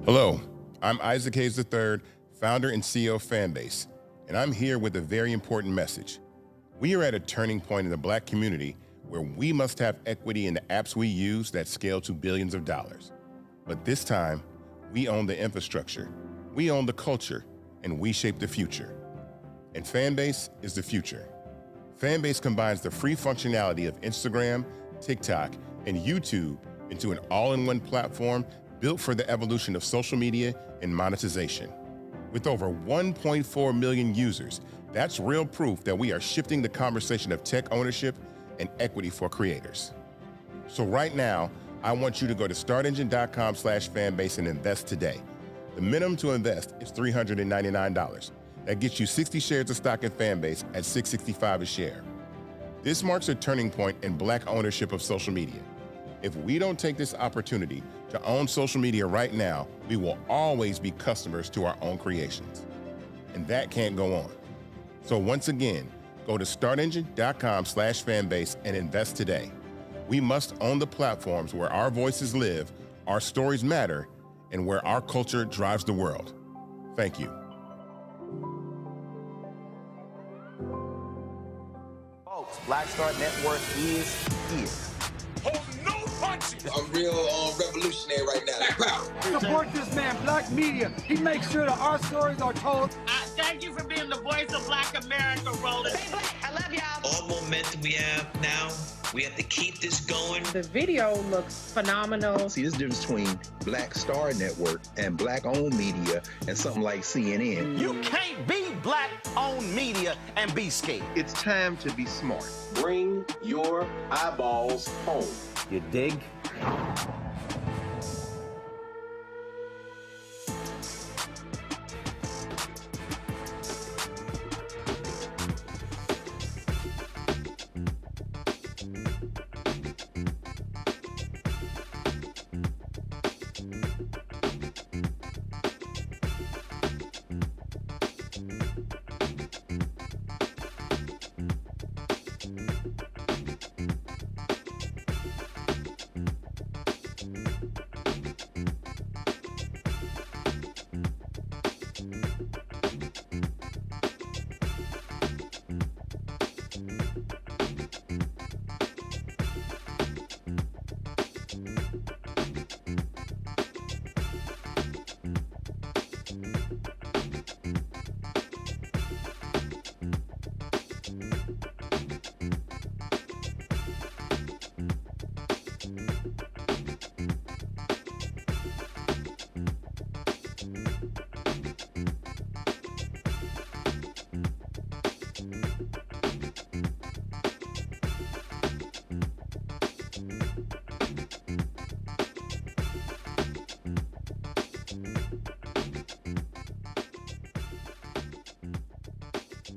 Hello, I'm Isaac Hayes III, founder and CEO of Fanbase, and I'm here with a very important message. We are at a turning point in the Black community where we must have equity in the apps we use that scale to billions of dollars. But this time, we own the infrastructure, we own the culture, and we shape the future. And Fanbase is the future. Fanbase combines the free functionality of Instagram, TikTok, and YouTube into an all-in-one platform built for the evolution of social media and monetization. With over 1.4 million users, that's real proof that we are shifting the conversation of tech ownership and equity for creators. So right now, I want you to go to startengine.com/fanbase and invest today. The minimum to invest is $399. That gets you 60 shares of stock in Fanbase at $665 a share. This marks a turning point in Black ownership of social media. If we don't take this opportunity to own social media right now, we will always be customers to our own creations. And that can't go on. So once again, go to startengine.com/fanbase and invest today. We must own the platforms where our voices live, our stories matter, and where our culture drives the world. Thank you. Folks, Black Star Network is here. Hold no punches. I'm real revolutionary right now. Support this man, Black Media. He makes sure that our stories are told. Thank you for being the voice of Black America, Roland. Stay black. I love y'all. All momentum we have now, we have to keep this going. The video looks phenomenal. See, there's a difference between Black Star Network and Black-owned media and something like CNN. You can't be Black-owned media and be scared. It's time to be smart. Bring your eyeballs home. You dig?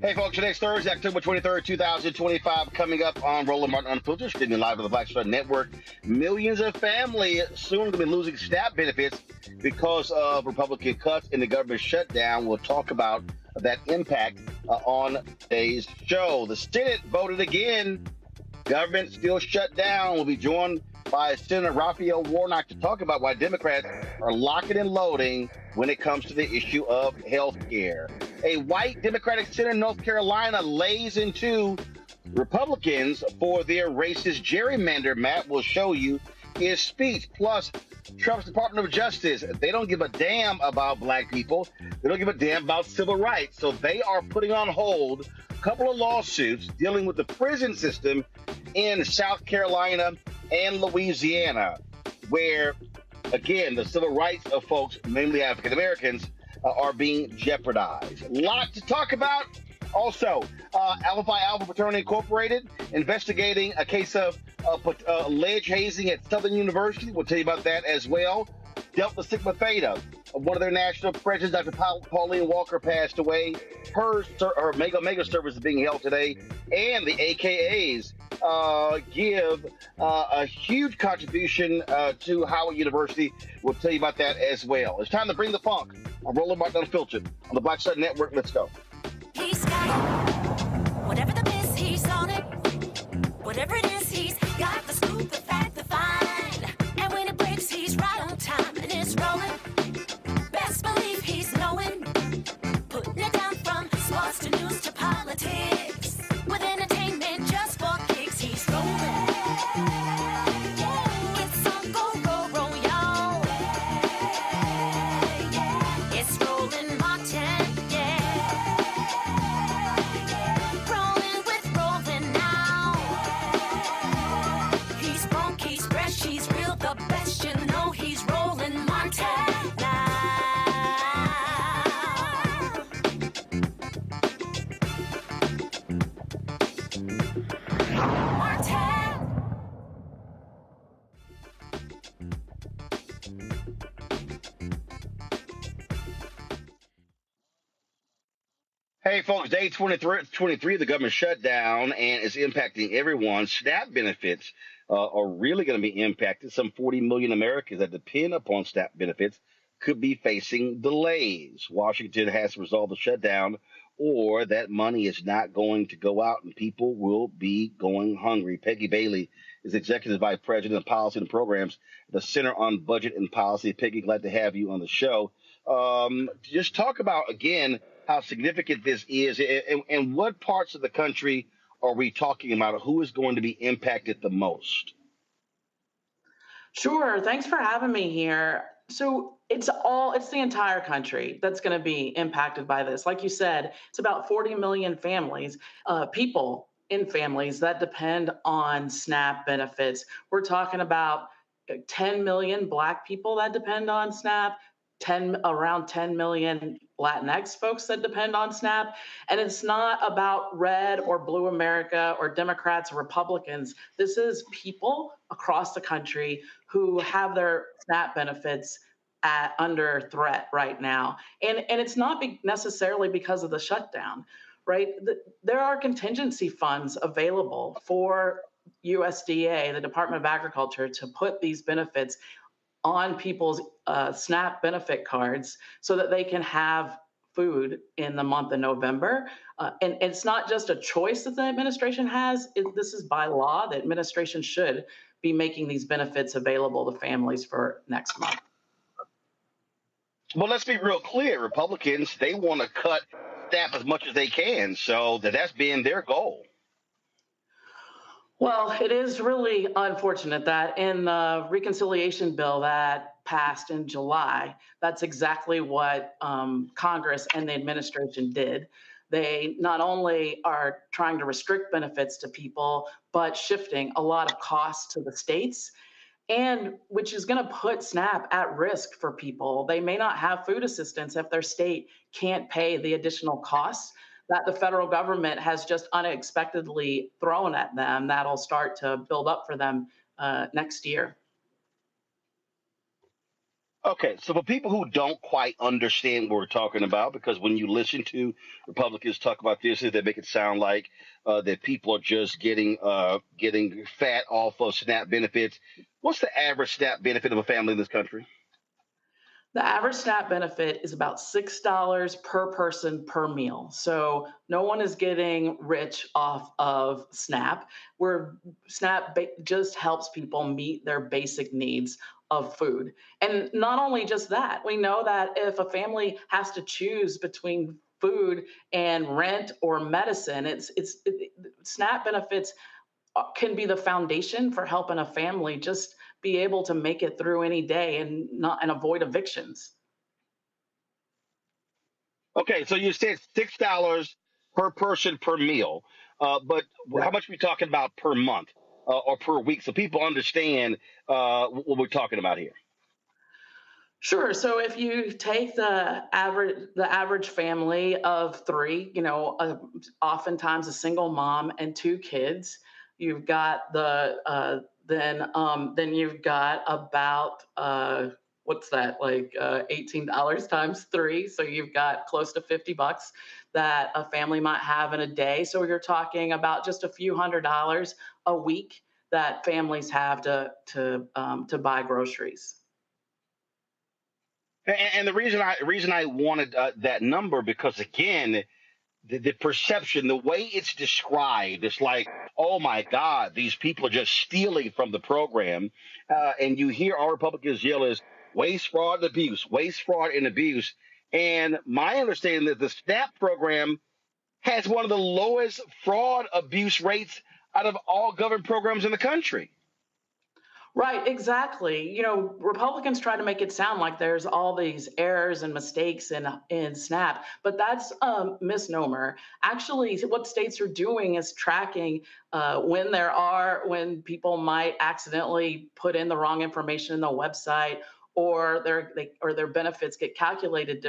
Hey folks, today's Thursday, October 23rd, 2025, coming up on Roland Martin Unfiltered, streaming live on the Black Star Network. Millions of families soon going to be losing SNAP benefits because of Republican cuts in the government shutdown. We'll talk about that impact on today's show. The Senate voted again. Government still shut down. We'll be joined by Senator Raphael Warnock to talk about why Democrats are locking and loading when it comes to the issue of health care. A white Democratic senator in North Carolina lays into Republicans for their racist gerrymander map. Will show you his speech. Plus, Trump's Department of Justice, they don't give a damn about Black people. They don't give a damn about civil rights. So they are putting on hold a couple of lawsuits dealing with the prison system in South Carolina and Louisiana, where, again, the civil rights of folks, mainly African Americans, are being jeopardized. A lot to talk about. Also, Alpha Phi Alpha Fraternity Incorporated investigating a case of alleged hazing at Southern University. We'll tell you about that as well. Delta Sigma Theta, one of their national presidents, Dr. Pauline Walker, passed away. Her mega service is being held today. And the AKAs give a huge contribution to Howard University. We'll tell you about that as well. It's time to bring the funk. I'm Roland Martin Unfiltered on the Black Star Network. Let's go. He's got it. Whatever the miss, he's on it. Whatever it is, he's got the scoop, the fact, the find. And when it breaks, he's right on time. And it's rolling, Hey, folks, day 23 of the government shutdown, and it's impacting everyone. SNAP benefits are really going to be impacted. Some 40 million Americans that depend upon SNAP benefits could be facing delays. Washington has to resolve the shutdown, or that money is not going to go out, and people will be going hungry. Peggy Bailey is Executive Vice President of Policy and Programs at the Center on Budget and Policy. Peggy, glad to have you on the show. Just talk about, again, how significant this is, and what parts of the country are we talking about? Who is going to be impacted the most? Sure. Thanks for having me here. So it's the entire country that's going to be impacted by this. Like you said, it's about 40 million families, people in families that depend on SNAP benefits. We're talking about 10 million Black people that depend on SNAP, around 10 million Latinx folks that depend on SNAP. And it's not about red or blue America or Democrats or Republicans. This is people across the country who have their SNAP benefits under threat right now. And it's not necessarily because of the shutdown, right? There are contingency funds available for USDA, the Department of Agriculture, to put these benefits on people's SNAP benefit cards so that they can have food in the month of November. And it's not just a choice that the administration has. This is by law. The administration should be making these benefits available to families for next month. Well, let's be real clear. Republicans, they want to cut SNAP as much as they can. So that's been their goal. Well, it is really unfortunate that in the reconciliation bill that passed in July, that's exactly what Congress and the administration did. They not only are trying to restrict benefits to people, but shifting a lot of costs to the states, and which is going to put SNAP at risk for people. They may not have food assistance if their state can't pay the additional costs that the federal government has just unexpectedly thrown at them. That'll start to build up for them next year. Okay, so for people who don't quite understand what we're talking about, because when you listen to Republicans talk about this, they make it sound like that people are just getting fat off of SNAP benefits. What's the average SNAP benefit of a family in this country? The average SNAP benefit is about $6 per person per meal. So no one is getting rich off of SNAP, where SNAP just helps people meet their basic needs of food. And not only just that, we know that if a family has to choose between food and rent or medicine, SNAP benefits can be the foundation for helping a family just be able to make it through any day and avoid evictions. Okay, so you said $6 per person per meal, but how much are we talking about per month or per week, so people understand what we're talking about here? Sure. So if you take the average family of three, oftentimes a single mom and two kids, you've got then you've got about what's that, like $18 times three. So you've got close to $50 that a family might have in a day. So you're talking about just a few $100s a week that families have to buy groceries. And the reason I wanted that number, because again, the perception, the way it's described, it's like, oh my God, these people are just stealing from the program. And you hear all Republicans yell is waste, fraud, and abuse, waste, fraud, and abuse. And my understanding is that the SNAP program has one of the lowest fraud abuse rates out of all government programs in the country. Right, exactly. Republicans try to make it sound like there's all these errors and mistakes in SNAP, but that's a misnomer. Actually, what states are doing is tracking when people might accidentally put in the wrong information in the website, or their benefits get calculated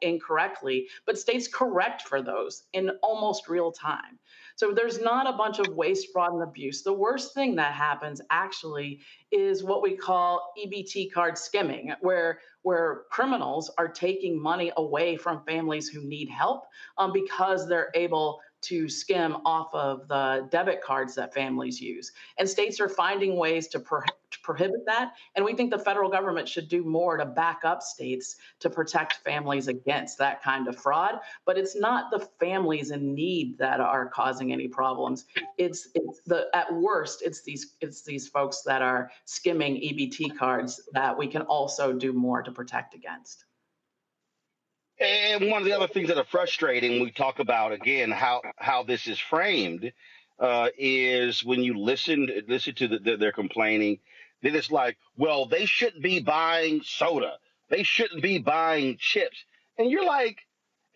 incorrectly, but states correct for those in almost real time. So there's not a bunch of waste, fraud, and abuse. The worst thing that happens actually is what we call EBT card skimming, where where criminals are taking money away from families who need help because they're able to skim off of the debit cards that families use. And states are finding ways to prohibit that. And we think the federal government should do more to back up states to protect families against that kind of fraud. But it's not the families in need that are causing any problems. It's at worst, it's these folks that are skimming EBT cards that we can also do more to protect against. And one of the other things that are frustrating, we talk about again how this is framed, is when you listen to their complaining, then it's like, well, they shouldn't be buying soda, they shouldn't be buying chips, and you're like,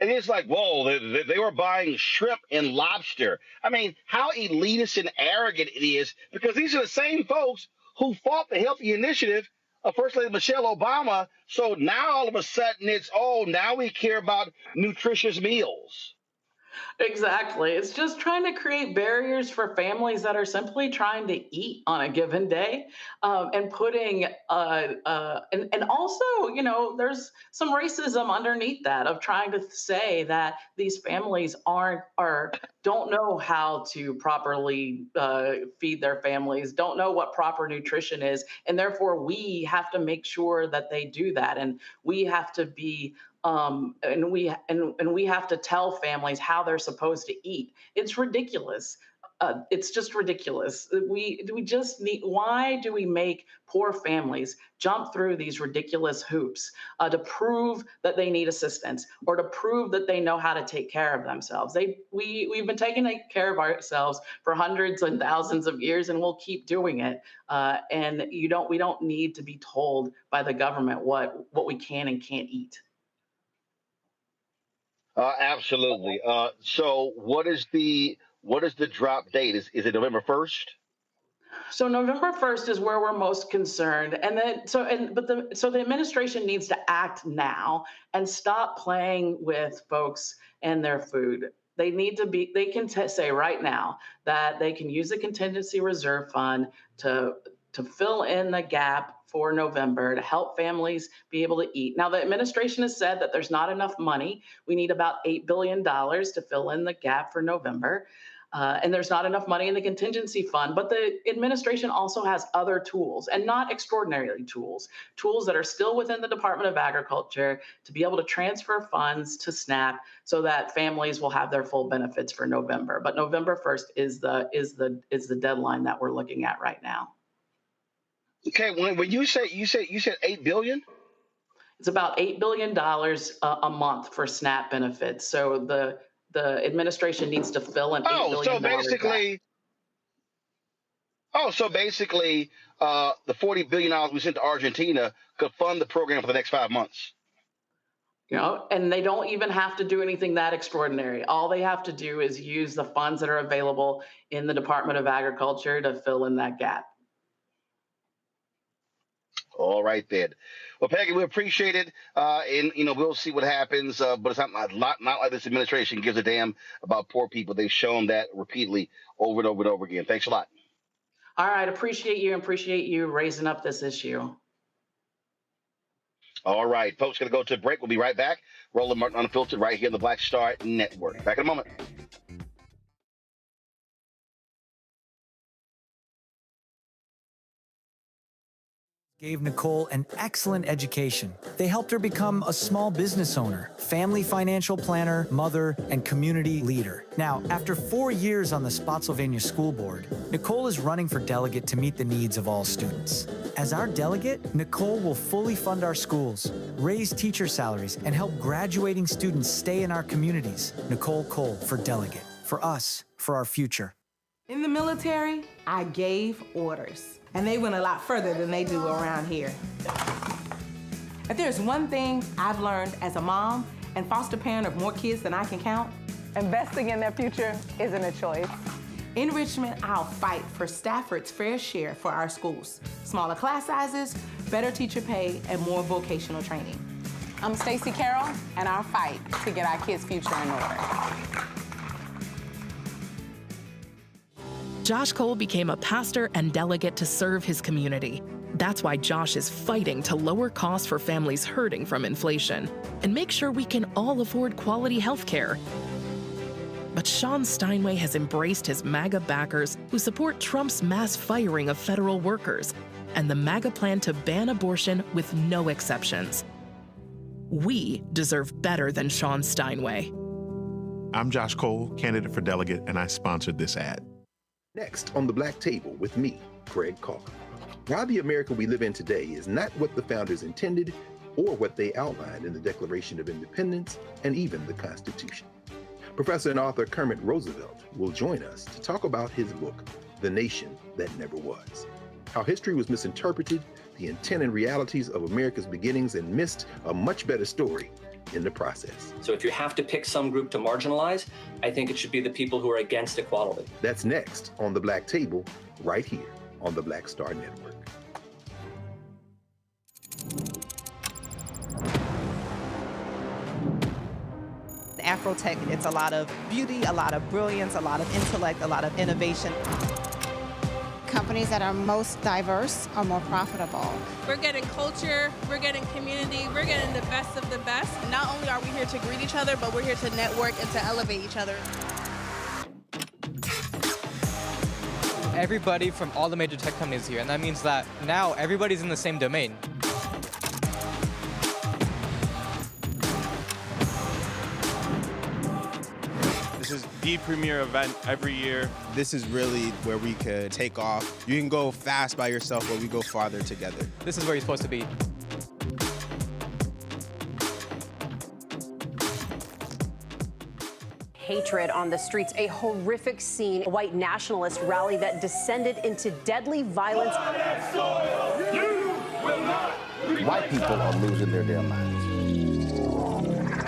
and it's like, whoa, they were buying shrimp and lobster. I mean, how elitist and arrogant it is, because these are the same folks who fought the Healthy Initiative of First Lady Michelle Obama. So now all of a sudden it's, oh, now we care about nutritious meals. Exactly. It's just trying to create barriers for families that are simply trying to eat on a given day, and putting and also, you know, there's some racism underneath that of trying to say that these families don't know how to properly feed their families, don't know what proper nutrition is, and therefore we have to make sure that they do that, and we have to be and we have to tell families how they're supposed to eat. It's ridiculous. It's just ridiculous. We just need. Why do we make poor families jump through these ridiculous hoops to prove that they need assistance or to prove that they know how to take care of themselves? We've been taking care of ourselves for hundreds and thousands of years, and we'll keep doing it. And we don't need to be told by the government what we can and can't eat. Absolutely. So what is the drop date? Is it November 1st? So November 1st is where we're most concerned. And then the administration needs to act now and stop playing with folks and their food. They can say right now that they can use the contingency reserve fund to fill in the gap for November to help families be able to eat. Now, the administration has said that there's not enough money. We need about $8 billion to fill in the gap for November. And there's not enough money in the contingency fund. But the administration also has other tools, and not extraordinary tools that are still within the Department of Agriculture to be able to transfer funds to SNAP so that families will have their full benefits for November. But November 1st is the deadline that we're looking at right now. Okay, when you said $8 billion? It's about $8 billion a month for SNAP benefits. So the administration needs to fill an $8 billion so basically, the $40 billion we sent to Argentina could fund the program for the next 5 months. You know, and they don't even have to do anything that extraordinary. All they have to do is use the funds that are available in the Department of Agriculture to fill in that gap. All right, then. Well, Peggy, we appreciate it, and we'll see what happens. But it's not like this administration gives a damn about poor people. They've shown that repeatedly over and over and over again. Thanks a lot. All right, appreciate you raising up this issue. All right, folks, going to go to a break. We'll be right back. Roland Martin Unfiltered right here on the Black Star Network. Back in a moment. Gave Nicole an excellent education. They helped her become a small business owner, family financial planner, mother, and community leader. Now, after 4 years on the Spotsylvania School Board, Nicole is running for delegate to meet the needs of all students. As our delegate, Nicole will fully fund our schools, raise teacher salaries, and help graduating students stay in our communities. Nicole Cole for delegate. For us, for our future. In the military, I gave orders. And they went a lot further than they do around here. If there's one thing I've learned as a mom and foster parent of more kids than I can count, investing in their future isn't a choice. In Richmond, I'll fight for Stafford's fair share for our schools. Smaller class sizes, better teacher pay, and more vocational training. I'm Stacey Carroll, and I'll fight to get our kids' future in order. Josh Cole became a pastor and delegate to serve his community. That's why Josh is fighting to lower costs for families hurting from inflation and make sure we can all afford quality health care. But Sean Steinway has embraced his MAGA backers who support Trump's mass firing of federal workers and the MAGA plan to ban abortion with no exceptions. We deserve better than Sean Steinway. I'm Josh Cole, candidate for delegate, and I sponsored this ad. Next on the Black Table with me, Greg Carr. Why the America we live in today is not what the founders intended or what they outlined in the Declaration of Independence and even the Constitution. Professor and author Kermit Roosevelt will join us to talk about his book, The Nation That Never Was. How history was misinterpreted, the intent and realities of America's beginnings, and missed a much better story in the process. So if you have to pick some group to marginalize, I think it should be the people who are against equality. That's next on the Black Table, right here on the Black Star Network. Afrotech, it's a lot of beauty, a lot of brilliance, a lot of intellect, a lot of innovation. Companies that are most diverse are more profitable. We're getting culture, we're getting community, we're getting the best of the best. Not only are we here to greet each other, but we're here to network and to elevate each other. Everybody from all the major tech companies here, and that means that now everybody's in the same domain. This is the premier event every year. This is really where we could take off. You can go fast by yourself, but we go farther together. This is where you're supposed to be. Hatred on the streets, a horrific scene, a white nationalist rally that descended into deadly violence. White people are losing their damn minds.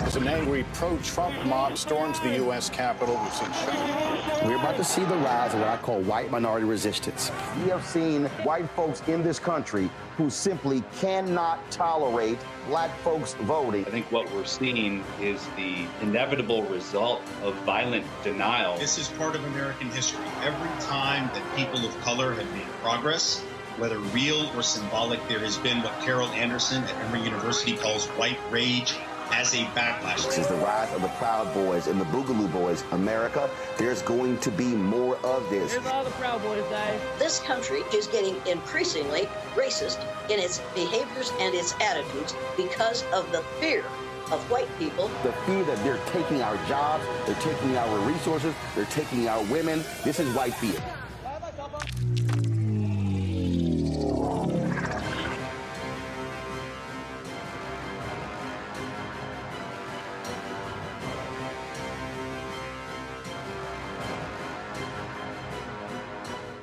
As an angry pro-Trump mob storms the U.S. Capitol, we've seen shooting. We're about to see the rise of what I call white minority resistance. We have seen white folks in this country who simply cannot tolerate black folks voting. I think what we're seeing is the inevitable result of violent denial. This is part of American history. Every time that people of color have made progress, whether real or symbolic, there has been what Carol Anderson at Emory University calls white rage as a backlash. This is the rise of the Proud Boys and the Boogaloo Boys. America, there's going to be more of this. Here's all the Proud Boys, guys. This country is getting increasingly racist in its behaviors and its attitudes because of the fear of white people. The fear that they're taking our jobs, they're taking our resources, they're taking our women. This is white fear.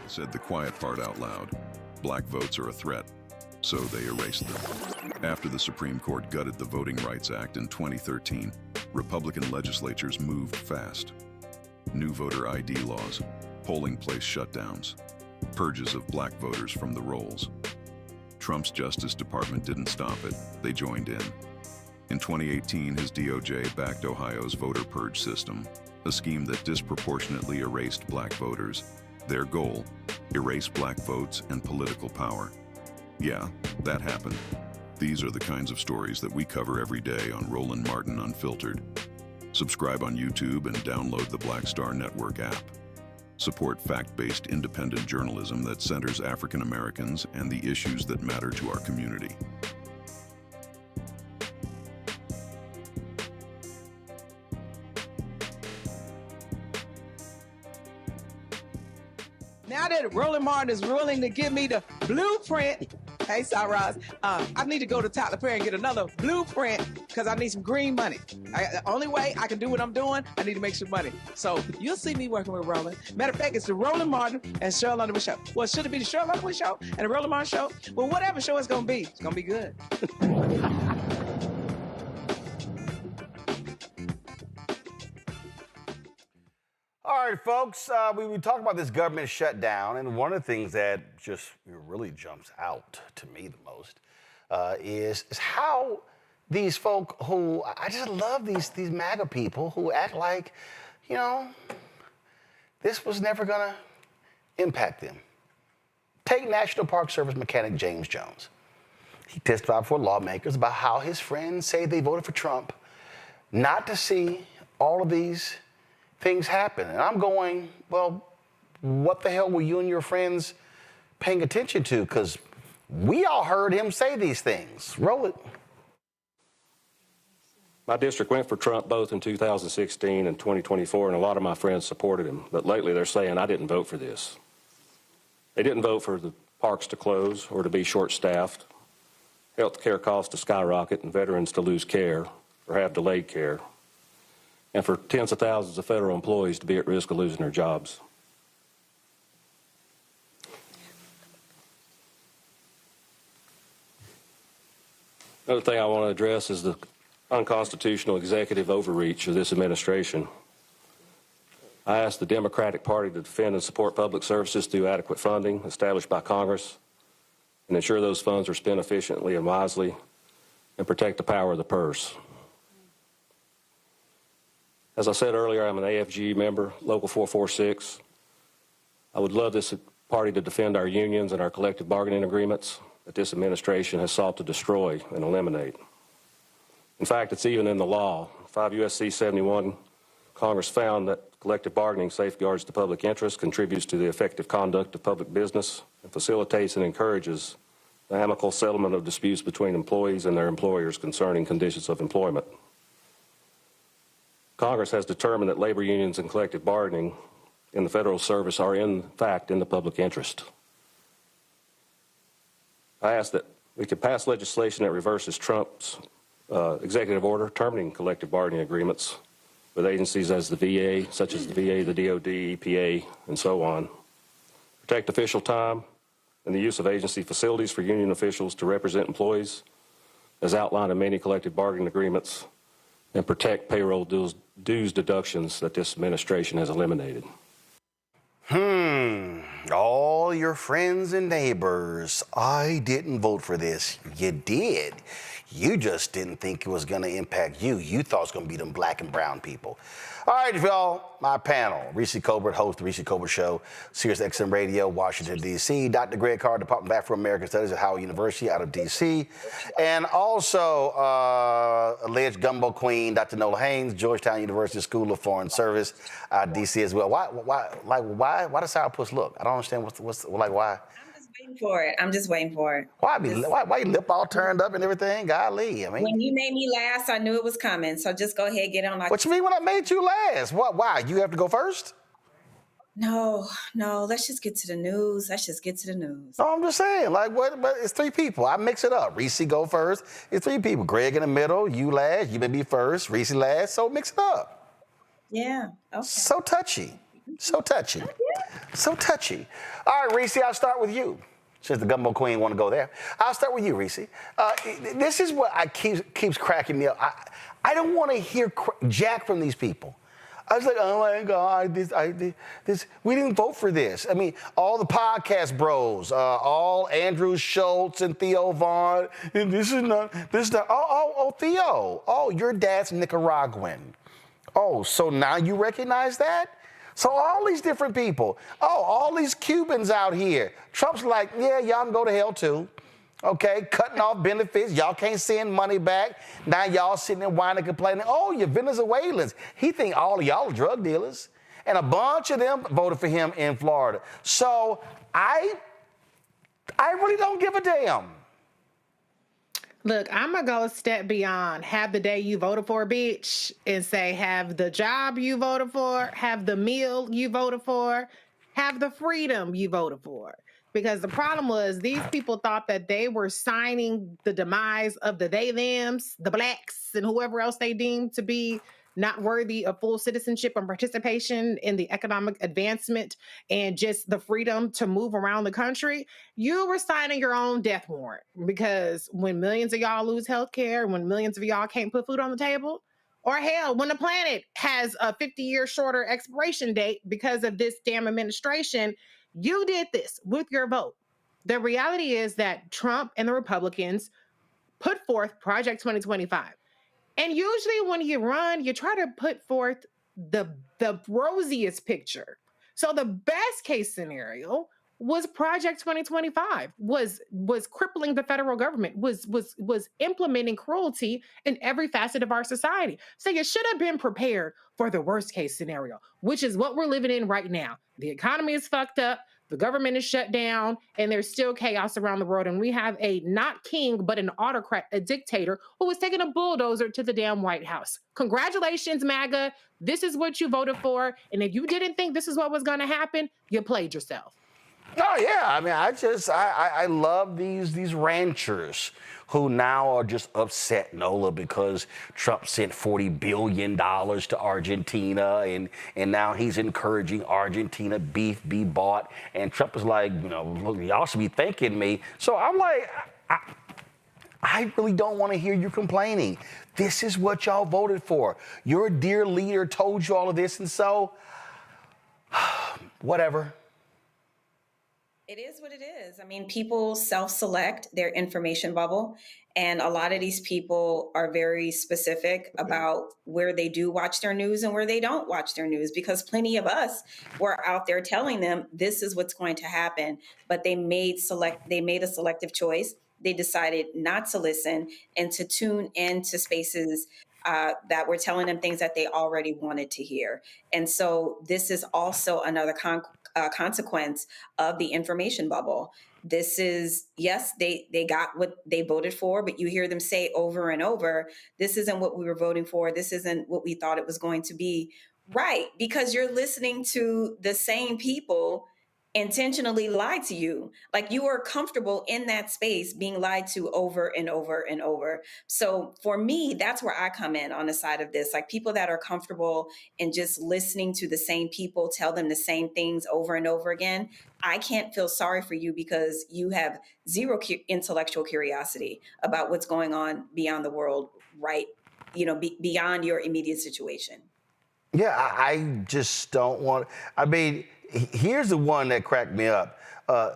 Said the quiet part out loud. Black votes are a threat, so they erased them. After the Supreme Court gutted the Voting Rights Act in 2013, Republican legislatures moved fast. New voter ID laws, polling place shutdowns, purges of black voters from the rolls. Trump's Justice Department didn't stop it, they joined in. In 2018, his DOJ backed Ohio's voter purge system, a scheme that disproportionately erased black voters. Their goal, erase black votes and political power. Yeah, that happened. These are the kinds of stories that we cover every day on Roland Martin Unfiltered. Subscribe on YouTube and download the Black Star Network app. Support fact-based independent journalism that centers African Americans and the issues that matter to our community. Now that Roland Martin is willing to give me the blueprint, hey, Cyrus, I need to go to Tyler Perry and get another blueprint because I need some green money. The only way I can do what I'm doing, I need to make some money. So you'll see me working with Roland. Matter of fact, it's the Roland Martin and Cheryl Underwood show. Well, should it be the Cheryl Underwood show and the Roland Martin show? Well, whatever show it's going to be good. All right, folks, we talked about this government shutdown, and one of the things that just really jumps out to me the most is how these folk who, I just love these MAGA people who act like, this was never going to impact them. Take National Park Service mechanic James Jones. He testified before lawmakers about how his friends say they voted for Trump not to see all of these things happen. And I'm going, well, what the hell were you and your friends paying attention to? Because we all heard him say these things. Roll it. My district went for Trump both in 2016 and 2024, and a lot of my friends supported him. But lately they're saying, I didn't vote for this. They didn't vote for the parks to close or to be short-staffed, health care costs to skyrocket, and veterans to lose care or have delayed care, and for tens of thousands of federal employees to be at risk of losing their jobs. Another thing I want to address is the unconstitutional executive overreach of this administration. I asked the Democratic Party to defend and support public services through adequate funding established by Congress and ensure those funds are spent efficiently and wisely and protect the power of the purse. As I said earlier, I'm an AFG member, Local 446. I would love this party to defend our unions and our collective bargaining agreements that this administration has sought to destroy and eliminate. In fact, it's even in the law. 5 U.S.C. 71, Congress found that collective bargaining safeguards the public interest, contributes to the effective conduct of public business, and facilitates and encourages the amicable settlement of disputes between employees and their employers concerning conditions of employment. Congress has determined that labor unions and collective bargaining in the federal service are in fact in the public interest. I ask that we could pass legislation that reverses Trump's executive order terminating collective bargaining agreements with agencies as the VA, such as the VA, the DOD, EPA, and so on. Protect official time and the use of agency facilities for union officials to represent employees as outlined in many collective bargaining agreements, and protect payroll dues deductions that this administration has eliminated. All your friends and neighbors, I didn't vote for this. You did. You just didn't think it was going to impact you. You thought it was going to be them black and brown people. All right, y'all, my panel. Reese Colbert, host of the Reese Colbert Show, Sirius XM Radio, Washington, D.C. Dr. Greg Carr, Department of Afro-American Studies at Howard University out of D.C. And also alleged gumbo queen, Dr. Nola Haynes, Georgetown University School of Foreign Service, D.C. as well. Why does Sourpuss look? I don't understand why. I'm just waiting for it. Why your lip all turned up and everything? Golly, I mean. When you made me last, I knew it was coming. So just go ahead, get on. What you mean when I made you last? Why? You have to go first? No. Let's just get to the news. No, I'm just saying, what? But it's three people. I mix it up. Reese go first. It's three people. Greg in the middle. You last. You may be first. Reese last. So mix it up. Yeah. Okay. So touchy. So touchy. All right, Reese, I'll start with you. Since the gumbo queen want to go there, I'll start with you, Reese. This is what keeps cracking me up. I don't want to hear jack from these people. I was like, oh my God, this. We didn't vote for this. I mean, all the podcast bros, all Andrew Schultz and Theo Vaughn, and this is not. Oh, Theo. Oh, your dad's Nicaraguan. Oh, so now you recognize that? So all these different people, all these Cubans out here. Trump's like, yeah, y'all can go to hell too. Okay, cutting off benefits. Y'all can't send money back. Now y'all sitting there whining, complaining. Oh, you're Venezuelans. He think all of y'all are drug dealers. And a bunch of them voted for him in Florida. So I really don't give a damn. Look, I'm going to go a step beyond. Have the day you voted for, bitch, and say have the job you voted for, have the meal you voted for, have the freedom you voted for. Because the problem was these people thought that they were signing the demise of the they-thems, the blacks, and whoever else they deemed to be not worthy of full citizenship and participation in the economic advancement and just the freedom to move around the country. You were signing your own death warrant, because when millions of y'all lose health care, when millions of y'all can't put food on the table, or hell, when the planet has a 50-year shorter expiration date because of this damn administration, you did this with your vote. The reality is that Trump and the Republicans put forth Project 2025. And usually when you run, you try to put forth the rosiest picture. So the best case scenario was Project 2025, was crippling the federal government, was implementing cruelty in every facet of our society. So you should have been prepared for the worst case scenario, which is what we're living in right now. The economy is fucked up, the government is shut down, and there's still chaos around the world. And we have a not king, but an autocrat, a dictator who was taking a bulldozer to the damn White House. Congratulations, MAGA. This is what you voted for. And if you didn't think this is what was going to happen, you played yourself. Oh yeah, I mean, I love these ranchers who now are just upset, Nola, because Trump sent $40 billion to Argentina, and now he's encouraging Argentina beef be bought, and Trump is like, you know, look, y'all should be thanking me. So I'm like, I really don't want to hear you complaining. This is what y'all voted for. Your dear leader told you all of this, and so whatever. It is what it is. I mean, people self-select their information bubble, and a lot of these people are very specific about where they do watch their news and where they don't watch their news, because plenty of us were out there telling them this is what's going to happen, but they made a selective choice. They decided not to listen and to tune into spaces that were telling them things that they already wanted to hear. And so this is also another consequence of the information bubble. This is, yes, they got what they voted for, but you hear them say over and over, this isn't what we were voting for. This isn't what we thought it was going to be. Right, because you're listening to the same people intentionally lie to you. Like, you are comfortable in that space being lied to over and over and over. So for me, that's where I come in on the side of this. Like, people that are comfortable in just listening to the same people tell them the same things over and over again. I can't feel sorry for you because you have zero intellectual curiosity about what's going on beyond the world, right? You know, beyond your immediate situation. Yeah, I just don't want. I mean, here's the one that cracked me up.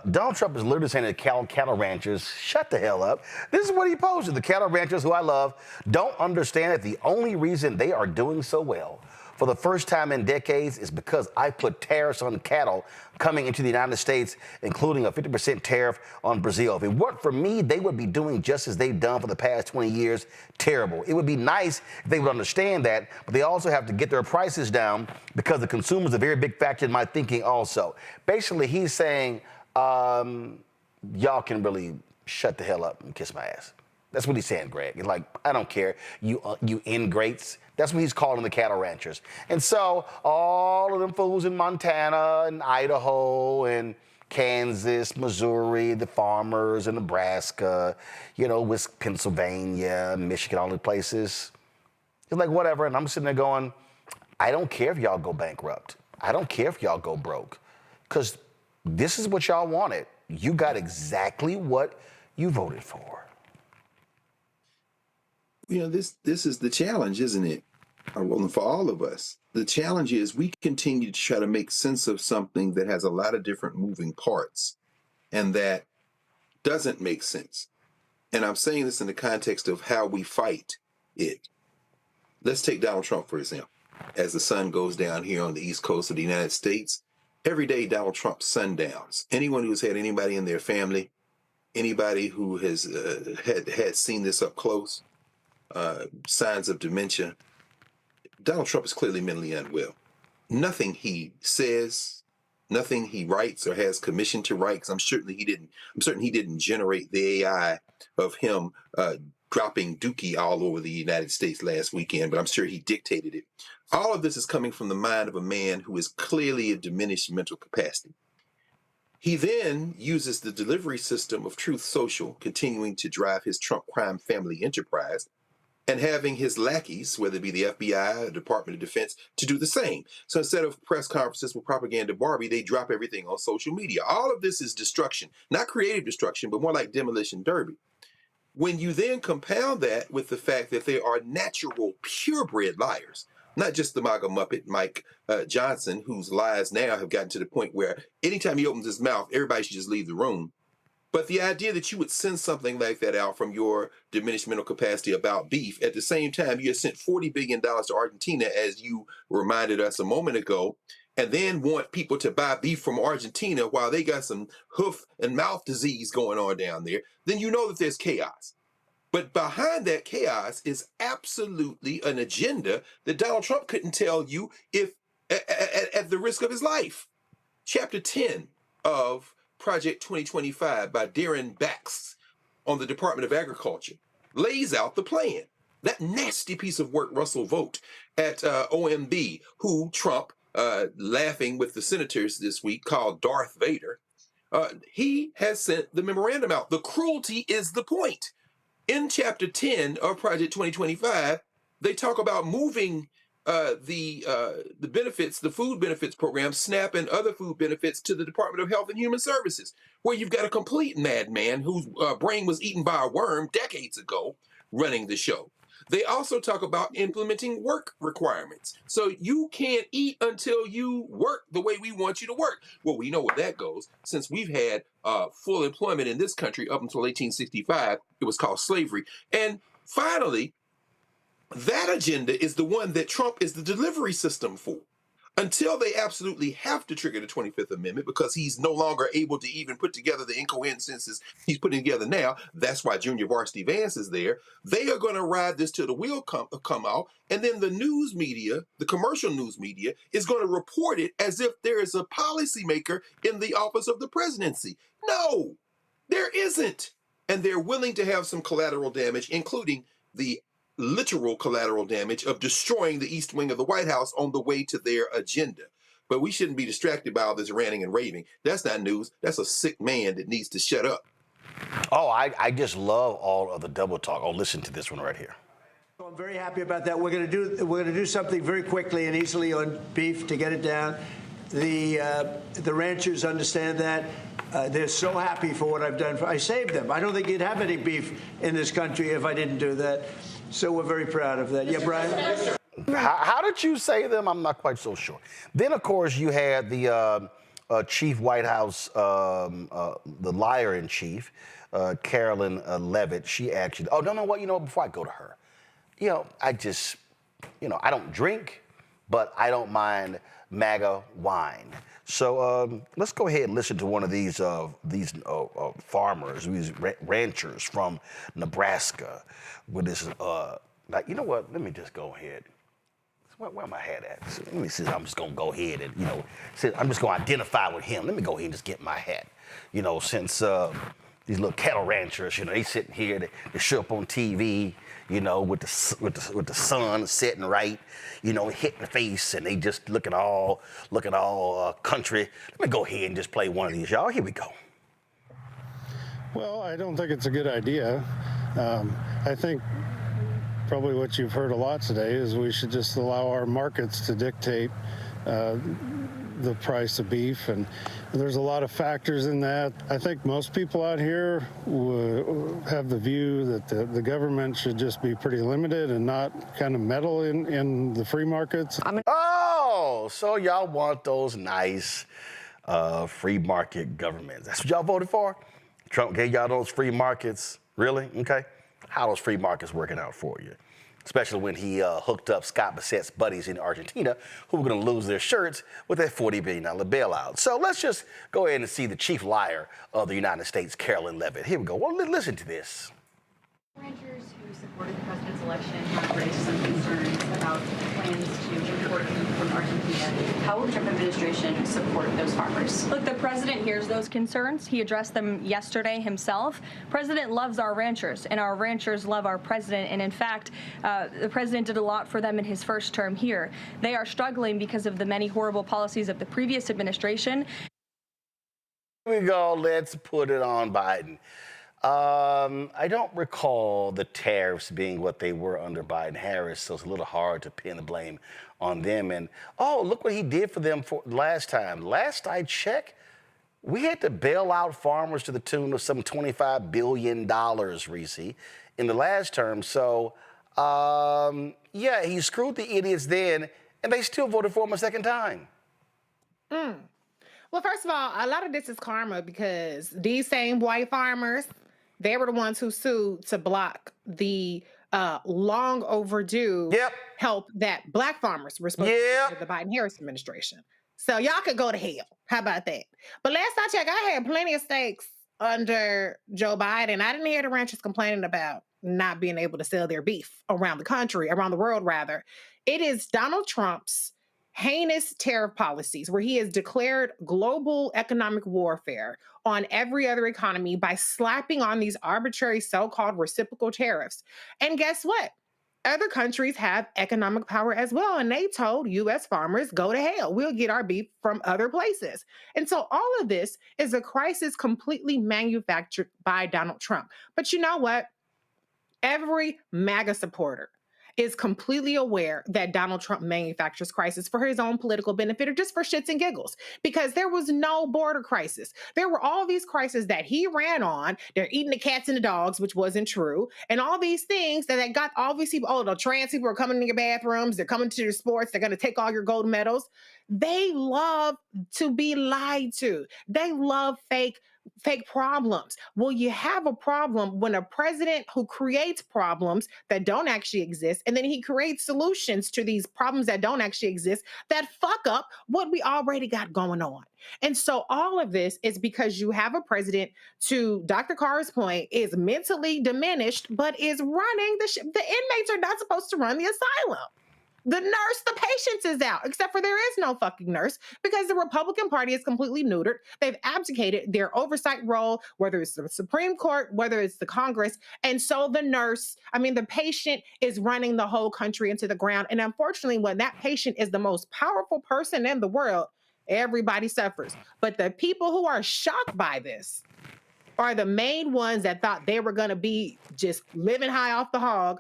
Donald Trump is literally saying to cattle ranchers, shut the hell up. This is what he posted. The cattle ranchers, who I love, don't understand that the only reason they are doing so well for the first time in decades is because I put tariffs on cattle coming into the United States, including a 50% tariff on Brazil. If it weren't for me, they would be doing just as they've done for the past 20 years. Terrible. It would be nice if they would understand that, but they also have to get their prices down because the consumer is a very big factor in my thinking also. Basically, he's saying, y'all can really shut the hell up and kiss my ass. That's what he's saying, Greg. He's like, I don't care, you ingrates. That's what he's calling the cattle ranchers. And so all of them fools in Montana and Idaho and Kansas, Missouri, the farmers in Nebraska, you know, Pennsylvania, Michigan, all the places. It's like, whatever. And I'm sitting there going, I don't care if y'all go bankrupt. I don't care if y'all go broke. Because this is what y'all wanted. You got exactly what you voted for. You know, this is the challenge, isn't it? Well, for all of us, the challenge is we continue to try to make sense of something that has a lot of different moving parts and that doesn't make sense. And I'm saying this in the context of how we fight it. Let's take Donald Trump, for example. As the sun goes down here on the East Coast of the United States, every day Donald Trump sundowns. Anyone who's had anybody in their family, anybody who has had seen this up close, signs of dementia, Donald Trump is clearly mentally unwell. Nothing he says, nothing he writes or has commission to write, because I'm certain he didn't generate the AI of him dropping dookie all over the United States last weekend, but I'm sure he dictated it. All of this is coming from the mind of a man who is clearly a diminished mental capacity. He then uses the delivery system of Truth Social, continuing to drive his Trump crime family enterprise, and having his lackeys, whether it be the FBI or Department of Defense, to do the same. So instead of press conferences with Propaganda Barbie, they drop everything on social media. All of this is destruction, not creative destruction, but more like demolition derby. When you then compound that with the fact that they are natural, purebred liars, not just the MAGA Muppet, Mike Johnson, whose lies now have gotten to the point where anytime he opens his mouth, everybody should just leave the room. But the idea that you would send something like that out from your diminished mental capacity about beef, at the same time, you had sent $40 billion to Argentina, as you reminded us a moment ago, and then want people to buy beef from Argentina while they got some hoof and mouth disease going on down there, then you know that there's chaos. But behind that chaos is absolutely an agenda that Donald Trump couldn't tell you if at the risk of his life. Chapter 10 of Project 2025 by Darren Bax on the Department of Agriculture lays out the plan. That nasty piece of work Russell Vogt at OMB, who Trump, laughing with the senators this week, called Darth Vader, he has sent the memorandum out. The cruelty is the point. In Chapter 10 of Project 2025, they talk about moving the benefits, the food benefits program, SNAP and other food benefits to the Department of Health and Human Services, where you've got a complete madman whose brain was eaten by a worm decades ago running the show. They also talk about implementing work requirements. So you can't eat until you work the way we want you to work. Well, we know where that goes. Since we've had full employment in this country up until 1865, it was called slavery. And finally, that agenda is the one that Trump is the delivery system for. Until they absolutely have to trigger the 25th Amendment because he's no longer able to even put together the incoherent sentences he's putting together now. That's why Junior Varsity Vance is there. They are going to ride this till the wheel come out. And then the news media, the commercial news media, is going to report it as if there is a policymaker in the office of the presidency. No, there isn't. And they're willing to have some collateral damage, including the literal collateral damage of destroying the East Wing of the White House on the way to their agenda. But we shouldn't be distracted by all this ranting and raving. That's not news. That's a sick man that needs to shut up. Oh, I just love all of the double talk. Oh, listen to this one right here. So I'm very happy about that. We're going to do something very quickly and easily on beef to get it down. The ranchers understand that. They're so happy for what I've done. I saved them. I don't think you'd have any beef in this country if I didn't do that. So we're very proud of that. Yeah, Brian? How did you say them? I'm not quite so sure. Then, of course, you had the chief White House, the liar in chief, Carolyn Levitt. She actually, oh, no, what? Before I go to her, I just, I don't drink, but I don't mind MAGA wine. So let's go ahead and listen to one of these farmers, these ranchers from Nebraska with this, you know what, let me just go ahead. Where my hat at? So let me see, I'm just going to go ahead and, I'm just going to identify with him. Let me go ahead and just get my hat. Since these little cattle ranchers, they sitting here, they show up on TV, with the sun setting right, hitting the face, and they just looking all country. Let me go ahead and just play one of these, y'all. Here we go. Well, I don't think it's a good idea. I think probably what you've heard a lot today is we should just allow our markets to dictate the price of beef, and there's a lot of factors in that. I think most people out here have the view that the government should just be pretty limited and not kind of meddle in the free markets. Oh, so y'all want those nice free market governments. That's what y'all voted for? Trump gave y'all those free markets? Really? Okay. How are those free markets working out for you? Especially when he hooked up Scott Bassett's buddies in Argentina, who were going to lose their shirts with that $40 billion bailout. So let's just go ahead and see the chief liar of the United States, Carolyn Levitt. Here we go. Well, listen to this. Ranchers who supported the president's election have raised some concerns about plans to import food from Argentina. How will the Trump administration support those farmers? Look, the president hears those concerns. He addressed them yesterday himself. President loves our ranchers, and our ranchers love our president. And in fact, the president did a lot for them in his first term here. They are struggling because of the many horrible policies of the previous administration. Here we go. Let's put it on Biden. I don't recall the tariffs being what they were under Biden-Harris, so it's a little hard to pin the blame on them. And, oh, look what he did for them last time. Last I checked, we had to bail out farmers to the tune of some $25 billion, Reese, in the last term. So, yeah, he screwed the idiots then, and they still voted for him a second time. Well, first of all, a lot of this is karma because these same white farmers, they were the ones who sued to block the long overdue help that black farmers were supposed to get under the Biden-Harris administration. So y'all could go to hell. How about that? But last I checked, I had plenty of steaks under Joe Biden. I didn't hear the ranchers complaining about not being able to sell their beef around the country, around the world, rather. It is Donald Trump's heinous tariff policies where he has declared global economic warfare on every other economy by slapping on these arbitrary so-called reciprocal tariffs. And guess what? Other countries have economic power as well, and they told U.S. farmers, go to hell. We'll get our beef from other places. And so all of this is a crisis completely manufactured by Donald Trump. But you know what? Every MAGA supporter is completely aware that Donald Trump manufactures crisis for his own political benefit or just for shits and giggles, because there was no border crisis. There were all these crises that he ran on. They're eating the cats and the dogs, which wasn't true. And all these things that got all these people, oh, the trans people are coming to your bathrooms. They're coming to your sports. They're going to take all your gold medals. They love to be lied to. They love fake problems. Well, you have a problem when a president who creates problems that don't actually exist, and then he creates solutions to these problems that don't actually exist that fuck up what we already got going on. And so all of this is because you have a president, to Dr. Carr's point, is mentally diminished, but is running the ship. The inmates are not supposed to run the asylum. The nurse, the patient is out, except for there is no fucking nurse because the Republican Party is completely neutered. They've abdicated their oversight role, whether it's the Supreme Court, whether it's the Congress. And so the patient is running the whole country into the ground. And unfortunately, when that patient is the most powerful person in the world, everybody suffers. But the people who are shocked by this are the main ones that thought they were going to be just living high off the hog.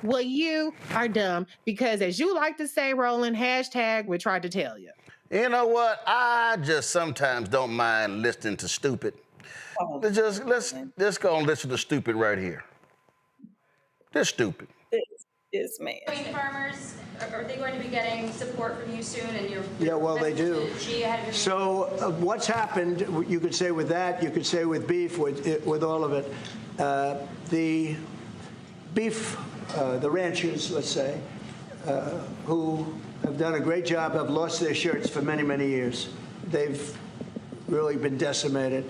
Well, you are dumb because, as you like to say, Roland, hashtag we tried to tell you. You know what? I just sometimes don't mind listening to stupid. Let's go and listen to stupid right here. They're stupid. This man. Farmers, are they going to be getting support from you soon? And yeah, well, they do. So what's happened, you could say with that, you could say with beef, with all of it. The beef, the ranchers, let's say, who have done a great job, have lost their shirts for many, many years. They've really been decimated.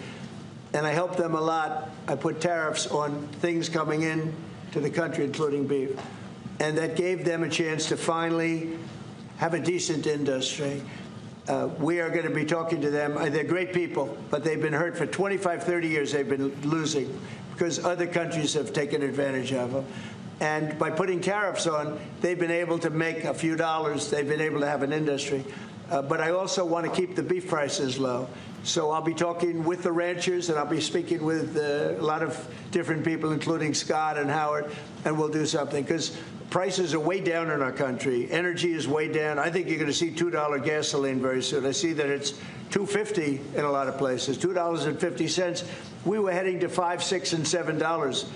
And I helped them a lot. I put tariffs on things coming in to the country, including beef. And that gave them a chance to finally have a decent industry. We are going to be talking to them. They're great people, but they've been hurt for 25, 30 years. They've been losing because other countries have taken advantage of them. And by putting tariffs on, they've been able to make a few dollars. They've been able to have an industry. But I also want to keep the beef prices low. So I'll be talking with the ranchers, and I'll be speaking with a lot of different people, including Scott and Howard, and we'll do something. Because prices are way down in our country. Energy is way down. I think you're going to see $2 gasoline very soon. I see that it's $2.50 in a lot of places, $2.50. We were heading to $5, $6, and $7.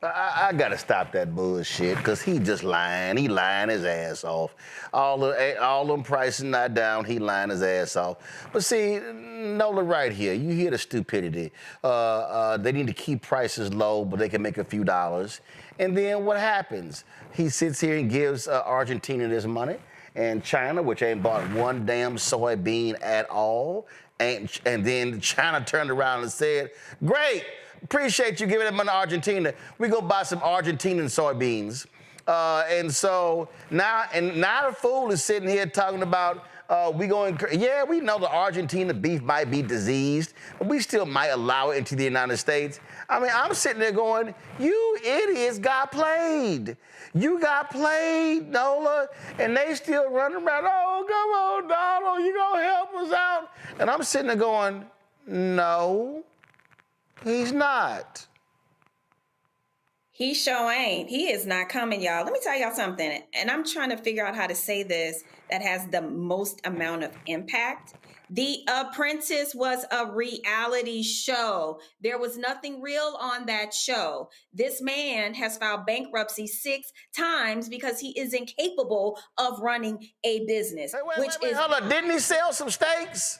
I got to stop that bullshit because he just lying. He lying his ass off. All them prices not down. He lying his ass off. But see, Nola, right here, you hear the stupidity. They need to keep prices low, but they can make a few dollars. And then what happens? He sits here and gives Argentina this money, and China, which ain't bought one damn soybean at all. And then China turned around and said, great. Appreciate you giving that money to Argentina. We go buy some Argentinian soybeans. And so now the fool is sitting here talking about we know the Argentina beef might be diseased, but we still might allow it into the United States. I mean, I'm sitting there going, you idiots got played. You got played, Nola, and they still running around, oh, come on, Donald, you gonna help us out? And I'm sitting there going, no. He's not. He sure ain't. He is not coming, y'all. Let me tell y'all something. And I'm trying to figure out how to say this that has the most amount of impact. The Apprentice was a reality show. There was nothing real on that show. This man has filed bankruptcy 6 times because he is incapable of running a business. Wait, hold on. Didn't he sell some steaks?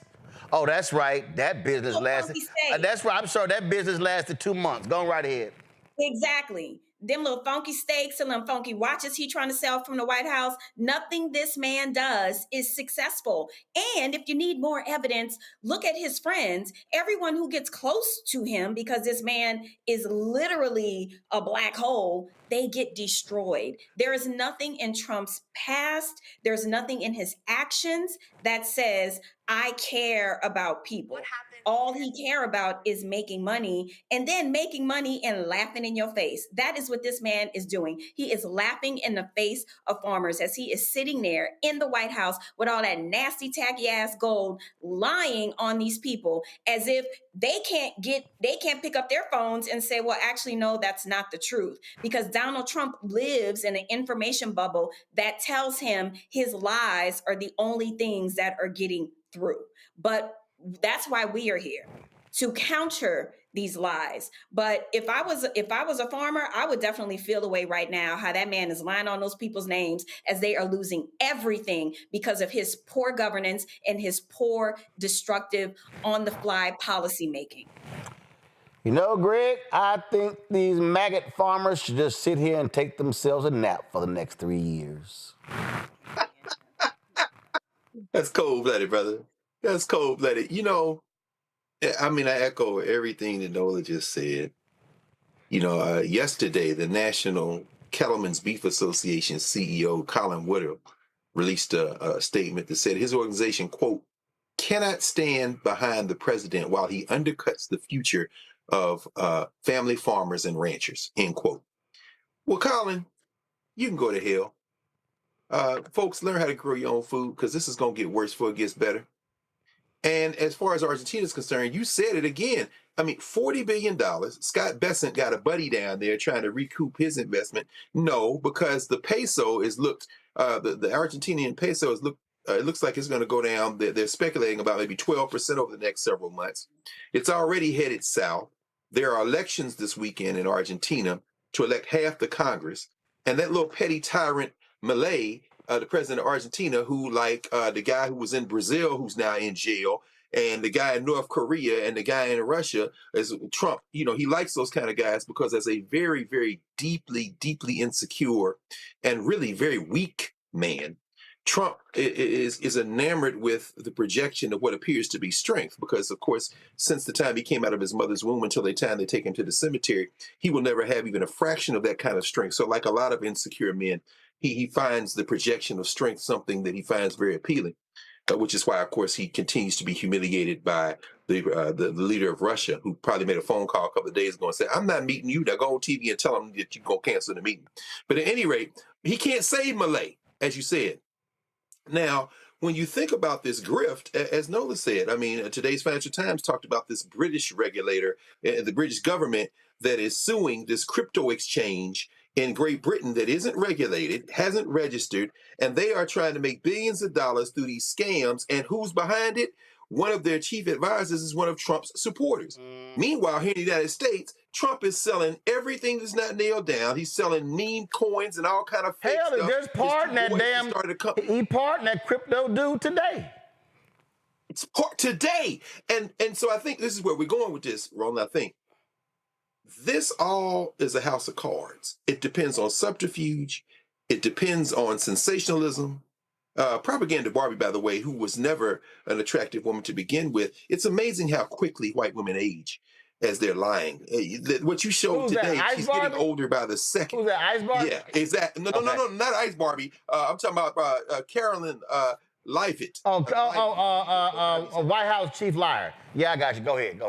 Oh, that's right. That business lasted. That's right. I'm sorry. That business lasted 2 months. Go right ahead. Exactly. them little funky steaks and them funky watches he trying to sell from the White House, nothing this man does is successful. And if you need more evidence, look at his friends, everyone who gets close to him, because this man is literally a black hole, they get destroyed. There is nothing in Trump's past, there's nothing in his actions that says, I care about people. All he care about is making money, and then making money and laughing in your face. That is what this man is doing. He is laughing in the face of farmers as he is sitting there in the White House with all that nasty, tacky ass gold, lying on these people as if they can't pick up their phones and say, well, actually, no, that's not the truth. Because Donald Trump lives in an information bubble that tells him his lies are the only things that are getting through. But that's why we are here, to counter these lies. But if I was a farmer, I would definitely feel the way right now how that man is lying on those people's names as they are losing everything because of his poor governance and his poor, destructive, on-the-fly policy making. You know, Greg, I think these maggot farmers should just sit here and take themselves a nap for the next 3 years. That's cold-blooded, brother. That's cold-blooded. You know, I mean, I echo everything that Nola just said. You know, yesterday, the National Cattlemen's Beef Association CEO, Colin Woodall, released a statement that said his organization, quote, cannot stand behind the president while he undercuts the future of family farmers and ranchers, end quote. Well, Colin, you can go to hell. Folks, learn how to grow your own food, because this is going to get worse before it gets better. And as far as Argentina is concerned, you said it again. I mean, $40 billion. Scott Bessent got a buddy down there trying to recoup his investment. No, because the peso is looked, the Argentinian peso is looked, it looks like it's going to go down. They're speculating about maybe 12% over the next several months. It's already headed south. There are elections this weekend in Argentina to elect half the Congress. And that little petty tyrant Milei, the president of Argentina, who like the guy who was in Brazil, who's now in jail, and the guy in North Korea and the guy in Russia, is Trump. You know, he likes those kind of guys because as a very, very deeply, deeply insecure and really very weak man, Trump is enamored with the projection of what appears to be strength, because, of course, since the time he came out of his mother's womb until the time they take him to the cemetery, he will never have even a fraction of that kind of strength. So like a lot of insecure men, he finds the projection of strength something that he finds very appealing, which is why, of course, he continues to be humiliated by the leader of Russia, who probably made a phone call a couple of days ago and said, I'm not meeting you. Now go on TV and tell him that you're going to cancel the meeting. But at any rate, he can't save Milei, as you said. Now, when you think about this grift, as Nola said, I mean, today's Financial Times talked about this British regulator, the British government that is suing this crypto exchange in Great Britain that isn't regulated, hasn't registered, and they are trying to make billions of dollars through these scams. And who's behind it? One of their chief advisors is one of Trump's supporters. Meanwhile, here in the United States, Trump is selling everything that's not nailed down. He's selling meme coins and all kind of fake stuff. Hell, he just pardoned that he pardoned that crypto dude today. It's today. And so I think this is where we're going with this, Roland. I think this all is a house of cards. It depends on subterfuge. It depends on sensationalism. Propaganda Barbie, by the way, who was never an attractive woman to begin with. It's amazing how quickly white women age as they're lying. What you showed today, she's getting older by the second. Who's that, Ice Barbie? Yeah, exactly. No, not Ice Barbie. I'm talking about Carolyn Leavitt. White House chief liar. Yeah, I got you. Go ahead.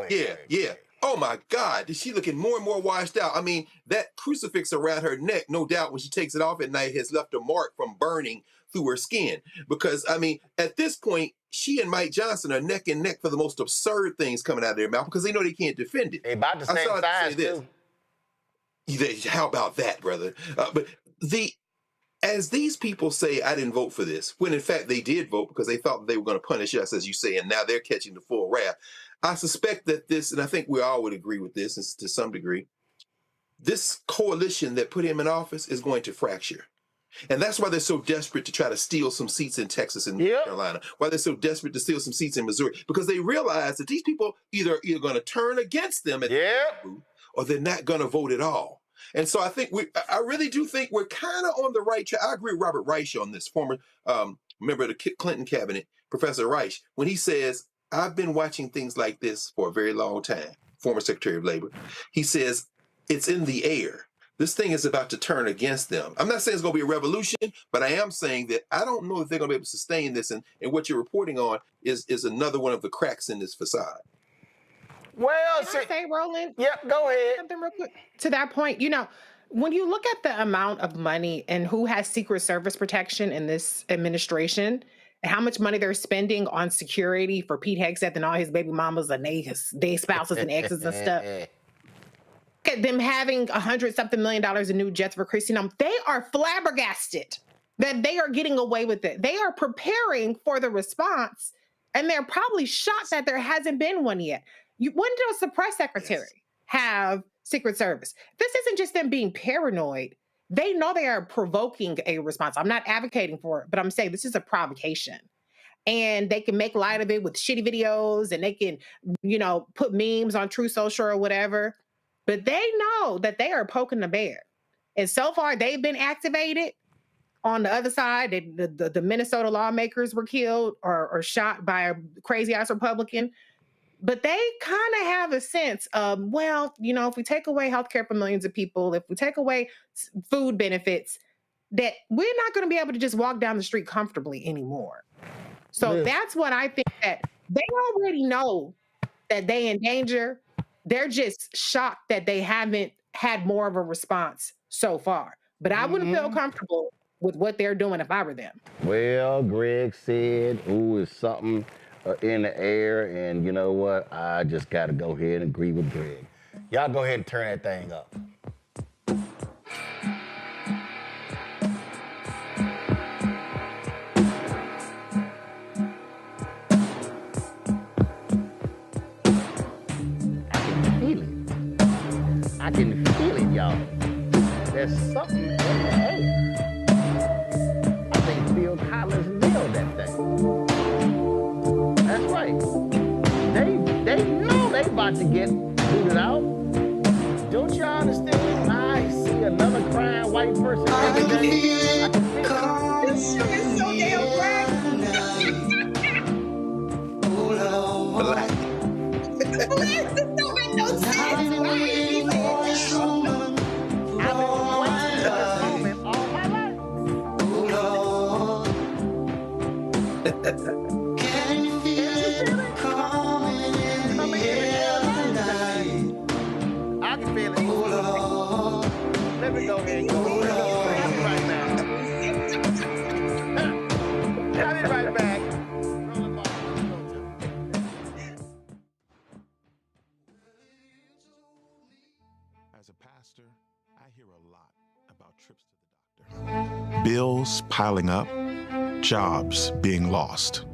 Yeah. Oh my God, is she looking more and more washed out? I mean, that crucifix around her neck, no doubt when she takes it off at night, has left a mark from burning through her skin. Because, I mean, at this point, she and Mike Johnson are neck and neck for the most absurd things coming out of their mouth because they know they can't defend it. They about the same size, too. How about that, brother? But as these people say, I didn't vote for this, when in fact they did vote because they thought they were going to punish us, as you say, and now they're catching the full wrath. I suspect that this, and I think we all would agree with this to some degree, this coalition that put him in office is going to fracture. And that's why they're so desperate to try to steal some seats in Texas and North Carolina, why they're so desperate to steal some seats in Missouri, because they realize that these people either going to turn against them at the booth, or they're not going to vote at all. And so I think I really do think we're kind of on the right track. I agree with Robert Reich on this, former member of the Clinton cabinet, Professor Reich, when he says, I've been watching things like this for a very long time, former Secretary of Labor. He says, it's in the air. This thing is about to turn against them. I'm not saying it's going to be a revolution, but I am saying that I don't know if they're going to be able to sustain this. And what you're reporting on is another one of the cracks in this facade. Well, Can I say, Roland? Yep, go ahead. Something real quick to that point. You know, when you look at the amount of money and who has Secret Service protection in this administration, and how much money they're spending on security for Pete Hegseth and all his baby mamas and their spouses and exes and stuff. Look at them having $100-something million in new jets for Christine. They are flabbergasted that they are getting away with it. They are preparing for the response, and they're probably shocked that there hasn't been one yet. When does the press secretary have Secret Service? This isn't just them being paranoid. They know they are provoking a response. I'm not advocating for it, but I'm saying this is a provocation. And they can make light of it with shitty videos, and they can, put memes on True Social or whatever. But they know that they are poking the bear. And so far, they've been activated. On the other side, the Minnesota lawmakers were killed or shot by a crazy-ass Republican. But they kind of have a sense of, if we take away healthcare for millions of people, if we take away food benefits, that we're not going to be able to just walk down the street comfortably anymore. So that's what I think, that they already know that they in danger. They're just shocked that they haven't had more of a response so far. But I wouldn't feel comfortable with what they're doing if I were them. Well, Greg said, it's something in the air, and you know what? I just got to go ahead and agree with Greg. Y'all go ahead and turn that thing up. I can feel it, y'all. There's something in the air. I think Phil Collins nailed that thing. That's right. They know they about to get booted out. Don't y'all understand? I see another crying white person every day. I can feel it. This shit is so damn crack. This don't make no sense. Why is he saying that? I've been waiting for this moment all my life. Can you feel it coming in the air tonight? I can feel it. Let me go ahead and go. I'll be right back. I'll be right back. As a pastor, I hear a lot about trips to the doctor. Bills piling up, jobs being lost.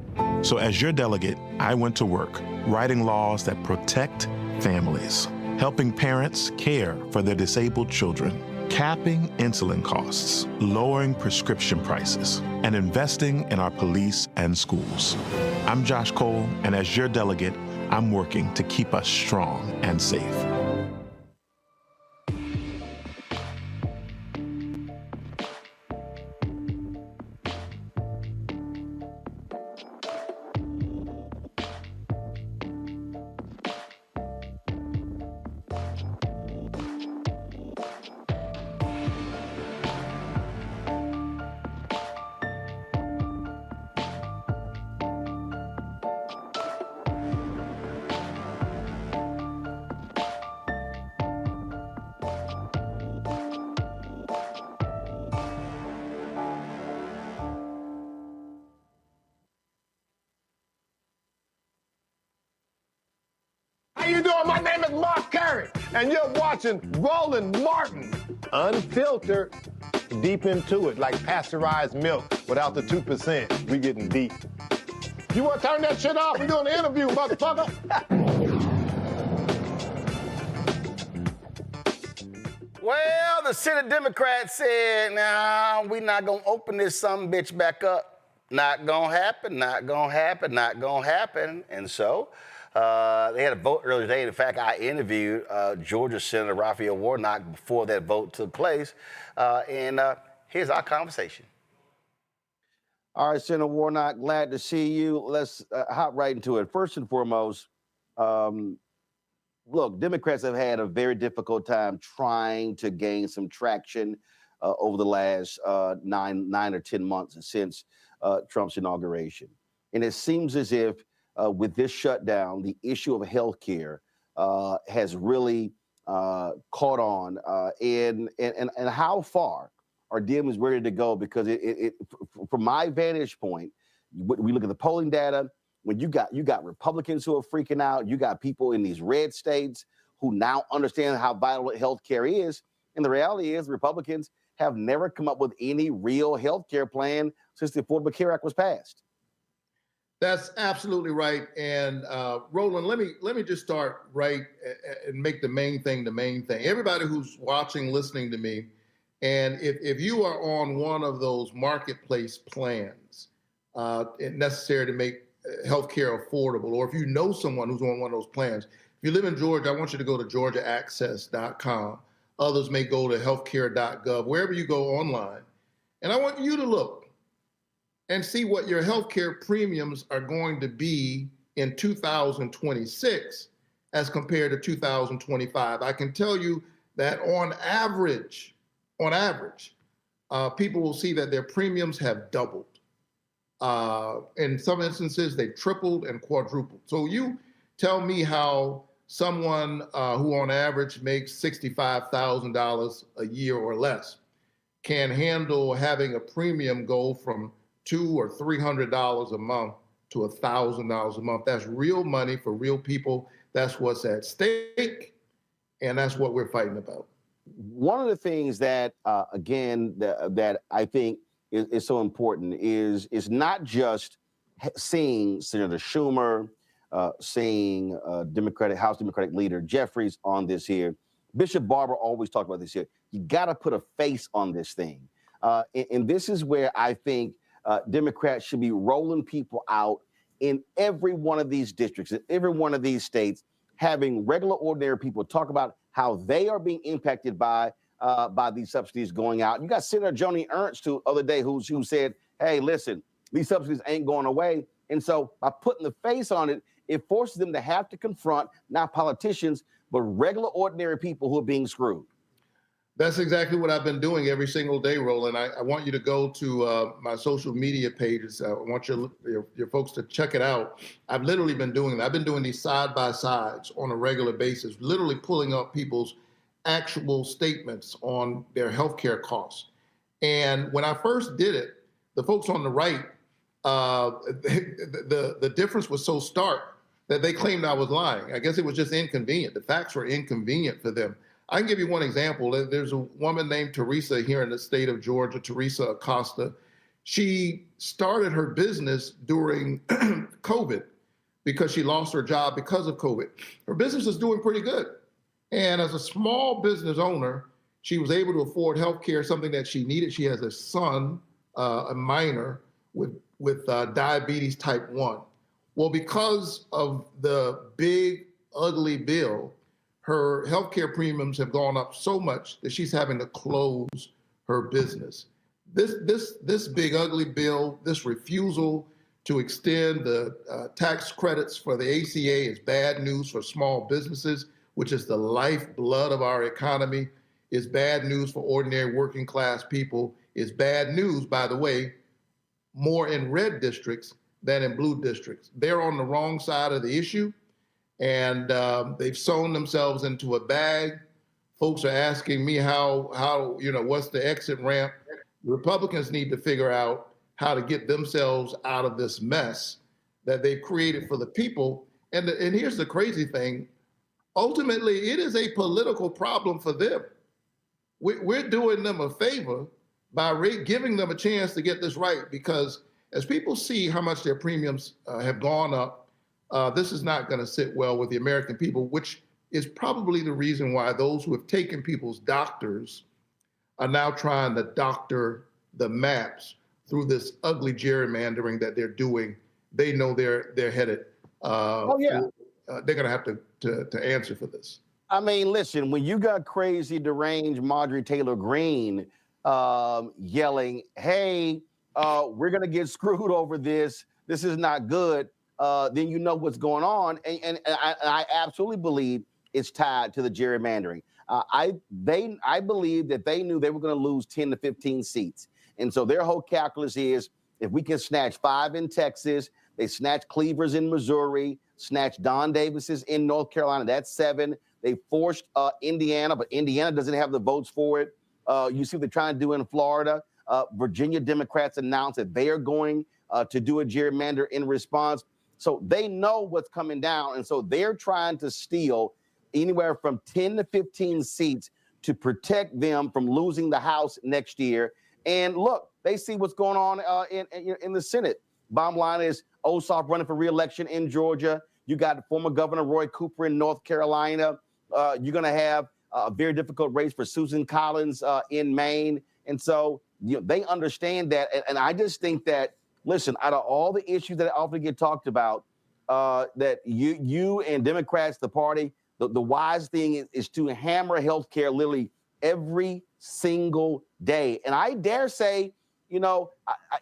So as your delegate, I went to work writing laws that protect families, helping parents care for their disabled children, capping insulin costs, lowering prescription prices, and investing in our police and schools. I'm Josh Cole, and as your delegate, I'm working to keep us strong and safe. How you doing? My name is Mark Curry, and you're watching Roland Martin, unfiltered, deep into it, like pasteurized milk without the 2%. We getting deep. You want to turn that shit off? We're doing the interview, motherfucker. Well, the Senate Democrats said, nah, we're not going to open this sumbitch back up. Not going to happen, not going to happen, not going to happen. And so They had a vote earlier today. In fact, I interviewed Georgia Senator Raphael Warnock before that vote took place. And here's our conversation. All right, Senator Warnock, glad to see you. Let's hop right into it. First and foremost, look, Democrats have had a very difficult time trying to gain some traction over the last 9 or 10 months since Trump's inauguration. And it seems as if with this shutdown, the issue of health care has really caught on. And how far are Dems ready to go? Because from my vantage point, we look at the polling data. When you got Republicans who are freaking out, you got people in these red states who now understand how vital health care is. And the reality is Republicans have never come up with any real health care plan since the Affordable Care Act was passed. That's absolutely right. And Roland, let me just start right and make the main thing the main thing. Everybody who's watching, listening to me, and if you are on one of those marketplace plans necessary to make healthcare affordable, or if you know someone who's on one of those plans, if you live in Georgia, I want you to go to georgiaaccess.com. Others may go to healthcare.gov, wherever you go online. And I want you to look and see what your healthcare premiums are going to be in 2026 as compared to 2025. I can tell you that on average, people will see that their premiums have doubled. In some instances, they've tripled and quadrupled. So you tell me how someone who on average makes $65,000 a year or less can handle having a premium go from $200 or $300 a month to $1,000 a month. That's real money for real people. That's what's at stake, and that's what we're fighting about. One of the things that, again, that I think is so important is not just seeing Senator Schumer, seeing House Democratic leader Jeffries on this here. Bishop Barber always talked about this here. You got to put a face on this thing. And this is where I think Democrats should be rolling people out in every one of these districts, in every one of these states, having regular, ordinary people talk about how they are being impacted by these subsidies going out. You got Senator Joni Ernst the other day who said, hey, listen, these subsidies ain't going away. And so by putting the face on it, it forces them to have to confront not politicians, but regular, ordinary people who are being screwed. That's exactly what I've been doing every single day, Roland. I want you to go to my social media pages. I want your folks to check it out. I've literally been doing that. I've been doing these side-by-sides on a regular basis, literally pulling up people's actual statements on their healthcare costs. And when I first did it, the folks on the right, the difference was so stark that they claimed I was lying. I guess it was just inconvenient. The facts were inconvenient for them. I can give you one example. There's a woman named Teresa here in the state of Georgia, Teresa Acosta. She started her business during COVID because she lost her job because of COVID. Her business is doing pretty good. And as a small business owner, she was able to afford health care, something that she needed. She has a son, a minor, with diabetes type 1. Well, because of the big, ugly bill, her healthcare premiums have gone up so much that she's having to close her business. This big ugly bill, this refusal to extend the tax credits for the ACA is bad news for small businesses, which is the lifeblood of our economy, is bad news for ordinary working class people, is bad news, by the way, more in red districts than in blue districts. They're on the wrong side of the issue. And they've sewn themselves into a bag. Folks are asking me how what's the exit ramp? Republicans need to figure out how to get themselves out of this mess that they've created for the people. And here's the crazy thing. Ultimately, it is a political problem for them. We're doing them a favor by giving them a chance to get this right, because as people see how much their premiums have gone up, this is not going to sit well with the American people, which is probably the reason why those who have taken people's doctors are now trying to doctor the maps through this ugly gerrymandering that they're doing. They know they're headed they're going to have to answer for this. I mean, listen, when you got crazy, deranged Marjorie Taylor Greene yelling, hey, we're going to get screwed over this. This is not good. Then you know what's going on. And I absolutely believe it's tied to the gerrymandering. I believe that they knew they were going to lose 10 to 15 seats. And so their whole calculus is if we can snatch 5 in Texas, they snatch Cleavers in Missouri, snatch Don Davis's in North Carolina, that's 7. They forced Indiana, but Indiana doesn't have the votes for it. You see what they're trying to do in Florida. Virginia Democrats announced that they are going to do a gerrymander in response. So they know what's coming down. And so they're trying to steal anywhere from 10 to 15 seats to protect them from losing the House next year. And look, they see what's going on in the Senate. Bottom line is Ossoff running for re-election in Georgia. You got former Governor Roy Cooper in North Carolina. You're going to have a very difficult race for Susan Collins in Maine. And so they understand that. And I just think that, listen, out of all the issues that often get talked about, that you and Democrats, the party, the wise thing is to hammer healthcare literally every single day. And I dare say, and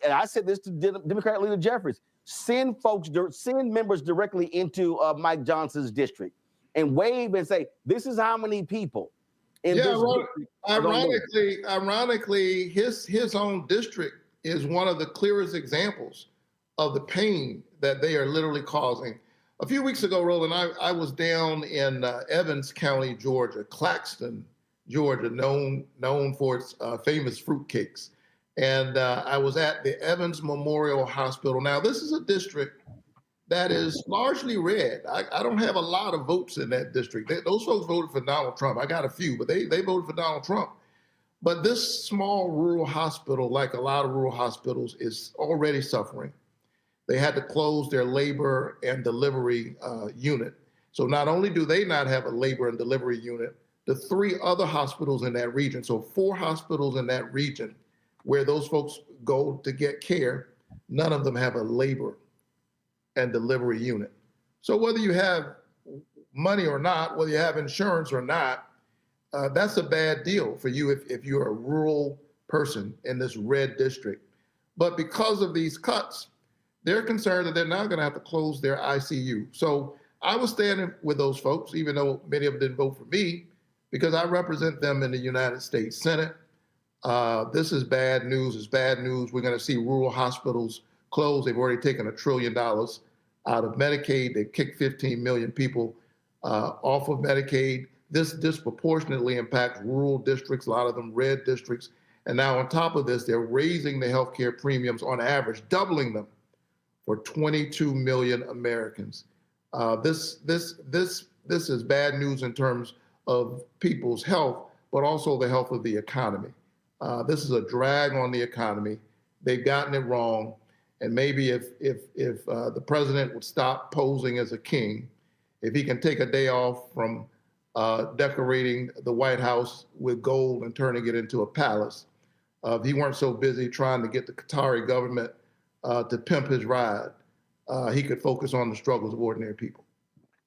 I said this to Democrat leader Jeffries, send members directly into Mike Johnson's district and wave and say, this is how many people in this district. Ironically, his own district is one of the clearest examples of the pain that they are literally causing. A few weeks ago, Roland, I was down in Evans County, Georgia, Claxton, Georgia, known for its famous fruitcakes. And I was at the Evans Memorial Hospital. Now, this is a district that is largely red. I don't have a lot of votes in that district. Those folks voted for Donald Trump. I got a few, but they voted for Donald Trump. But this small rural hospital, like a lot of rural hospitals, is already suffering. They had to close their labor and delivery unit. So not only do they not have a labor and delivery unit, the 3 other hospitals in that region, so 4 hospitals in that region where those folks go to get care, none of them have a labor and delivery unit. So whether you have money or not, whether you have insurance or not, that's a bad deal for you if you're a rural person in this red district. But because of these cuts, they're concerned that they're now going to have to close their ICU. So I was standing with those folks, even though many of them didn't vote for me, because I represent them in the United States Senate. This is bad news. It's bad news. We're going to see rural hospitals close. They've already taken $1 trillion out of Medicaid. They've kicked 15 million people off of Medicaid. This disproportionately impacts rural districts, a lot of them red districts. And now on top of this, they're raising the healthcare premiums on average, doubling them for 22 million Americans. This is bad news in terms of people's health, but also the health of the economy. This is a drag on the economy. They've gotten it wrong. And maybe if the president would stop posing as a king, if he can take a day off from decorating the White House with gold and turning it into a palace, if he weren't so busy trying to get the Qatari government to pimp his ride, he could focus on the struggles of ordinary people.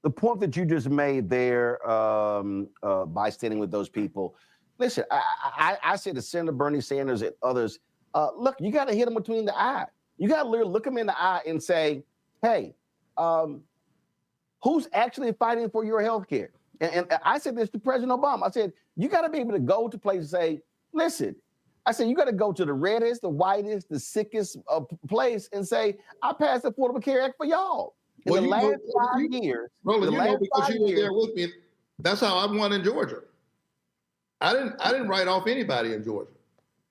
The point that you just made there by standing with those people, listen, I said to Senator Bernie Sanders and others, look, you got to hit them between the eye. You got to literally look them in the eye and say, hey, who's actually fighting for your health care? And I said this to President Obama. I said, you got to be able to go to places and say, listen, I said, you got to go to the reddest, the whitest, the sickest place and say, I passed the Affordable Care Act for y'all. In the last 5 years. Roland, you know, because you were there with me, that's how I won in Georgia. I didn't write off anybody in Georgia.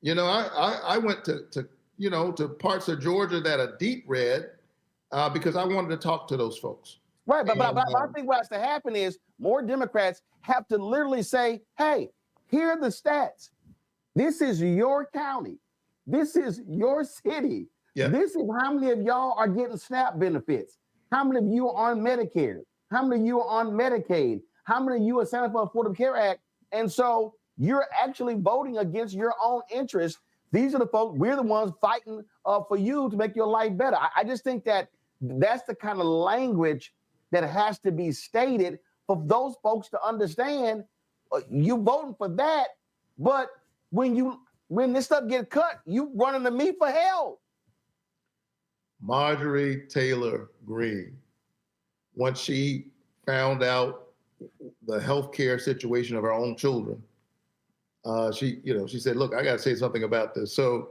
You know, I went to parts of Georgia that are deep red because I wanted to talk to those folks. Right, but I think what has to happen is more Democrats have to literally say, hey, here are the stats. This is your county. This is your city. Yeah. This is how many of y'all are getting SNAP benefits. How many of you are on Medicare? How many of you are on Medicaid? How many of you are signing for the Affordable Care Act? And so you're actually voting against your own interests. These are the folks, we're the ones fighting for you to make your life better. I just think that that's the kind of language that has to be stated for those folks to understand you voting for that, but when this stuff get cut, you running to me for help. Marjorie Taylor Greene, once she found out the healthcare situation of her own children, she said, "Look, I got to say something about this." So,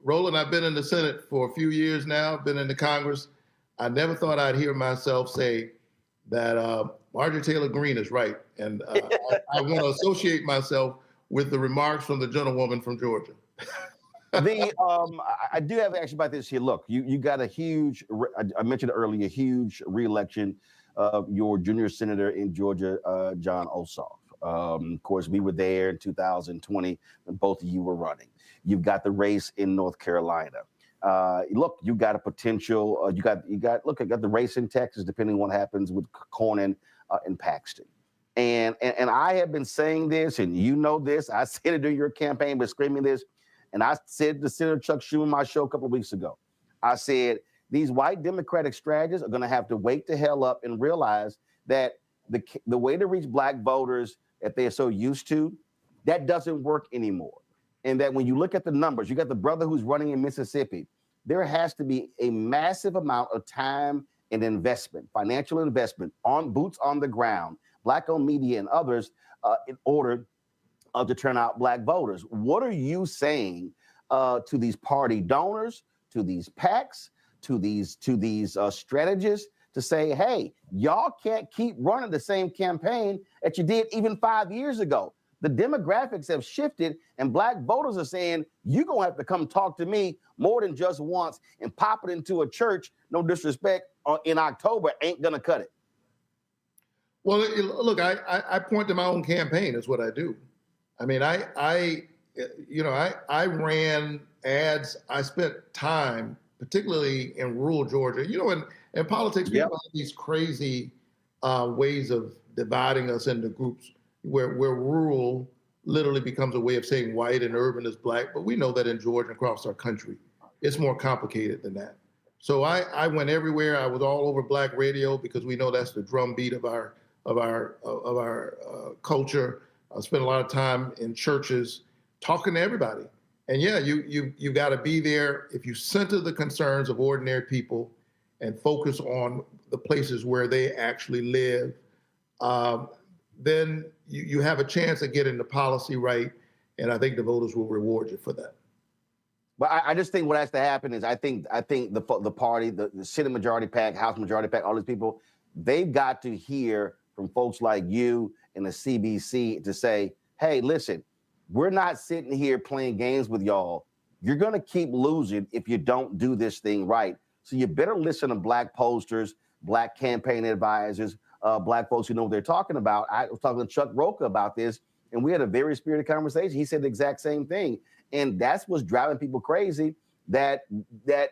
Roland, I've been in the Senate for a few years now, been in the Congress. I never thought I'd hear myself say that Marjorie Taylor Greene is right, and I want to associate myself with the remarks from the gentlewoman from Georgia. I do have action about this here. Look, you got a huge, I mentioned earlier, a huge reelection of your junior senator in Georgia, John Ossoff. Of course, we were there in 2020 when both of you were running. You've got the race in North Carolina. Look, you got a potential. You got the race in Texas, depending on what happens with Cornyn and Paxton. And I have been saying this, and you know this. I said it during your campaign, but screaming this. And I said to Senator Chuck Schumer on my show a couple of weeks ago, I said, these white Democratic strategists are going to have to wake the hell up and realize that the way to reach black voters that they're so used to, that doesn't work anymore. And that when you look at the numbers, you got the brother who's running in Mississippi, there has to be a massive amount of time and investment, financial investment on boots on the ground, black-owned media and others in order to turn out black voters. What are you saying to these party donors, to these PACs, to these strategists to say, hey, y'all can't keep running the same campaign that you did even 5 years ago. The demographics have shifted, and black voters are saying, you're going to have to come talk to me more than just once, and pop it into a church, no disrespect, in October ain't going to cut it. Well, look, I point to my own campaign is what I do. I mean, I ran ads. I spent time, particularly in rural Georgia. You know, in politics, we have these crazy ways of dividing us into groups where rural literally becomes a way of saying white and urban is black. But we know that in Georgia and across our country, it's more complicated than that. So I went everywhere. I was all over black radio because we know that's the drumbeat of our culture. I spent a lot of time in churches talking to everybody. And yeah, you got to be there. If you center the concerns of ordinary people and focus on the places where they actually live, then you have a chance of getting the policy right. And I think the voters will reward you for that. But I just think what has to happen is I think the party, the Senate majority PAC, House majority PAC, all these people, they've got to hear from folks like you and the CBC to say, hey, listen, we're not sitting here playing games with y'all. You're going to keep losing if you don't do this thing right. So you better listen to black posters, black campaign advisors, black folks who know what they're talking about. I was talking to Chuck Rocha about this, and we had a very spirited conversation. He said the exact same thing. And that's what's driving people crazy, that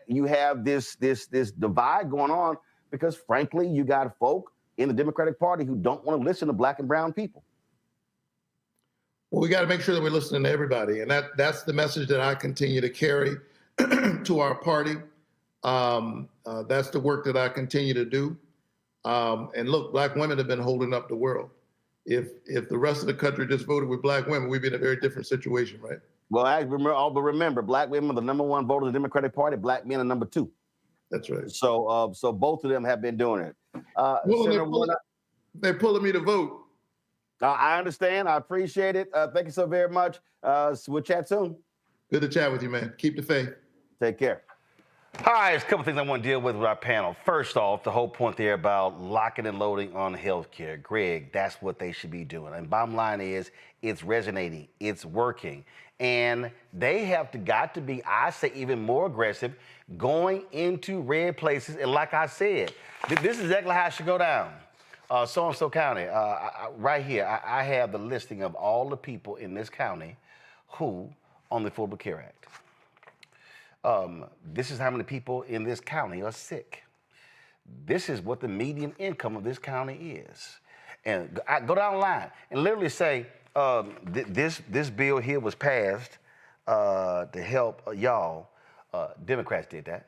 you have this divide going on because, frankly, you got folk in the Democratic Party who don't want to listen to black and brown people. Well, we got to make sure that we're listening to everybody. And that's the message that I continue to carry to our party. That's the work that I continue to do. And look, black women have been holding up the world. If the rest of the country just voted with black women, we'd be in a very different situation, right? Well, remember, black women are the number one voter of the Democratic Party. Black men are number two. That's right. So both of them have been doing it. They're pulling me to vote. I understand. I appreciate it. Thank you so very much. We'll chat soon. Good to chat with you, man. Keep the faith. Take care. All right, there's a couple things I want to deal with our panel. First off, the whole point there about locking and loading on healthcare. Greg, that's what they should be doing. And bottom line is, it's resonating, it's working. And they got to be, I say, even more aggressive going into red places. And like I said, this is exactly how it should go down. So-and-so county, right here, I have the listing of all the people in this county who on the Affordable Care Act. This is how many people in this county are sick. This is what the median income of this county is. And I go down the line and literally say, this bill here was passed to help y'all. Democrats did that.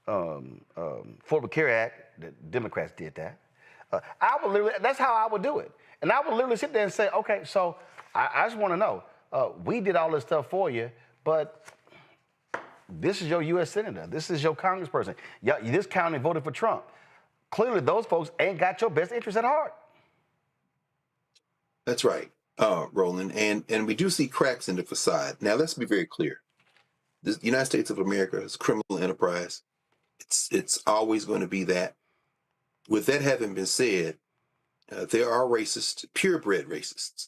Affordable Care Act, the Democrats did that. I would literally, that's how I would do it. And I would literally sit there and say, okay, so I just want to know, we did all this stuff for you, but this is your U.S. Senator. This is your congressperson. This county voted for Trump. Clearly, those folks ain't got your best interest at heart. That's right, Roland. And we do see cracks in the facade. Now, let's be very clear. The United States of America is a criminal enterprise. It's always going to be that. With that having been said, there are racists, purebred racists,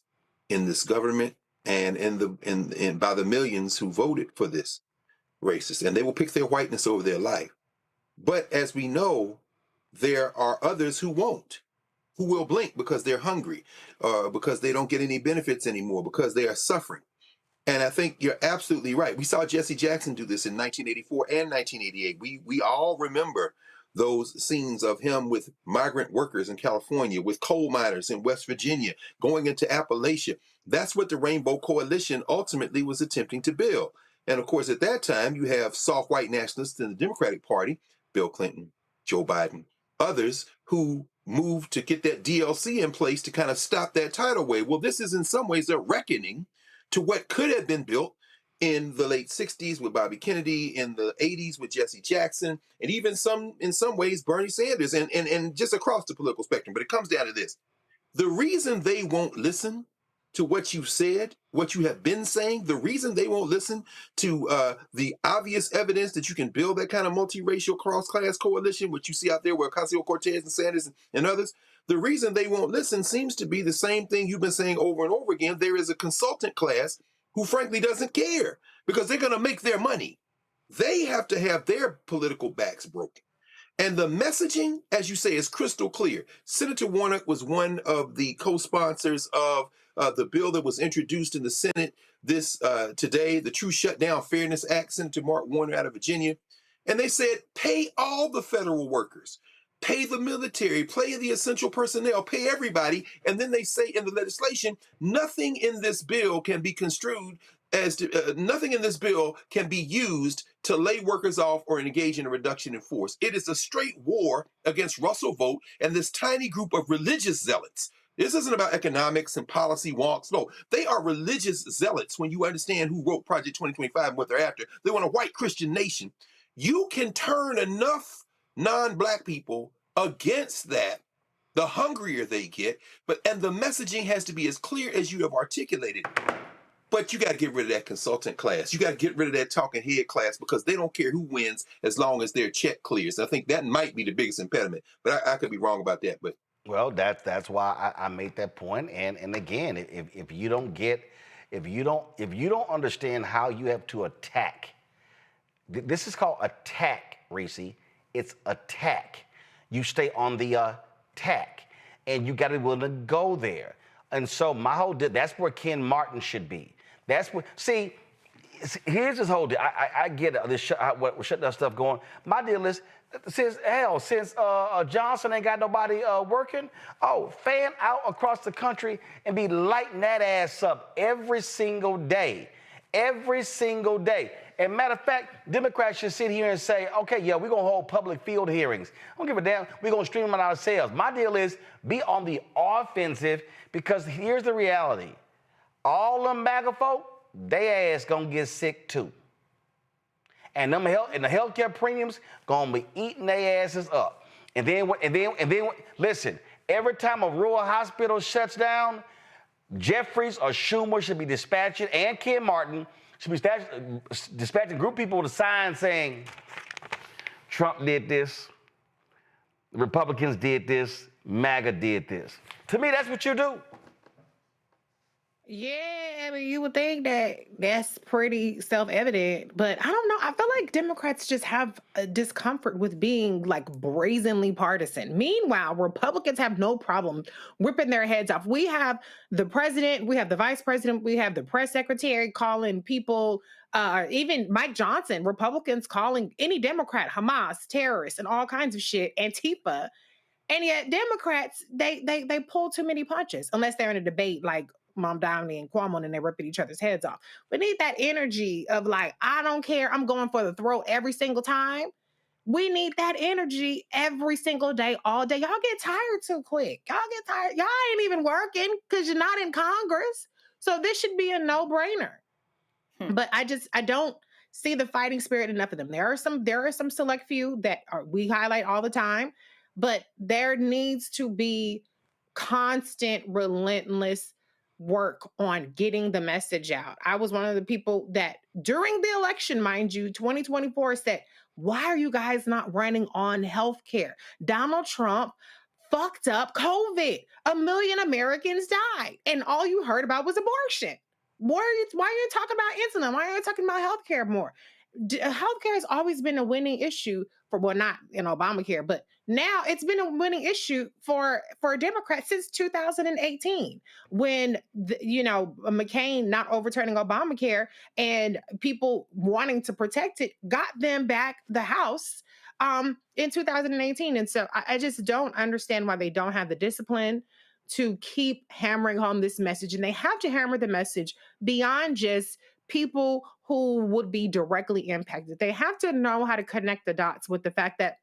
in this government and by the millions who voted for this racist, and they will pick their whiteness over their life. But as we know, there are others who won't, who will blink because they're hungry, because they don't get any benefits anymore, because they are suffering. And I think you're absolutely right. We saw Jesse Jackson do this in 1984 and 1988. We all remember those scenes of him with migrant workers in California, with coal miners in West Virginia, going into Appalachia. That's what the Rainbow Coalition ultimately was attempting to build. And of course, at that time, you have soft white nationalists in the Democratic Party, Bill Clinton, Joe Biden, others who moved to get that DLC in place to kind of stop that tidal wave. Well, this is in some ways a reckoning to what could have been built in the late 60s with Bobby Kennedy, in the 80s with Jesse Jackson, and even in some ways Bernie Sanders, and just across the political spectrum. But it comes down to this. The reason they won't listen to what you said, what you have been saying, the reason they won't listen to the obvious evidence that you can build that kind of multiracial cross-class coalition, which you see out there with Ocasio-Cortez and Sanders and others, the reason they won't listen seems to be the same thing you've been saying over and over again. There is a consultant class who frankly doesn't care because they're going to make their money. They have to have their political backs broken. And the messaging, as you say, is crystal clear. Senator Warnock was one of the co-sponsors of the bill that was introduced in the Senate today, the True Shutdown Fairness Act, Senator Mark Warner out of Virginia. And they said, pay all the federal workers, pay the military, pay the essential personnel, pay everybody. And then they say in the legislation, nothing in this bill can be construed as to, nothing in this bill can be used to lay workers off or engage in a reduction in force. It is a straight war against Russell Vogt and this tiny group of religious zealots. This isn't about economics and policy wonks. No, they are religious zealots when you understand who wrote Project 2025 and what they're after. They want a white Christian nation. You can turn enough non-black people against that, the hungrier they get, and the messaging has to be as clear as you have articulated. But you got to get rid of that consultant class. You got to get rid of that talking head class because they don't care who wins as long as their check clears. I think that might be the biggest impediment, but I could be wrong about that. But well, that's why I made that point. And again, if you don't understand how you have to attack, this is called attack, Reese. It's attack. You stay on the attack, and you got to be willing to go there. And so that's where Ken Martin should be. That's where, see, here's this whole deal. I get this what shutdown stuff going. My deal is, since Johnson ain't got nobody working, fan out across the country and be lighting that ass up every single day. Every single day. And matter of fact, Democrats should sit here and say, okay, yeah, we're going to hold public field hearings. I don't give a damn. We're going to stream them ourselves. My deal is be on the offensive because here's the reality. All them MAGA folk, they ass going to get sick too. And the healthcare premiums going to be eating their asses up. And then, listen, every time a rural hospital shuts down, Jeffries or Schumer should be dispatching, and Ken Martin should be dispatching group people with a sign saying, Trump did this, the Republicans did this, MAGA did this. To me, that's what you do. Yeah, I mean, you would think that that's pretty self-evident, but I don't know. I feel like Democrats just have a discomfort with being like brazenly partisan. Meanwhile, Republicans have no problem ripping their heads off. We have the president, we have the vice president, we have the press secretary calling people, even Mike Johnson, Republicans calling any Democrat Hamas, terrorists, and all kinds of shit, Antifa. And yet Democrats, they pull too many punches unless they're in a debate like Mom Downey and Cuomo and they're ripping each other's heads off. We need that energy of like, I don't care, I'm going for the throat every single time. We need that energy every single day, all day. Y'all get tired too quick. Y'all get tired. Y'all ain't even working because you're not in Congress. So this should be a no-brainer. But I don't see the fighting spirit in enough of them. There are some select few that we highlight all the time, but there needs to be constant, relentless work on getting the message out. I was one of the people that during the election, mind you, 2024 said, why are you guys not running on healthcare? Donald Trump fucked up COVID. 1 million Americans died, and all you heard about was abortion. Why are you talking about insulin? Why are you talking about healthcare more? Healthcare has always been a winning issue for, well, not in Obamacare, but now it's been a winning issue for Democrats since 2018, when McCain not overturning Obamacare and people wanting to protect it got them back the House in 2018. And so I just don't understand why they don't have the discipline to keep hammering home this message. And they have to hammer the message beyond just people who would be directly impacted. They have to know how to connect the dots with the fact that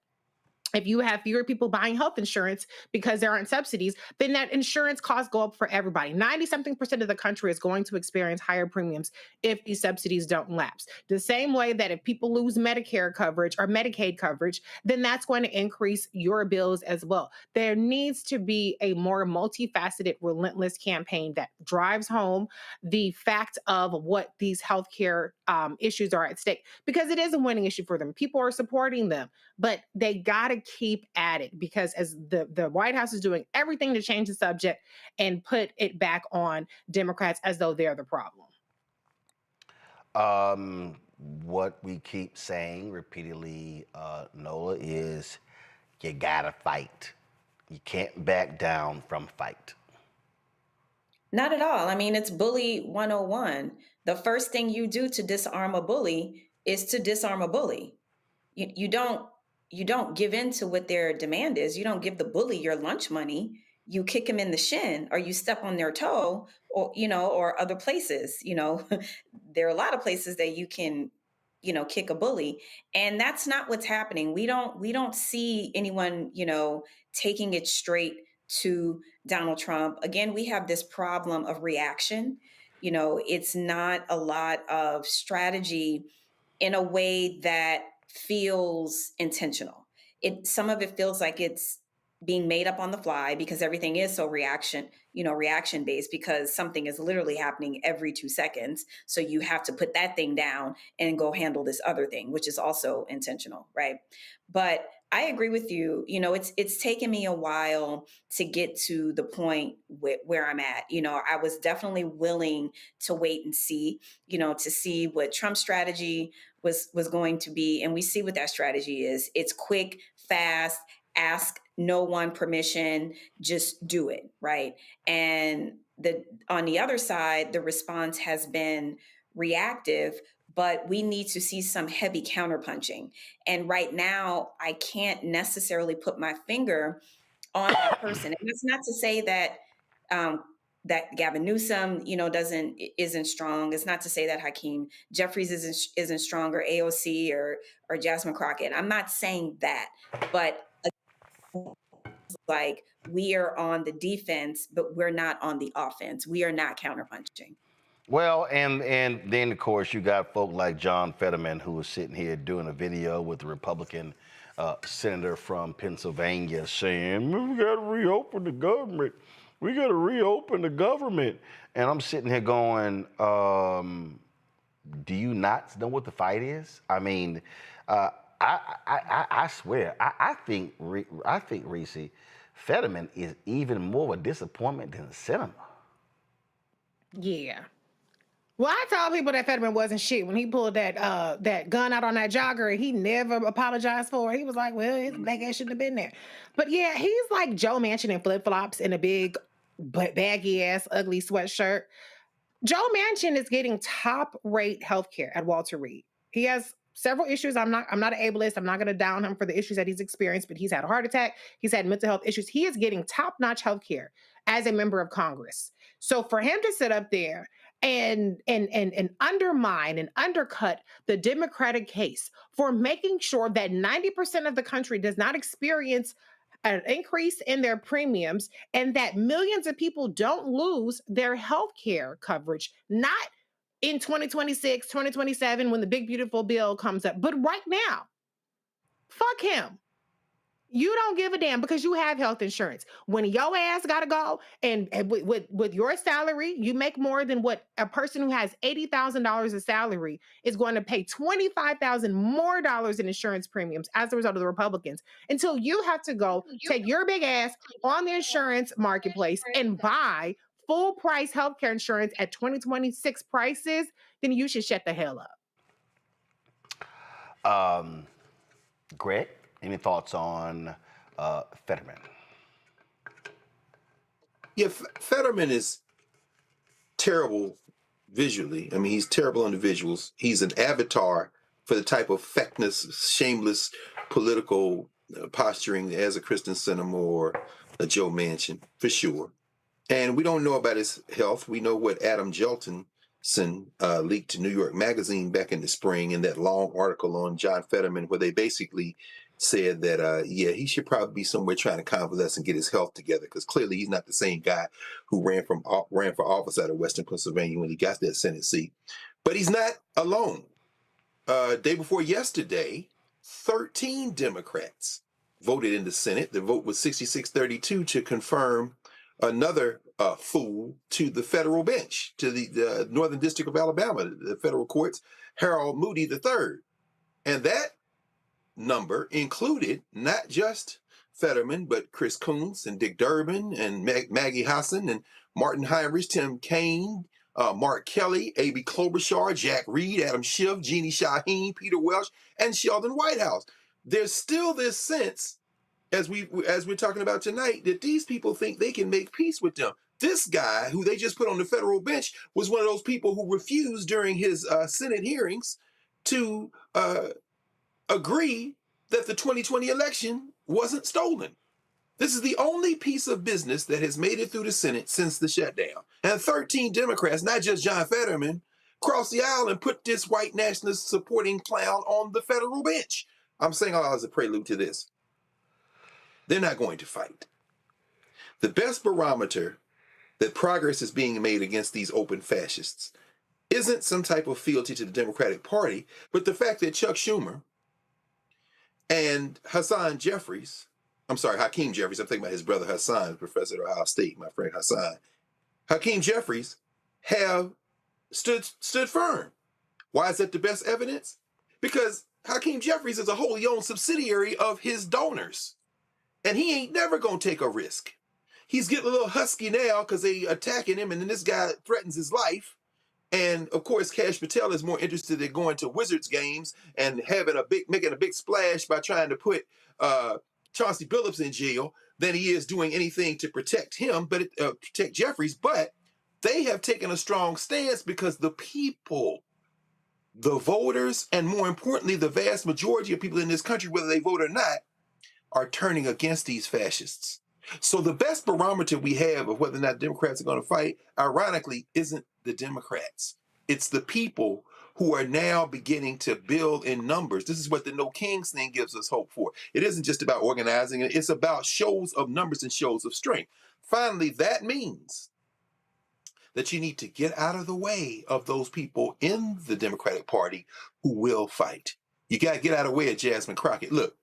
if you have fewer people buying health insurance because there aren't subsidies, then that insurance costs go up for everybody. 90-something% of the country is going to experience higher premiums if these subsidies don't lapse. The same way that if people lose Medicare coverage or Medicaid coverage, then that's going to increase your bills as well. There needs to be a more multifaceted, relentless campaign that drives home the fact of what these healthcare issues are at stake, because it is a winning issue for them. People are supporting them, but they got to keep at it, because as the White House is doing everything to change the subject and put it back on Democrats as though they're the problem. What we keep saying repeatedly, Nola, is you gotta fight. You can't back down from fight. Not at all. I mean, it's bully 101. The first thing you do to disarm a bully is to disarm a bully. You don't give in to what their demand is. You don't give the bully your lunch money. You kick them in the shin, or you step on their toe, or other places. There are a lot of places that you can, kick a bully, and that's not what's happening. We don't see anyone, taking it straight to Donald Trump. Again, we have this problem of reaction. It's not a lot of strategy in a way that feels intentional. Some of it feels like it's being made up on the fly, because everything is so reaction based, because something is literally happening every 2 seconds. So you have to put that thing down and go handle this other thing, which is also intentional, right? But I agree with you. It's taken me a while to get to the point where I'm at. I was definitely willing to wait and see, to see what Trump's strategy was going to be. And we see what that strategy is. It's quick, fast, ask no one permission, just do it, right? And on the other side, the response has been reactive, but we need to see some heavy counterpunching. And right now, I can't necessarily put my finger on that person. And that's not to say that that Gavin Newsom, isn't strong. It's not to say that Hakeem Jeffries isn't strong, or AOC or Jasmine Crockett. I'm not saying that, but like, we are on the defense, but we're not on the offense. We are not counterpunching. Well, and then, of course, you got folk like John Fetterman, who was sitting here doing a video with the Republican senator from Pennsylvania saying, we got to reopen the government. We got to reopen the government. And I'm sitting here going, do you not know what the fight is? I mean, I swear, I think Reese, Fetterman is even more of a disappointment than Sinema. Yeah. Well, I told people that Fetterman wasn't shit when he pulled that gun out on that jogger. He never apologized for it. He was like, well, his black ass shouldn't have been there. But yeah, he's like Joe Manchin in flip-flops and a big baggy ass ugly sweatshirt. Joe Manchin is getting top-rate healthcare at Walter Reed. He has several issues. I'm not an ableist. I'm not going to down him for the issues that he's experienced, but he's had a heart attack. He's had mental health issues. He is getting top-notch healthcare as a member of Congress. So for him to sit up there and undermine and undercut the Democratic case for making sure that 90% of the country does not experience an increase in their premiums and that millions of people don't lose their health care coverage, not in 2026, 2027, when the big beautiful bill comes up, but right now. Fuck him. You don't give a damn because you have health insurance. When your ass gotta go, and with your salary, you make more than what a person who has $80,000 of salary is going to pay $25,000 more dollars in insurance premiums as a result of the Republicans. Until you have to go take your big ass on the insurance marketplace and buy full price healthcare insurance at 2026 prices, then you should shut the hell up. Greg, any thoughts on Fetterman? Yeah, Fetterman is terrible visually. I mean, he's terrible on the visuals. He's an avatar for the type of feckless, shameless political posturing as a Kristen Sinema or a Joe Manchin, for sure. And we don't know about his health. We know what Adam Jeltonson leaked to New York Magazine back in the spring in that long article on John Fetterman, where they basically said that, yeah, he should probably be somewhere trying to convalesce and get his health together, because clearly he's not the same guy who ran for office out of Western Pennsylvania when he got that Senate seat. But he's not alone. Day before yesterday, 13 Democrats voted in the Senate. The vote was 66-32 to confirm another fool to the federal bench, to the Northern District of Alabama, the federal courts, Harold Moody III. And that number included not just Fetterman, but Chris Coons and Dick Durbin and Maggie Hassan and Martin Heinrich, Tim Kaine, Mark Kelly, A.B. Klobuchar, Jack Reed, Adam Schiff, Jeannie Shaheen, Peter Welch, and Sheldon Whitehouse. There's still this sense, as we're talking about tonight, that these people think they can make peace with them. This guy, who they just put on the federal bench, was one of those people who refused during his Senate hearings to agree that the 2020 election wasn't stolen. This is the only piece of business that has made it through the Senate since the shutdown. And 13 Democrats, not just John Fetterman, crossed the aisle and put this white nationalist supporting clown on the federal bench. I'm saying all as a prelude to this. They're not going to fight. The best barometer that progress is being made against these open fascists isn't some type of fealty to the Democratic Party, but the fact that Chuck Schumer and Hakeem Jeffries, I'm thinking about his brother Hassan, professor at Ohio State, my friend Hassan. Hakeem Jeffries have stood firm. Why is that the best evidence? Because Hakeem Jeffries is a wholly owned subsidiary of his donors, and he ain't never gonna take a risk. He's getting a little husky now because they attacking him, and then this guy threatens his life. And of course, Kash Patel is more interested in going to Wizards games and making a big splash by trying to put Chauncey Billups in jail than he is doing anything to protect him, but protect Jeffries. But they have taken a strong stance because the people, the voters, and more importantly, the vast majority of people in this country, whether they vote or not, are turning against these fascists. So the best barometer we have of whether or not Democrats are going to fight, ironically, isn't the Democrats. It's the people who are now beginning to build in numbers. This is what the No Kings thing gives us hope for. It isn't just about organizing. It's about shows of numbers and shows of strength. Finally, that means that you need to get out of the way of those people in the Democratic Party who will fight. You got to get out of the way of Jasmine Crockett. Look,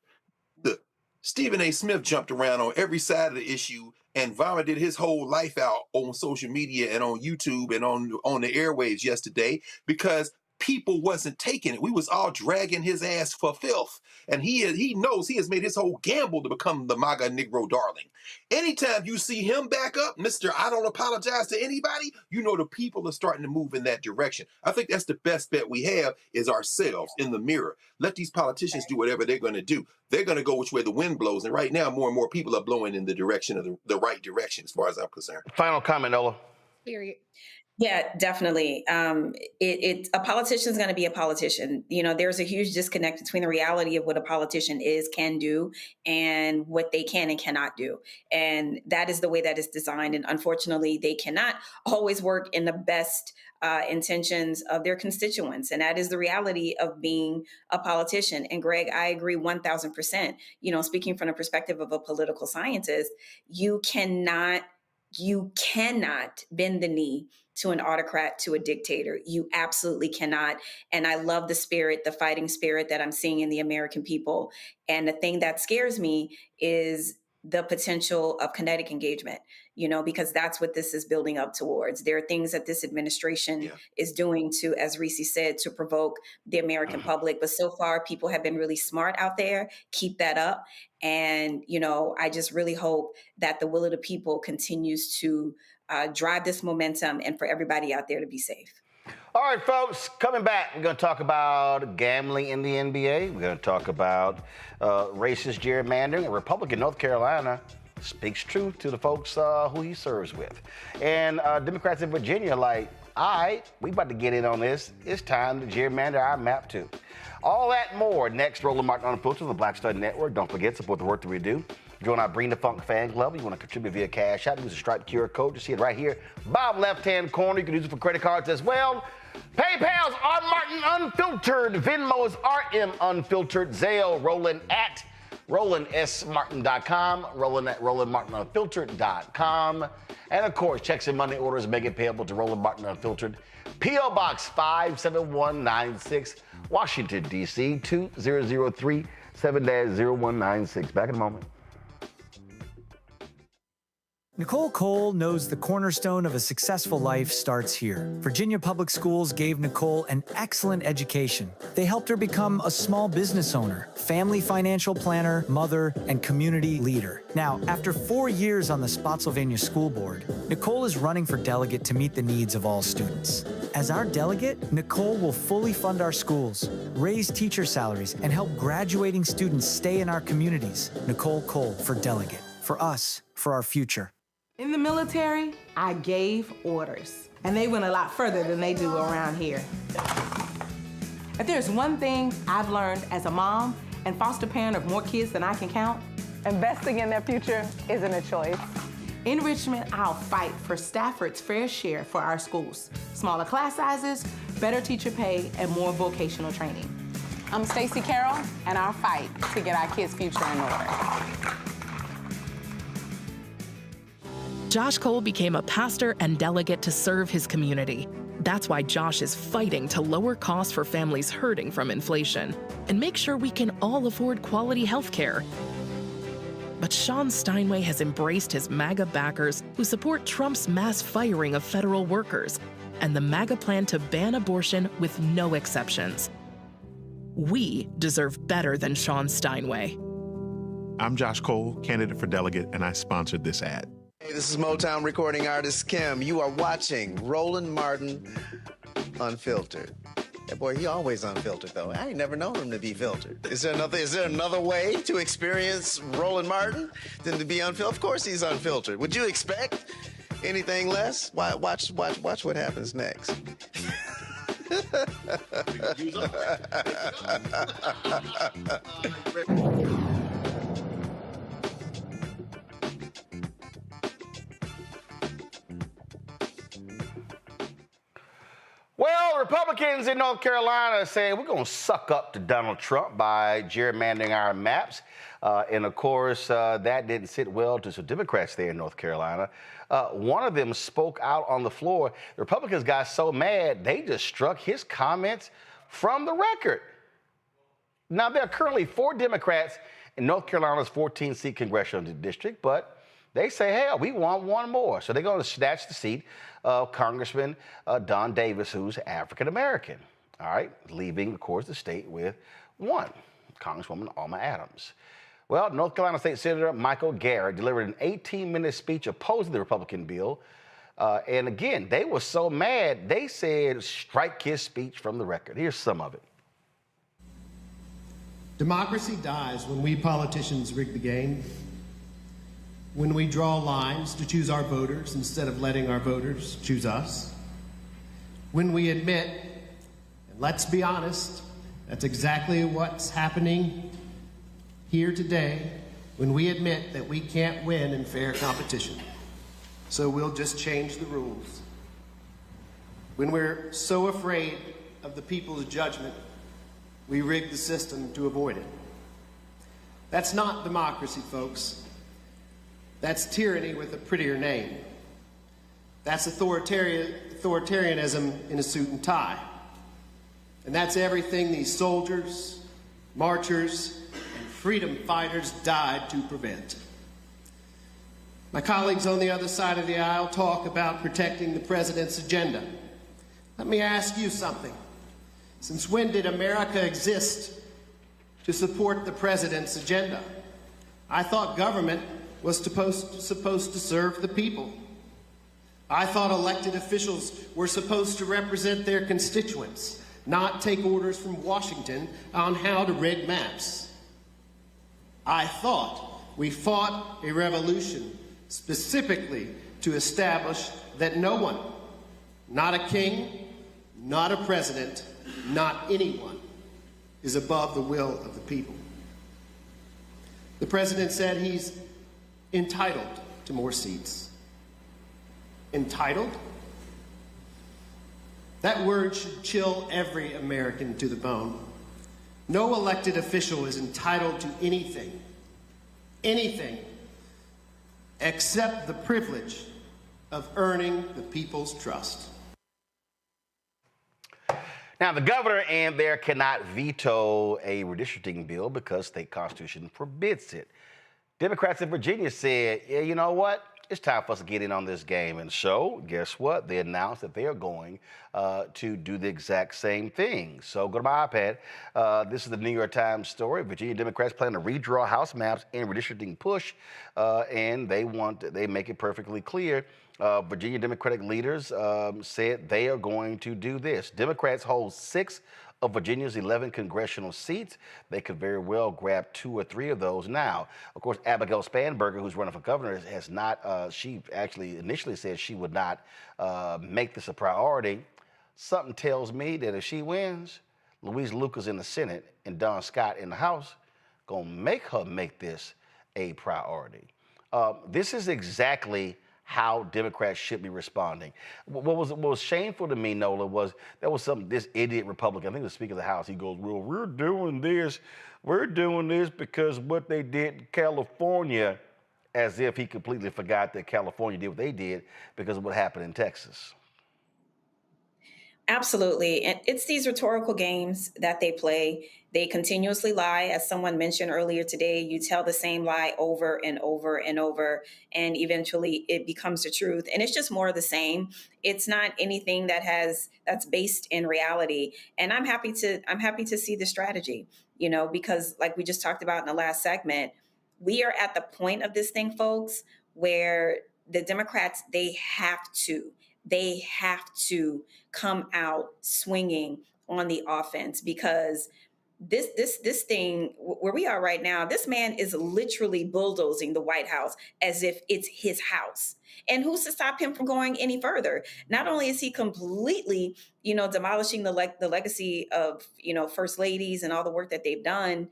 Stephen A. Smith jumped around on every side of the issue and vomited his whole life out on social media and on YouTube and on the airwaves yesterday because people wasn't taking it. We was all dragging his ass for filth. And he knows he has made his whole gamble to become the MAGA Negro darling. Anytime you see him back up, Mr. I don't apologize to anybody, you know the people are starting to move in that direction. I think that's the best bet we have is ourselves in the mirror. Let these politicians do whatever they're going to do. They're going to go which way the wind blows. And right now, more and more people are blowing in the direction of the right direction as far as I'm concerned. Final comment, Ola. Period. Yeah, definitely. A politician is going to be a politician. You know, there's a huge disconnect between the reality of what a politician can do, and what they can and cannot do. And that is the way that it's designed. And unfortunately, they cannot always work in the best intentions of their constituents. And that is the reality of being a politician. And Greg, I agree 1000%. You know, speaking from the perspective of a political scientist, you cannot bend the knee to an autocrat, to a dictator. You absolutely cannot. And I love the spirit, the fighting spirit that I'm seeing in the American people. And the thing that scares me is the potential of kinetic engagement, you know, because that's what this is building up towards. There are things that this administration is doing to, as Reese said, to provoke the American public. But so far, people have been really smart out there. Keep that up. And, you know, I just really hope that the will of the people continues to drive this momentum and for everybody out there to be safe. All right, folks, coming back, we're going to talk about gambling in the NBA. We're going to talk about racist gerrymandering. A Republican North Carolina speaks truth to the folks who he serves with. And Democrats in Virginia are like, all right, we about to get in on this. It's time to gerrymander our map, too. All that and more next. Roland Martin Unfiltered on the Black Stud Network. Don't forget, support the work that we do. Join our Bring the Funk fan club. You want to contribute via Cash App, use a Stripe QR code. You see it right here, bottom left-hand corner. You can use it for credit cards as well. PayPal's R Martin Unfiltered. Venmo's RM Unfiltered. Zelle, Roland at RolandSMartin.com. Roland at RolandMartinUnfiltered.com. And of course, checks and money orders make it payable to Roland Martin Unfiltered. P.O. Box 57196, Washington, D.C. 20037-0196. Back in a moment. Nicole Cole knows the cornerstone of a successful life starts here. Virginia Public Schools gave Nicole an excellent education. They helped her become a small business owner, family financial planner, mother, and community leader. Now, after 4 years on the Spotsylvania School Board, Nicole is running for delegate to meet the needs of all students. As our delegate, Nicole will fully fund our schools, raise teacher salaries, and help graduating students stay in our communities. Nicole Cole for delegate. For us, for our future. In the military, I gave orders, and they went a lot further than they do around here. If there's one thing I've learned as a mom and foster parent of more kids than I can count, investing in their future isn't a choice. In Richmond, I'll fight for Stafford's fair share for our schools. Smaller class sizes, better teacher pay, and more vocational training. I'm Stacey Carroll, and I'll fight to get our kids' future in order. Josh Cole became a pastor and delegate to serve his community. That's why Josh is fighting to lower costs for families hurting from inflation and make sure we can all afford quality health care. But Sean Steinway has embraced his MAGA backers who support Trump's mass firing of federal workers and the MAGA plan to ban abortion with no exceptions. We deserve better than Sean Steinway. I'm Josh Cole, candidate for delegate, and I sponsored this ad. Hey, this is Motown recording artist Kim. You are watching Roland Martin Unfiltered. That boy, he always unfiltered though. I ain't never known him to be filtered. Is there another way to experience Roland Martin than to be unfiltered? Of course he's unfiltered. Would you expect anything less? Watch what happens next. Well, Republicans in North Carolina are saying we're going to suck up to Donald Trump by gerrymandering our maps. And, of course, that didn't sit well to some Democrats there in North Carolina. One of them spoke out on the floor. The Republicans got so mad, they just struck his comments from the record. Now, there are currently 4 Democrats in North Carolina's 14-seat congressional district, but they say, hell, we want one more. So they're going to snatch the seat of Congressman Don Davis, who's African-American, all right, leaving, of course, the state with one, Congresswoman Alma Adams. Well, North Carolina State Senator Michael Garrett delivered an 18-minute speech opposing the Republican bill. And again, they were so mad, they said strike his speech from the record. Here's some of it. Democracy dies when we politicians rig the game, when we draw lines to choose our voters instead of letting our voters choose us, when we admit, and let's be honest, that's exactly what's happening here today, when we admit that we can't win in fair competition. So we'll just change the rules. When we're so afraid of the people's judgment, we rig the system to avoid it. That's not democracy, folks. That's tyranny with a prettier name. That's authoritarianism in a suit and tie. And that's everything these soldiers, marchers, and freedom fighters died to prevent. My colleagues on the other side of the aisle talk about protecting the president's agenda. Let me ask you something. Since when did America exist to support the president's agenda? I thought government was supposed to serve the people. I thought elected officials were supposed to represent their constituents, not take orders from Washington on how to rig maps. I thought we fought a revolution specifically to establish that no one, not a king, not a president, not anyone, is above the will of the people. The president said he's entitled to more seats. Entitled? That word should chill every American to the bone. No elected official is entitled to anything, except the privilege of earning the people's trust. Now, the governor and there cannot veto a redistricting bill because state constitution forbids it. Democrats in Virginia said, yeah, you know what? It's time for us to get in on this game. And so, guess what? They announced that they are going to do the exact same thing. So go to my iPad. This is the New York Times story. Virginia Democrats plan to redraw House maps in redistricting push, and they make it perfectly clear. Virginia Democratic leaders said they are going to do this. Democrats hold 6 of Virginia's 11 congressional seats. They could very well grab 2 or 3 of those now. Of course, Abigail Spanberger, who's running for governor, has not, she actually initially said she would not make this a priority. Something tells me that if she wins, Louise Lucas in the Senate and Don Scott in the House gonna make her make this a priority. This is exactly how Democrats should be responding. What was shameful to me, Nola, was this idiot Republican, I think the Speaker of the House, he goes, well, we're doing this because what they did in California, as if he completely forgot that California did what they did because of what happened in Texas. Absolutely. And it's these rhetorical games that they play. They continuously lie. As someone mentioned earlier today, you tell the same lie over and over and over, and eventually it becomes the truth. And it's just more of the same. It's not anything that's based in reality. And I'm happy to see the strategy, because like we just talked about in the last segment, we are at the point of this thing, folks, where the Democrats, they have to come out swinging on the offense, because this thing where we are right now, this man is literally bulldozing the White House as if it's his house. And who's to stop him from going any further? Not only is he completely, demolishing the legacy of, first ladies and all the work that they've done,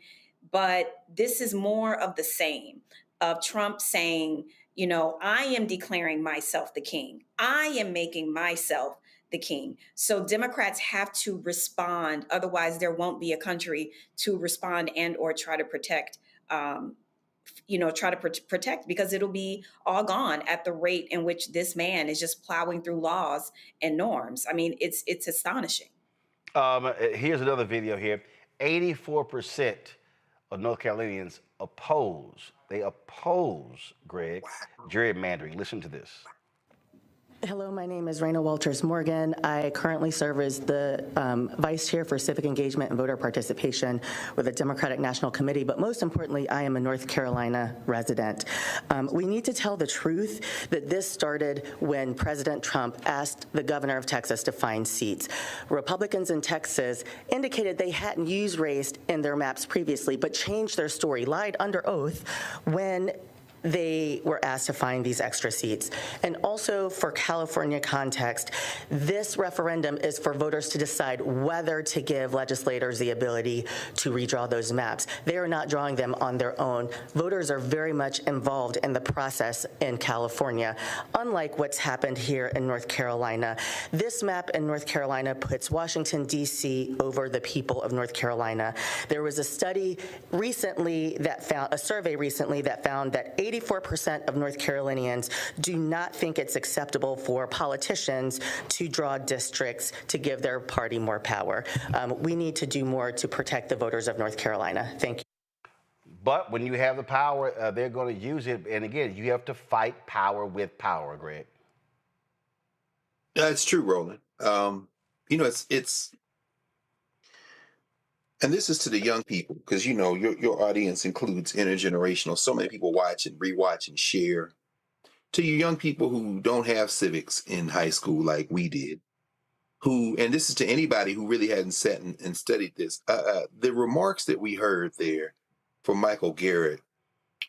but this is more of the same of Trump saying, I am declaring myself the king. I am making myself the king. So Democrats have to respond. Otherwise, there won't be a country to respond and or try to protect, protect, because it'll be all gone at the rate in which this man is just plowing through laws and norms. I mean, it's astonishing. Here's another video here. 84% of North Carolinians oppose, Greg, gerrymandering. Listen to this. Hello, my name is Raina Walters Morgan. I currently serve as the Vice Chair for Civic Engagement and Voter Participation with the Democratic National Committee, but most importantly, I am a North Carolina resident. We need to tell the truth that this started when President Trump asked the governor of Texas to find seats. Republicans in Texas indicated they hadn't used race in their maps previously, but changed their story, lied under oath when they were asked to find these extra seats. And also for California context, this referendum is for voters to decide whether to give legislators the ability to redraw those maps. They are not drawing them on their own. Voters are very much involved in the process in California, unlike what's happened here in North Carolina. This map in North Carolina puts Washington, D.C. over the people of North Carolina. There was a study recently that found, a survey recently that found that 84% of North Carolinians do not think it's acceptable for politicians to draw districts to give their party more power. We need to do more to protect the voters of North Carolina. Thank you. But when you have the power, they're going to use it. And again, you have to fight power with power, Greg. That's true, Roland. You know, and this is to the young people, because, you know, your audience includes intergenerational. So many people watch and rewatch and share. To you young people who don't have civics in high school like we did, and this is to anybody who really hadn't sat and studied this, the remarks that we heard there from Michael Garrett,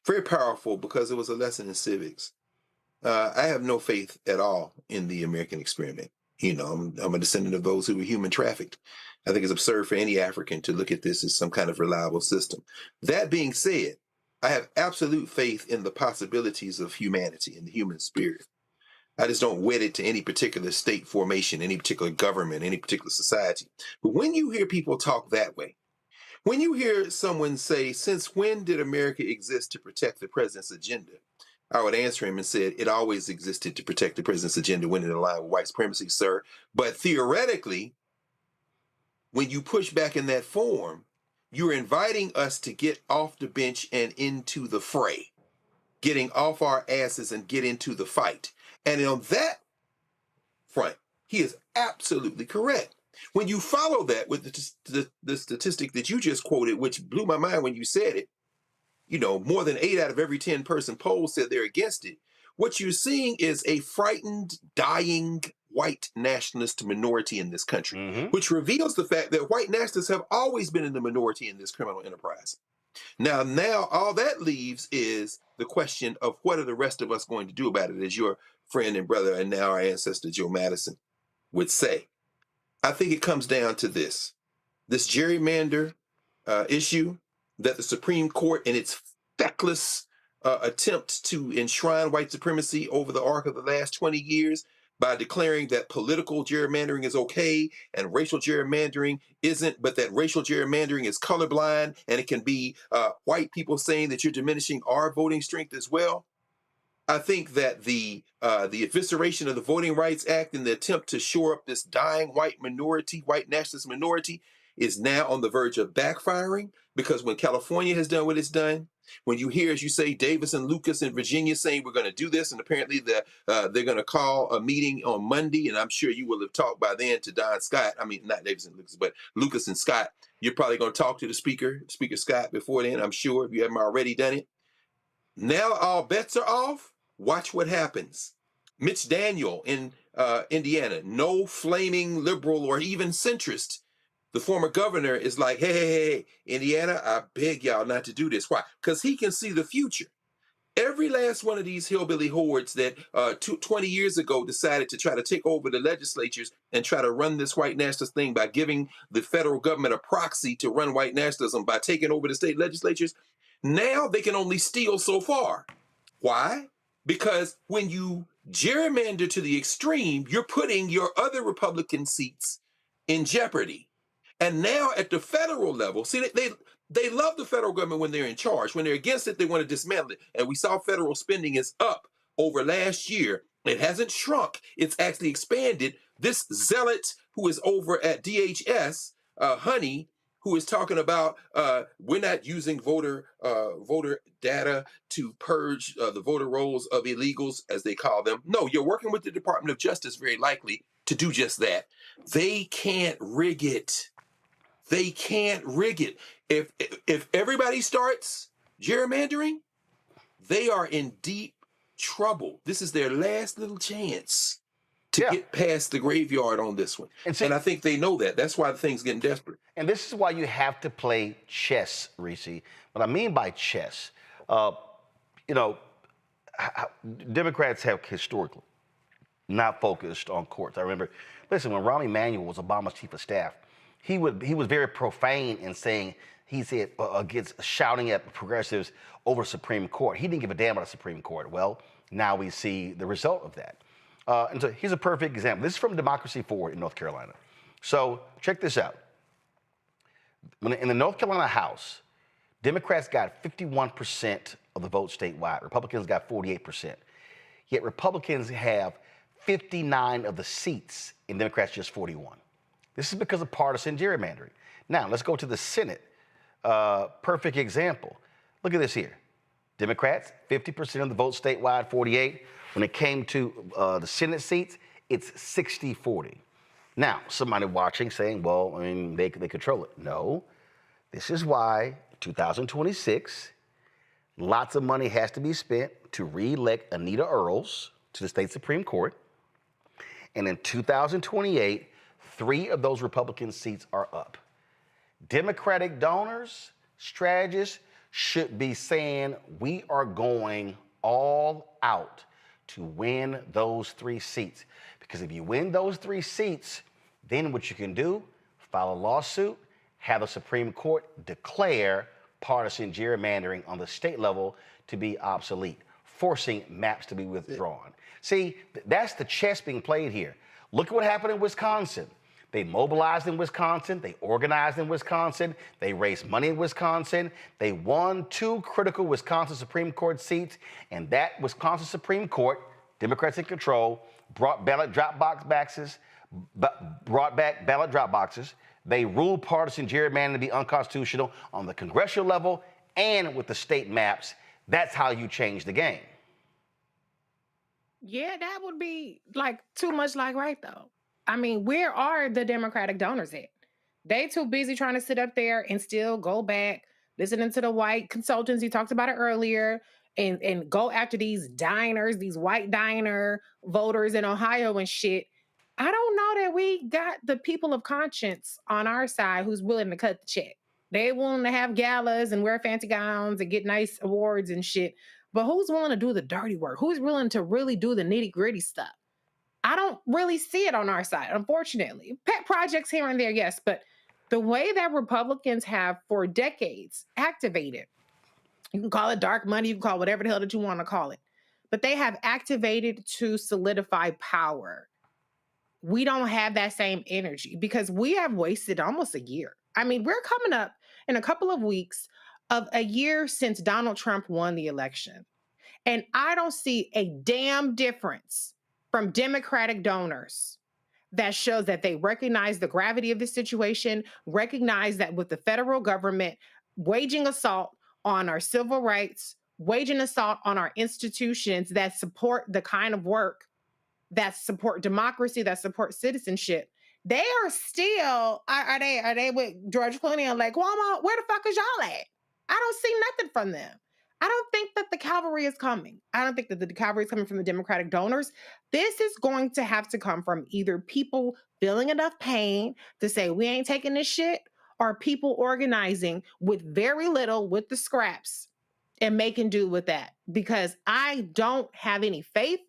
very powerful because it was a lesson in civics. I have no faith at all in the American experiment. You know, I'm a descendant of those who were human trafficked. I think it's absurd for any African to look at this as some kind of reliable system. That being said, I have absolute faith in the possibilities of humanity and the human spirit. I just don't wed it to any particular state formation, any particular government, any particular society. But when you hear people talk that way, when you hear someone say, since when did America exist to protect the president's agenda? I would answer him and said, it always existed to protect the president's agenda when it aligned with white supremacy, sir. But theoretically, when you push back in that form, you're inviting us to get off the bench and into the fray, getting off our asses and get into the fight. And on that front, he is absolutely correct. When you follow that with the statistic that you just quoted, which blew my mind when you said it, you know, more than 8 out of every 10 person poll said they're against it. What you're seeing is a frightened, dying white nationalist minority in this country, which reveals the fact that white nationalists have always been in the minority in this criminal enterprise. Now all that leaves is the question of what are the rest of us going to do about it, as your friend and brother and now our ancestor Joe Madison would say. I think it comes down to this gerrymander issue that the Supreme Court, in its feckless attempt to enshrine white supremacy over the arc of the last 20 years by declaring that political gerrymandering is okay and racial gerrymandering isn't, but that racial gerrymandering is colorblind and it can be white people saying that you're diminishing our voting strength as well. I think that the evisceration of the Voting Rights Act and the attempt to shore up this dying white nationalist minority is now on the verge of backfiring, because when California has done what it's done, when you hear, as you say, Davis and Lucas in Virginia saying we're going to do this, and apparently they're going to call a meeting on Monday, and I'm sure you will have talked by then to Don Scott. I mean, not Davis and Lucas, but Lucas and Scott. You're probably going to talk to the Speaker Scott, before then, I'm sure, if you haven't already done it. Now all bets are off. Watch what happens. Mitch Daniel in Indiana, no flaming liberal or even centrist. The former governor is like, hey, Indiana, I beg y'all not to do this. Why? Because he can see the future. Every last one of these hillbilly hordes that 20 years ago decided to try to take over the legislatures and try to run this white nationalist thing by giving the federal government a proxy to run white nationalism by taking over the state legislatures, now they can only steal so far. Why? Because when you gerrymander to the extreme, you're putting your other Republican seats in jeopardy. And now at the federal level, see, they love the federal government when they're in charge. When they're against it, they want to dismantle it. And we saw federal spending is up over last year. It hasn't shrunk. It's actually expanded. This zealot who is over at DHS, Honey, who is talking about we're not using voter data to purge the voter rolls of illegals, as they call them. No, you're working with the Department of Justice, very likely, to do just that. They can't rig it. They can't rig it. If everybody starts gerrymandering, they are in deep trouble. This is their last little chance to get past the graveyard on this one. And I think they know that. That's why the thing's getting desperate. And this is why you have to play chess, Reese. What I mean by chess, you know, Democrats have historically not focused on courts. I remember, listen, when Rahm Emanuel was Obama's chief of staff, he was very profane in saying, he said, against shouting at progressives over Supreme Court. He didn't give a damn about the Supreme Court. Well, now we see the result of that. And so here's a perfect example. This is from Democracy Forward in North Carolina. So check this out. In the North Carolina House, Democrats got 51% of the vote statewide. Republicans got 48%. Yet Republicans have 59 of the seats and Democrats just 41. This is because of partisan gerrymandering. Now, let's go to the Senate. Perfect example. Look at this here. Democrats, 50% of the vote statewide, 48. When it came to the Senate seats, it's 60-40. Now, somebody watching saying, well, I mean, they control it. No, this is why 2026, lots of money has to be spent to re-elect Anita Earls to the state Supreme Court. And in 2028, 3 of those Republican seats are up. Democratic donors, strategists should be saying, we are going all out to win those 3 seats. Because if you win those 3 seats, then what you can do, file a lawsuit, have the Supreme Court declare partisan gerrymandering on the state level to be obsolete, forcing maps to be withdrawn. See, that's the chess being played here. Look at what happened in Wisconsin. They mobilized in Wisconsin. They organized in Wisconsin. They raised money in Wisconsin. They won 2 critical Wisconsin Supreme Court seats. And that Wisconsin Supreme Court, Democrats in control, brought back ballot drop boxes. They ruled partisan gerrymandering to be unconstitutional on the congressional level and with the state maps. That's how you change the game. Yeah, that would be like too much like right though. I mean, where are the Democratic donors at? They too busy trying to sit up there and still go back, listening to the white consultants, you talked about it earlier, and go after these diners, these white diner voters in Ohio and shit. I don't know that we got the people of conscience on our side who's willing to cut the check. They willing to have galas and wear fancy gowns and get nice awards and shit. But who's willing to do the dirty work? Who's willing to really do the nitty gritty stuff? I don't really see it on our side, unfortunately. Pet projects here and there, yes, but the way that Republicans have for decades activated, you can call it dark money, you can call it whatever the hell that you want to call it, but they have activated to solidify power. We don't have that same energy because we have wasted almost a year. I mean, we're coming up in a couple of weeks of a year since Donald Trump won the election. And I don't see a damn difference from Democratic donors that shows that they recognize the gravity of the situation, recognize that with the federal government waging assault on our civil rights, waging assault on our institutions that support the kind of work that support democracy, that support citizenship, they are still, are they with George Clooney and like, Cuomo, where the fuck is y'all at? I don't see nothing from them. I don't think that the cavalry is coming. I don't think that the cavalry is coming from the Democratic donors. This is going to have to come from either people feeling enough pain to say, we ain't taking this shit, or people organizing with very little, with the scraps, and making do with that. Because I don't have any faith,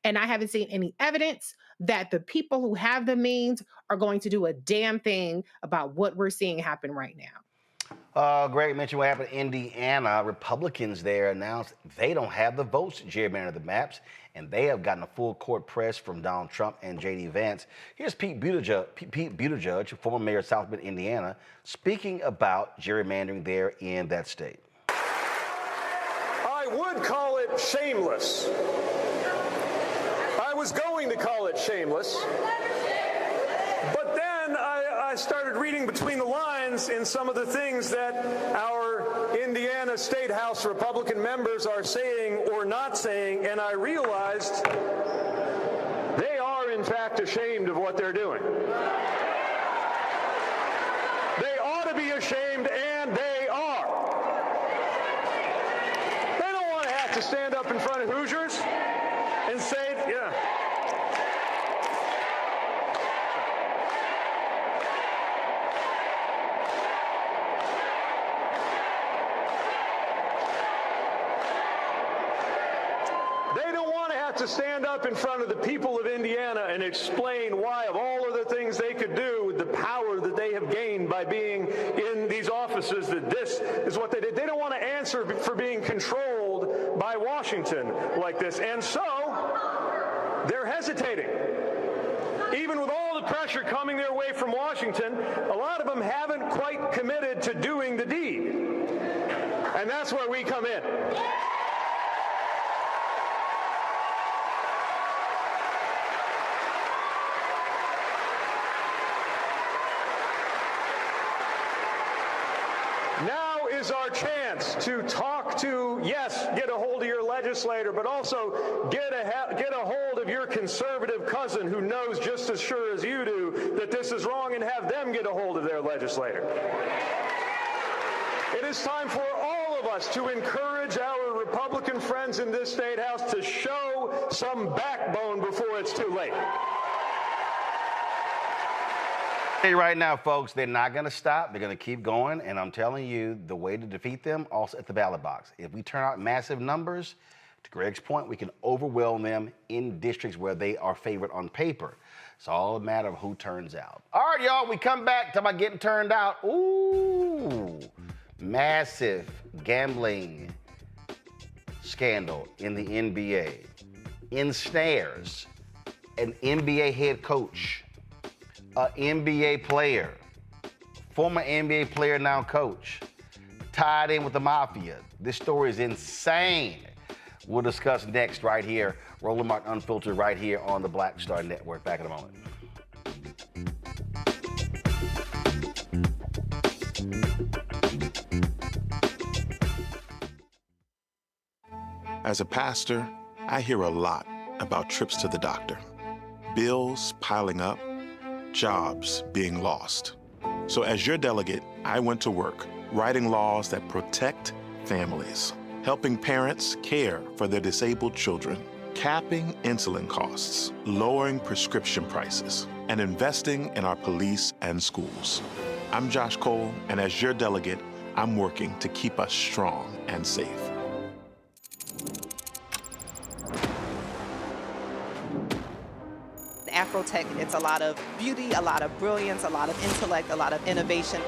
and I haven't seen any evidence that the people who have the means are going to do a damn thing about what we're seeing happen right now. Greg mentioned what happened in Indiana. Republicans there announced they don't have the votes to gerrymander the maps, and they have gotten a full court press from Donald Trump and J.D. Vance. Here's Pete Buttigieg, former mayor of South Bend, Indiana, speaking about gerrymandering there in that state. I would call it shameless. I was going to call it shameless. But then I started reading between the lines in some of the things that our Indiana State House Republican members are saying or not saying, and I realized they are, in fact, ashamed of what they're doing. They ought to be ashamed, and they are. They don't want to have to stand up in front of Hoosiers and say, yeah. They don't want to have to stand up in front of the people of Indiana and explain why, of all of the things they could do with the power that they have gained by being in these offices, that this is what they did. They don't want to answer for being controlled by Washington like this. And so they're hesitating. Even with all the pressure coming their way from Washington, a lot of them haven't quite committed to doing the deed. And that's where we come in. Now is our chance to talk to, yes, get a hold of your legislator, but also get a hold of your conservative cousin who knows just as sure as you do that this is wrong, and have them get a hold of their legislator. It is time for all of us to encourage our Republican friends in this state house to show some backbone before it's too late. Right now, folks, they're not going to stop. They're going to keep going. And I'm telling you, the way to defeat them, also at the ballot box. If we turn out massive numbers, to Greg's point, we can overwhelm them in districts where they are favored on paper. It's all a matter of who turns out. All right, y'all, we come back. Talk about getting turned out. Ooh, massive gambling scandal in the NBA. Ensnares an NBA head coach, an NBA player, former NBA player, now coach, tied in with the mafia. This story is insane. We'll discuss next right here. Roland Martin Unfiltered right here on the Black Star Network. Back in a moment. As a pastor, I hear a lot about trips to the doctor, bills piling up, jobs being lost. So as your delegate, I went to work writing laws that protect families, helping parents care for their disabled children, capping insulin costs, lowering prescription prices, and investing in our police and schools. I'm Josh Cole, and as your delegate, I'm working to keep us strong and safe. Afrotech, it's a lot of beauty, a lot of brilliance, a lot of intellect, a lot of innovation.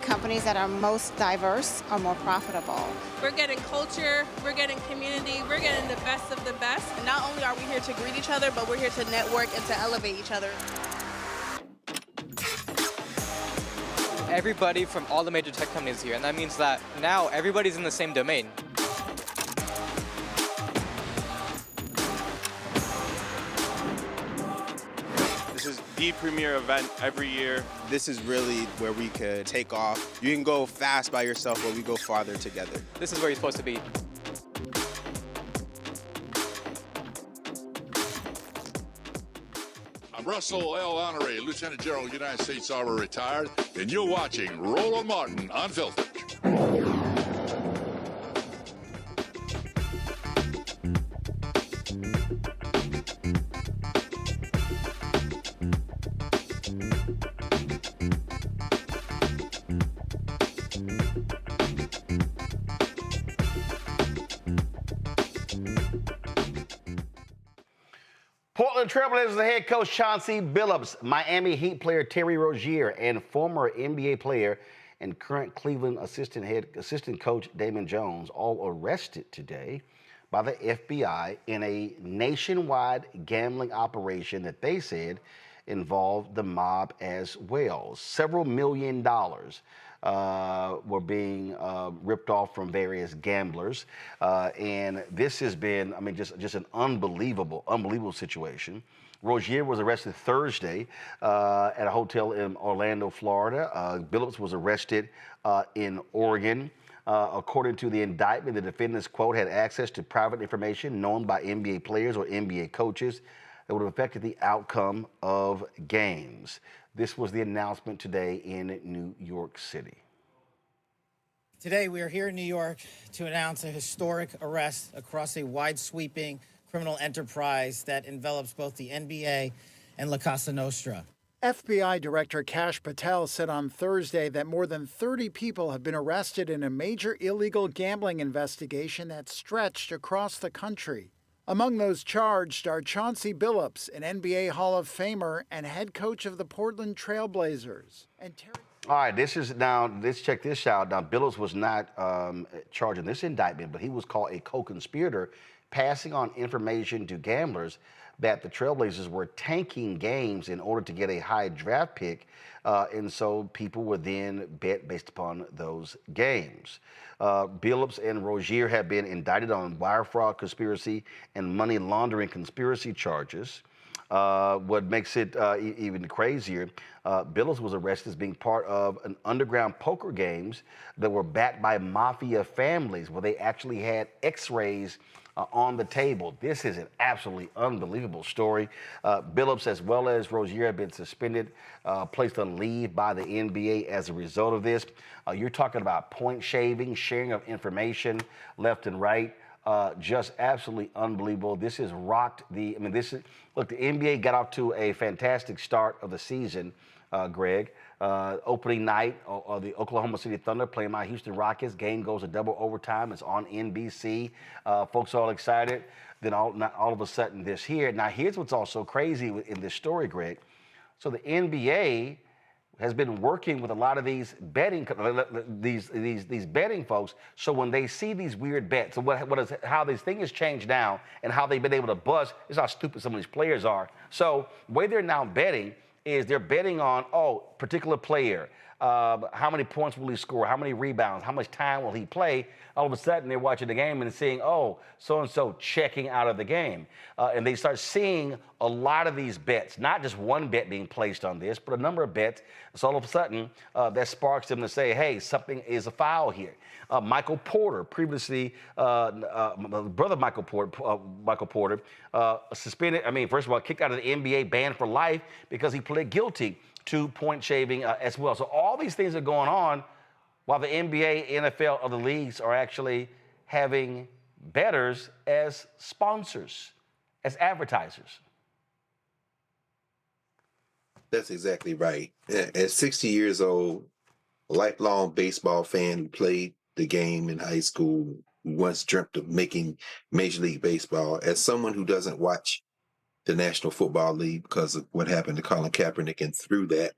Companies that are most diverse are more profitable. We're getting culture, we're getting community, we're getting the best of the best. And not only are we here to greet each other, but we're here to network and to elevate each other. Everybody from all the major tech companies is here, and that means that now everybody's in the same domain. This is the premier event every year. This is really where we could take off. You can go fast by yourself, but we go farther together. This is where you're supposed to be. I'm Russell L. Honoré, Lieutenant General, United States Army, retired, and you're watching Roland Martin Unfiltered. Portland Trailblazers head coach Chauncey Billups, Miami Heat player Terry Rozier, and former NBA player and current Cleveland assistant coach Damon Jones all arrested today by the FBI in a nationwide gambling operation that they said involved the mob as well. Several $1 million were being ripped off from various gamblers. And this has been, just an unbelievable situation. Rozier was arrested Thursday at a hotel in Orlando, Florida. Billups was arrested in Oregon. According to the indictment, the defendants, quote, had access to private information known by NBA players or NBA coaches that would have affected the outcome of games. This was the announcement today in New York City. Today, we are here in New York to announce a historic arrest across a wide-sweeping criminal enterprise that envelops both the NBA and La Casa Nostra. FBI Director Kash Patel said on Thursday that more than 30 people have been arrested in a major illegal gambling investigation that stretched across the country. Among those charged are Chauncey Billups, an NBA Hall of Famer and head coach of the Portland Trailblazers. And All right, let's check this out. Now, Billups was not charged in this indictment, but he was called a co-conspirator, passing on information to gamblers that the Trailblazers were tanking games in order to get a high draft pick, and so people would then bet based upon those games. Billups and Rozier have been indicted on wire fraud conspiracy and money laundering conspiracy charges. What makes it even crazier, Billups was arrested as being part of an underground poker games that were backed by mafia families where they actually had x-rays on the table. This is an absolutely unbelievable story. Billups, as well as Rozier, have been suspended, placed on leave by the NBA as a result of this. You're talking about point shaving, sharing of information left and right. Just absolutely unbelievable. This has rocked the, look, the NBA got off to a fantastic start of the season, Greg. Opening night, the Oklahoma City Thunder playing my Houston Rockets. Game goes to double overtime. It's on NBC. Folks are all excited. Then all of a sudden this here. Now here's what's also crazy in this story, Greg. So the NBA has been working with a lot of these betting these betting folks. So when they see these weird bets, so how this thing has changed now and how they've been able to buzz is how stupid some of these players are. So the way they're now betting is they're betting on, particular player, how many points will he score, how many rebounds, how much time will he play. All of a sudden, they're watching the game and seeing, so-and-so checking out of the game. And they start seeing a lot of these bets, not just one bet being placed on this, but a number of bets. So all of a sudden, that sparks them to say, hey, something is a foul here. Michael Porter, previously, brother Michael Porter, suspended, first of all, kicked out of the NBA, banned for life because he pled guilty to point shaving as well. So all these things are going on while the NBA, NFL, other leagues are actually having bettors as sponsors, as advertisers. That's exactly right. At 60 years old, a lifelong baseball fan who played the game in high school, who once dreamt of making Major League Baseball, as someone who doesn't watch the National Football League because of what happened to Colin Kaepernick, and through that,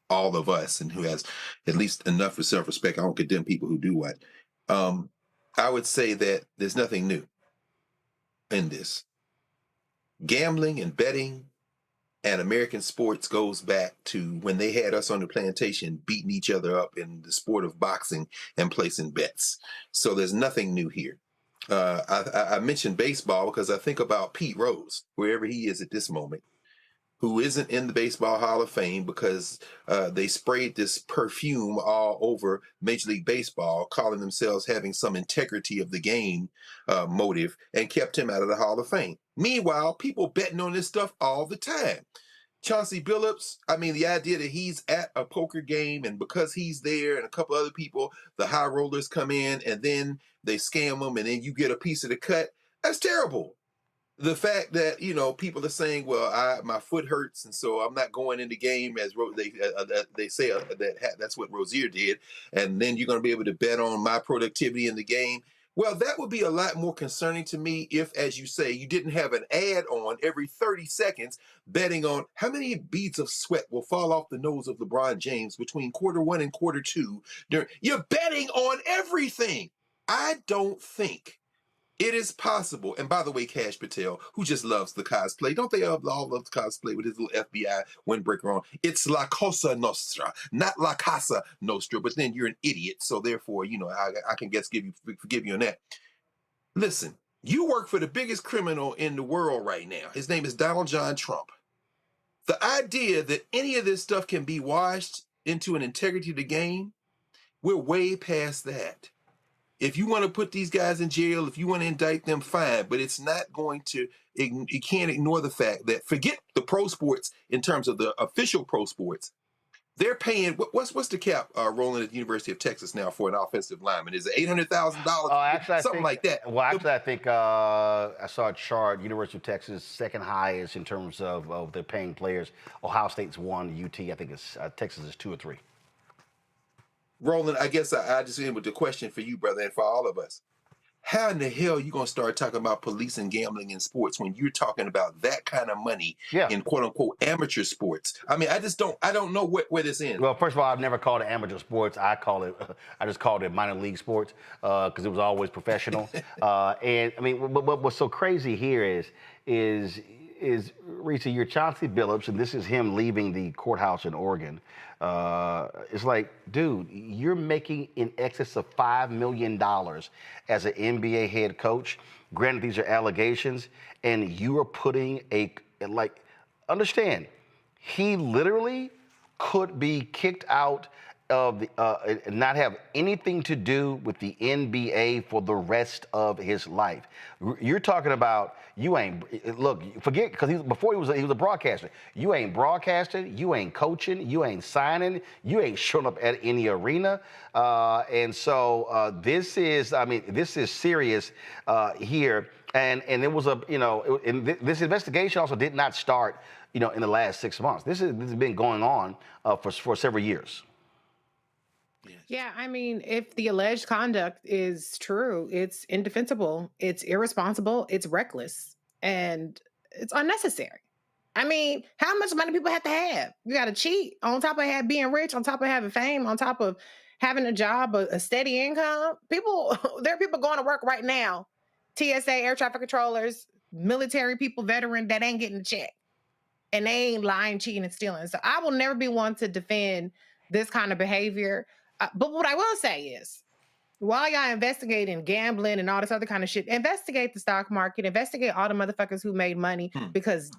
all of us, and who has at least enough for self-respect. I don't condemn people who do what. I would say that there's nothing new in this. Gambling and betting and American sports goes back to when they had us on the plantation beating each other up in the sport of boxing and placing bets. So there's nothing new here. I mentioned baseball because I think about Pete Rose, wherever he is at this moment, who isn't in the Baseball Hall of Fame because they sprayed this perfume all over Major League Baseball, calling themselves having some integrity of the game motive, and kept him out of the Hall of Fame. Meanwhile, people betting on this stuff all the time. Chauncey Billups, the idea that he's at a poker game and because he's there and a couple other people, the high rollers come in and then they scam them and then you get a piece of the cut, that's terrible. The fact that, people are saying, well, my foot hurts and so I'm not going in the game, as they say that's what Rozier did, and then you're going to be able to bet on my productivity in the game. Well, that would be a lot more concerning to me if, as you say, you didn't have an ad on every 30 seconds betting on how many beads of sweat will fall off the nose of LeBron James between quarter one and quarter two. You're betting on everything. I don't think it is possible. And by the way, Kash Patel, who just loves the cosplay, don't they all love the cosplay with his little FBI windbreaker on? It's La Cosa Nostra, not La Casa Nostra, but then you're an idiot. So therefore, I can forgive you on that. Listen, you work for the biggest criminal in the world right now. His name is Donald John Trump. The idea that any of this stuff can be washed into an integrity of the game, we're way past that. If you want to put these guys in jail, if you want to indict them, fine. But it's not going to, you can't ignore the fact that, forget the pro sports in terms of the official pro sports, They're paying what's the cap, Roland, at the University of Texas now for an offensive lineman? Is it $800,000? Something like that. Well, actually, I think I saw a chart. University of Texas second highest in terms of their paying players. Ohio State's 1. UT, I think it's Texas is 2 or 3. Roland, I guess I just end with the question for you, brother, and for all of us. How in the hell are you going to start talking about policing gambling in sports when you're talking about that kind of money in quote-unquote amateur sports? I mean, I don't know where this ends. Well, first of all, I've never called it amateur sports. I just called it minor league sports because it was always professional. And I mean, what's so crazy here is Reese, you're Chauncey Billups, and this is him leaving the courthouse in Oregon. It's like, dude, you're making in excess of $5 million as an NBA head coach. Granted, these are allegations, and you are putting understand, he literally could be kicked out of the, not have anything to do with the NBA for the rest of his life. You're talking about forget, because before he was a broadcaster. You ain't broadcasting, you ain't coaching, you ain't signing, you ain't showing up at any arena, and so this is serious here. And it was this investigation also did not start in the last 6 months. This has been going on for several years. Yeah, I mean, if the alleged conduct is true, it's indefensible, it's irresponsible, it's reckless, and it's unnecessary. I mean, how much money people have to have? You got to cheat on top of being rich, on top of having fame, on top of having a job, a steady income. There are people going to work right now, TSA, air traffic controllers, military people, veteran, that ain't getting a check. And they ain't lying, cheating, and stealing. So I will never be one to defend this kind of behavior. But what I will say is, while y'all investigating gambling and all this other kind of shit, investigate the stock market, investigate all the motherfuckers who made money because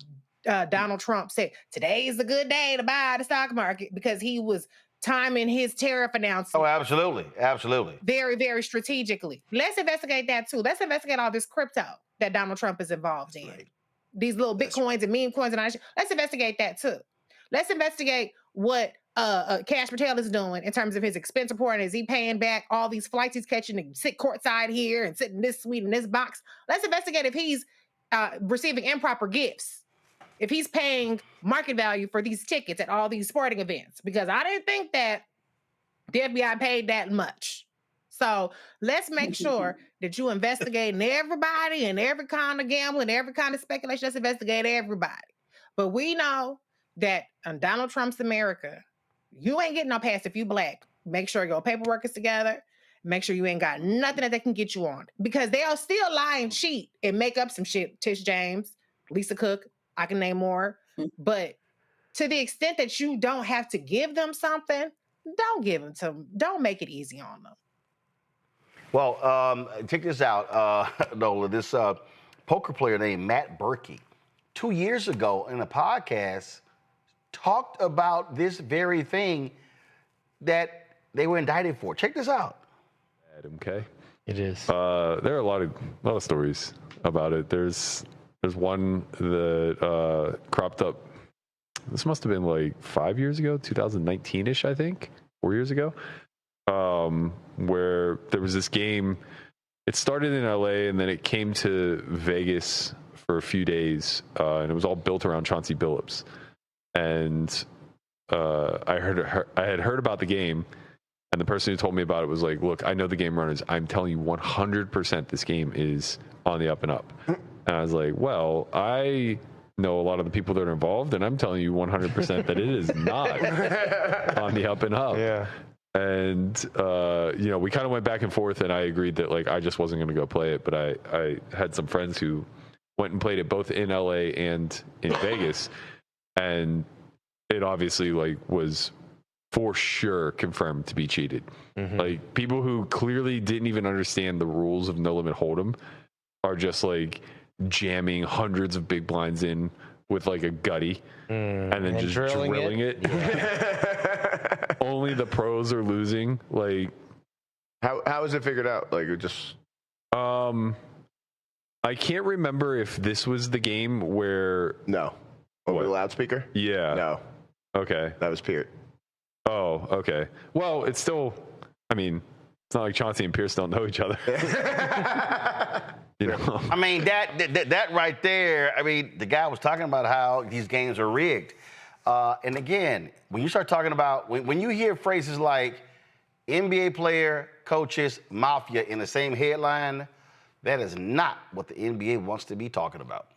Donald Trump said, today is a good day to buy the stock market because he was timing his tariff announcement. Oh, absolutely. Absolutely. Very, very strategically. Let's investigate that too. Let's investigate all this crypto that Donald Trump is involved in. Right. These little Bitcoins and meme coins and all that shit. Let's investigate that too. Let's investigate what Cash Patel is doing in terms of his expense report. And is he paying back all these flights he's catching to sit courtside here and sit in this suite in this box? Let's investigate if he's receiving improper gifts, if he's paying market value for these tickets at all these sporting events, because I didn't think that the FBI paid that much. So let's make sure that you investigate everybody and every kind of gambling, every kind of speculation. Let's investigate everybody. But we know that in Donald Trump's America, you ain't getting no pass if you black. Make sure your paperwork is together. Make sure you ain't got nothing that they can get you on. Because they'll still lie and cheat and make up some shit. Tish James, Lisa Cook, I can name more. But to the extent that you don't have to give them something, don't give them to them. Don't make it easy on them. Well, check this out, Nola. This poker player named Matt Berkey, 2 years ago in a podcast, talked about this very thing that they were indicted for. Check this out. Okay. It is. There are a lot of stories about it. There's one that cropped up. This must have been like 5 years ago, 2019-ish, I think, 4 years ago, where there was this game. It started in LA and then it came to Vegas for a few days, and it was all built around Chauncey Billups. And I had heard about the game, and the person who told me about it was like, look, I know the game runners. I'm telling you 100% this game is on the up and up. And I was like, well, I know a lot of the people that are involved, and I'm telling you 100% that it is not on the up and up. Yeah. And, we kind of went back and forth, and I agreed that, like, I just wasn't going to go play it. But I had some friends who went and played it both in LA and in Vegas. And it obviously, like, was for sure confirmed to be cheated. Mm-hmm. Like, people who clearly didn't even understand the rules of No Limit Hold'em are just, like, jamming hundreds of big blinds in with, like, a gutty and then just drilling it. Yeah. Only the pros are losing. Like, how is it figured out? Like, it just... I can't remember if this was the game where... No. Over the loudspeaker? Yeah. No. Okay. That was Peart. Oh, okay. Well, it's still, I mean, it's not like Chauncey and Pierce don't know each other. You know? I mean, that right there, I mean, the guy was talking about how these games are rigged. And again, when you start talking about, when you hear phrases like NBA player, coaches, mafia in the same headline, that is not what the NBA wants to be talking about.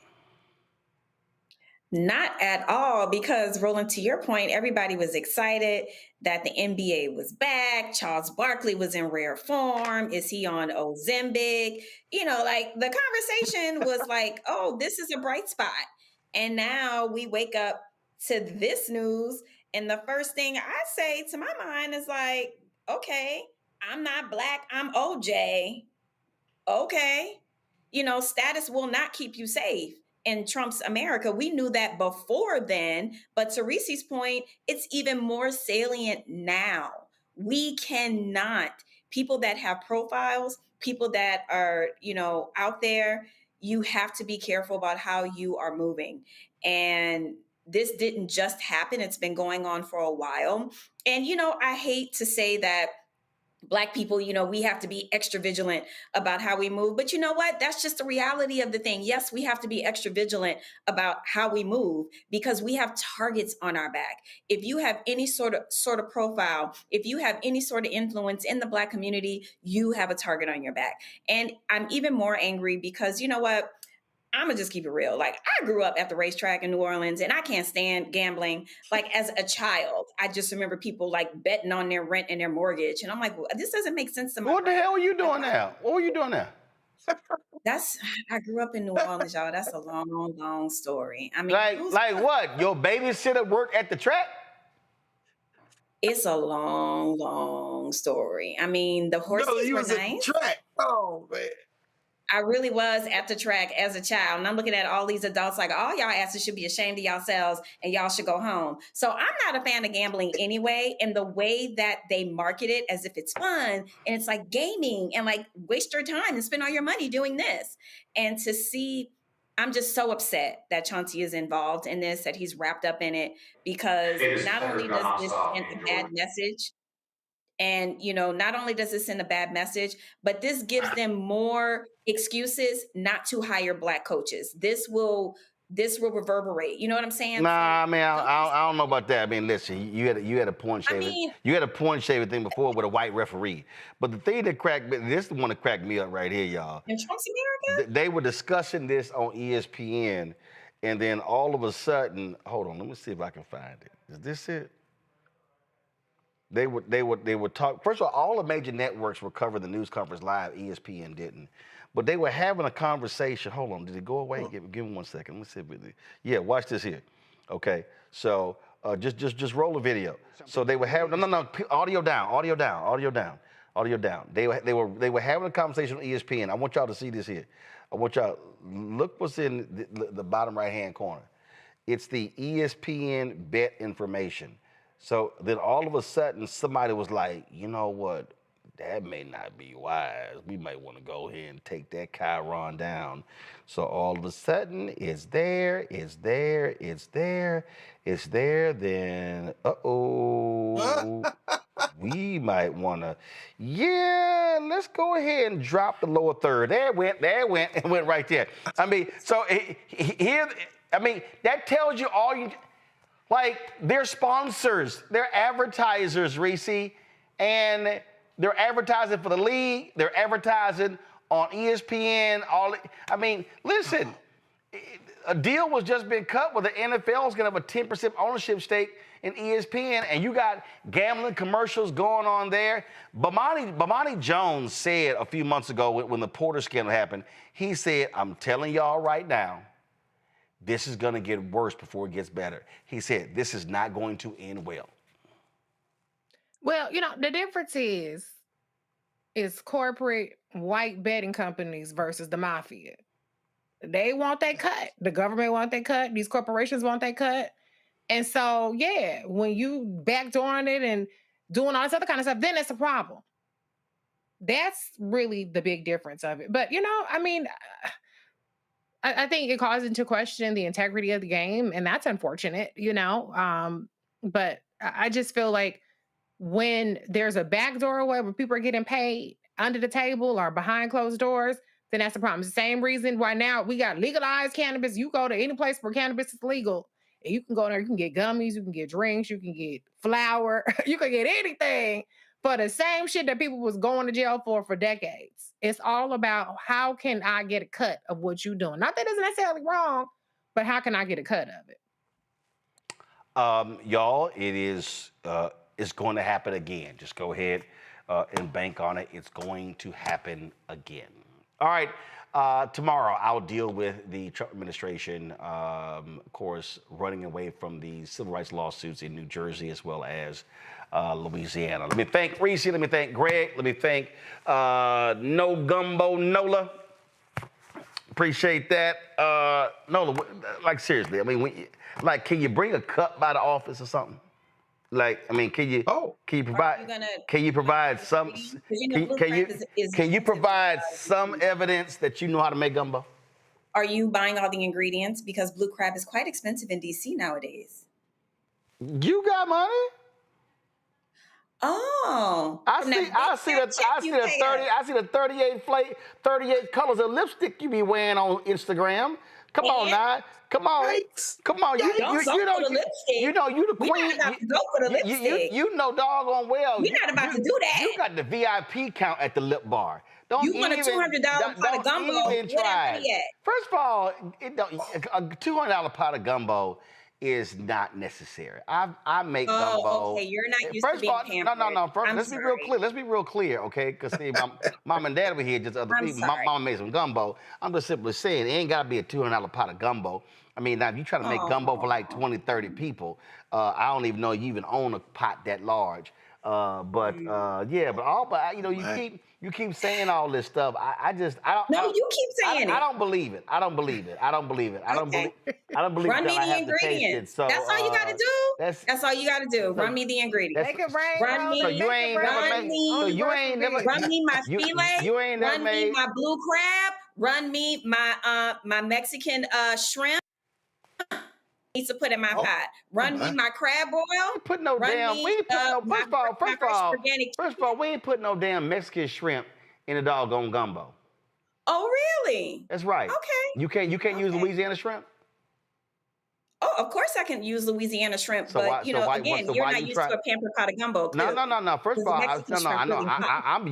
Not at all, because Roland, to your point, everybody was excited that the NBA was back. Charles Barkley was in rare form. Is he on Ozempic? You know, like the conversation was like, oh, this is a bright spot. And now we wake up to this news. And the first thing I say to my mind is like, okay, I'm not black, I'm OJ. Okay. You know, status will not keep you safe in Trump's America. We knew that before then, but to Reese's point, it's even more salient now. We cannot, people that have profiles, people that are, you know, out there, you have to be careful about how you are moving. And this didn't just happen. It's been going on for a while. And, you know, I hate to say that Black people, you know, we have to be extra vigilant about how we move. But you know what? That's just the reality of the thing. Yes, we have to be extra vigilant about how we move because we have targets on our back. If you have any sort of profile, if you have any sort of influence in the Black community, you have a target on your back. And I'm even more angry because, you know what? I'm gonna just keep it real. Like, I grew up at the racetrack in New Orleans and I can't stand gambling. Like, as a child, I just remember people like betting on their rent and their mortgage. And I'm like, well, this doesn't make sense to me. What the hell were you doing now? What were you doing now? I grew up in New Orleans, y'all. That's a long, long story. I mean, like what? Your babysitter worked at the track? It's a long, long story. I mean, the horses were nice. Track. Oh, man. I really was at the track as a child. And I'm looking at all these adults like, all y'all asses should be ashamed of yourselves and y'all should go home. So I'm not a fan of gambling anyway. And the way that they market it as if it's fun and it's like gaming and like waste your time and spend all your money doing this. And to see, I'm just so upset that Chauncey is involved in this, that he's wrapped up in it, because not only does this send a bad message, and, you know, not only does this send a bad message, but this gives them more excuses not to hire Black coaches. This will reverberate. You know what I'm saying? Nah, I mean, I don't know about that. I mean, listen, you had a point shaving. You had a point shaving thing before with a white referee. But the thing that this is the one that cracked me up right here, y'all. In Trump's America? They were discussing this on ESPN, and then all of a sudden, hold on, let me see if I can find it. Is this it? They would talk. First of all the major networks were covering the news conference live. ESPN didn't, but they were having a conversation. Hold on, did it go away? Give me 1 second. Let me see if it. Yeah, watch this here. Okay, so just roll the video. So they were having no audio down. They were having a conversation on ESPN. I want y'all to see this here. I want y'all look what's in the bottom right hand corner. It's the ESPN bet information. So then all of a sudden, somebody was like, you know what? That may not be wise. We might want to go ahead and take that Chiron down. So all of a sudden, it's there. Then, we might want to, let's go ahead and drop the lower third. There it went right there. I mean, so here, I mean, that tells you all you. Like, they're sponsors, they're advertisers, Reese, and they're advertising for the league, they're advertising on ESPN, I mean, listen, a deal was just been cut where the NFL is going to have a 10% ownership stake in ESPN, and you got gambling commercials going on there. Bomani Jones said a few months ago when the Porter scandal happened, he said, I'm telling y'all right now, this is going to get worse before it gets better. He said, this is not going to end well. Well, you know, the difference is corporate white betting companies versus the mafia. They want that cut. The government want that cut. These corporations want that cut. And so, yeah, when you backdooring it and doing all this other kind of stuff, then it's a problem. That's really the big difference of it. But, you know, I mean, I think it calls into question the integrity of the game, and that's unfortunate, you know. But I just feel like when there's a backdoor way where people are getting paid under the table or behind closed doors, then that's the problem. It's the same reason why now we got legalized cannabis. You go to any place where cannabis is legal, and you can go there, you can get gummies, you can get drinks, you can get flour, you can get anything for the same shit that people was going to jail for decades. It's all about how can I get a cut of what you're doing? Not that it's necessarily wrong, but how can I get a cut of it? Y'all, it is it's going to happen again. Just go ahead and bank on it. It's going to happen again. All right. Tomorrow, I'll deal with the Trump administration, of course, running away from the civil rights lawsuits in New Jersey as well as Louisiana. Let me thank Reese. Let me thank Greg. Let me thank No Gumbo Nola. Appreciate that. Nola, like seriously, I mean, like, can you bring a cup by the office or something? Like, I mean, can you provide some? Can you provide some evidence that you know how to make gumbo? Are you buying all the ingredients? Because blue crab is quite expensive in DC nowadays. You got money? Oh, I see the 38 colors of lipstick you be wearing on Instagram. Come on now. Come on. Come on. You know you the queen. We're not about to go for the lipstick. You know doggone well. We're not about to do that. You got the VIP count at the lip bar. You want a $200 pot of gumbo. Even try it. First of all, a $200 pot of gumbo is not necessary. I make gumbo. Oh, okay. You're not used to being pampered. No. First, let's be real clear. Let's be real clear, okay? Because see, mom and dad were here, just other people. Mama made some gumbo. I'm just simply saying, it ain't got to be a $200 pot of gumbo. I mean, now if you try to make gumbo for like 20, 30 people, I don't even know you even own a pot that large. But you keep saying all this stuff. You keep saying it. I don't believe it. I don't believe it. Run me the ingredients. So, that's all you got to do. That's all you got to do. Run me the ingredients. Make it rain. Run me. So you ain't never. Run me my filet. You ain't never run me my blue crab. Run me my Mexican shrimp. Needs to put in my pot. Run me my crab boil. Put no damn. We ain't put no. First of all, we ain't put no damn Mexican shrimp in a doggone gumbo. Oh, really? That's right. Okay. You can't use Louisiana shrimp. Oh, of course I can use Louisiana shrimp, but you're not used to a pampered pot of gumbo. No. First of all, I know. I'm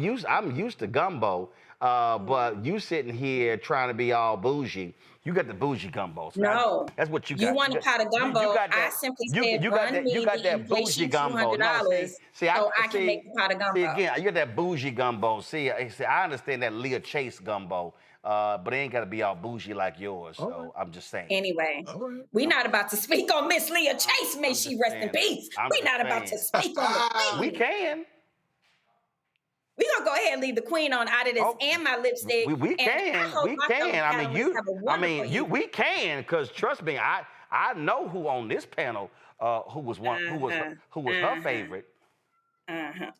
used to gumbo, but you sitting here trying to be all bougie. You got the bougie gumbo. So no, that's what you got. You want a pot of gumbo? I simply said run me the inflation $200 so I can make the pot of gumbo. See again, you got that bougie gumbo. See, I understand that Leah Chase gumbo. But it ain't got to be all bougie like yours. So I'm just saying. Anyway, we're not about to speak on Miss Leah Chase. May she rest in peace. We're not about to speak on the queen. We can. We're going to go ahead and leave the queen on out of this and my lipstick. We can. We can, because trust me, I know who on this panel who was her favorite. You don't.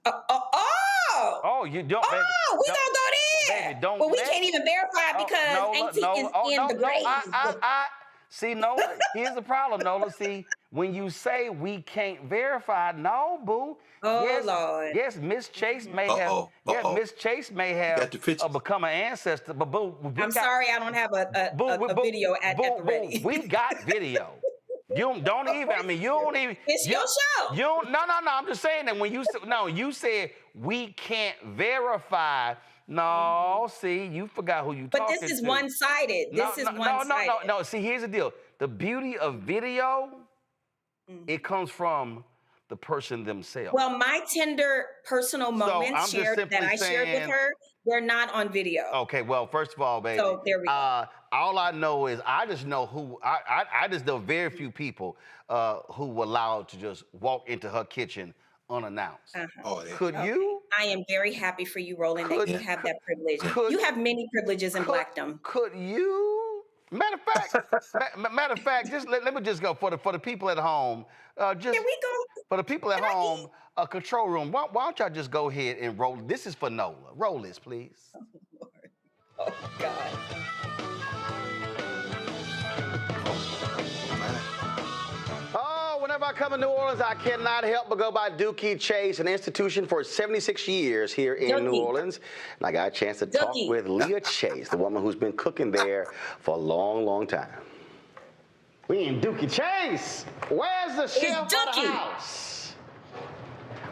Oh, we gonna go there. Baby, don't. But we can't even verify because Auntie is in the grave. See, Nola, here's the problem, Nola. See, when you say we can't verify, no, boo. Lord. Yes, Miss Chase may have. Miss Chase may have become an ancestor, but boo. I'm sorry, I don't have a video at the ready. We got video. You don't even. I mean, you don't even. It's your show. No. I'm just saying that when you said we can't verify. No, see, you forgot who you talking to. But this is one-sided. No. See, here's the deal. The beauty of video, it comes from the person themselves. Well, my tender personal moments shared with her, they're not on video. Okay, well, first of all, baby. So there we go. All I know is I just know I just know very few people who were allowed to just walk into her kitchen unannounced. Could you? I am very happy for you, Roland, that you have that privilege. You have many privileges in blackdom. Could you? Matter of fact, just let me just go for the people at home. Here we go. For the people at home, control room. Why don't y'all just go ahead and roll? This is for Nola. Roll this, please. Oh, Lord. Oh, God. Oh, whenever I come to New Orleans, I cannot help but go by Dookie Chase, an institution for 76 years here in New Orleans. And I got a chance to talk with Leah Chase, the woman who's been cooking there for a long, long time. We in Dookie Chase. Where's the chef of the house?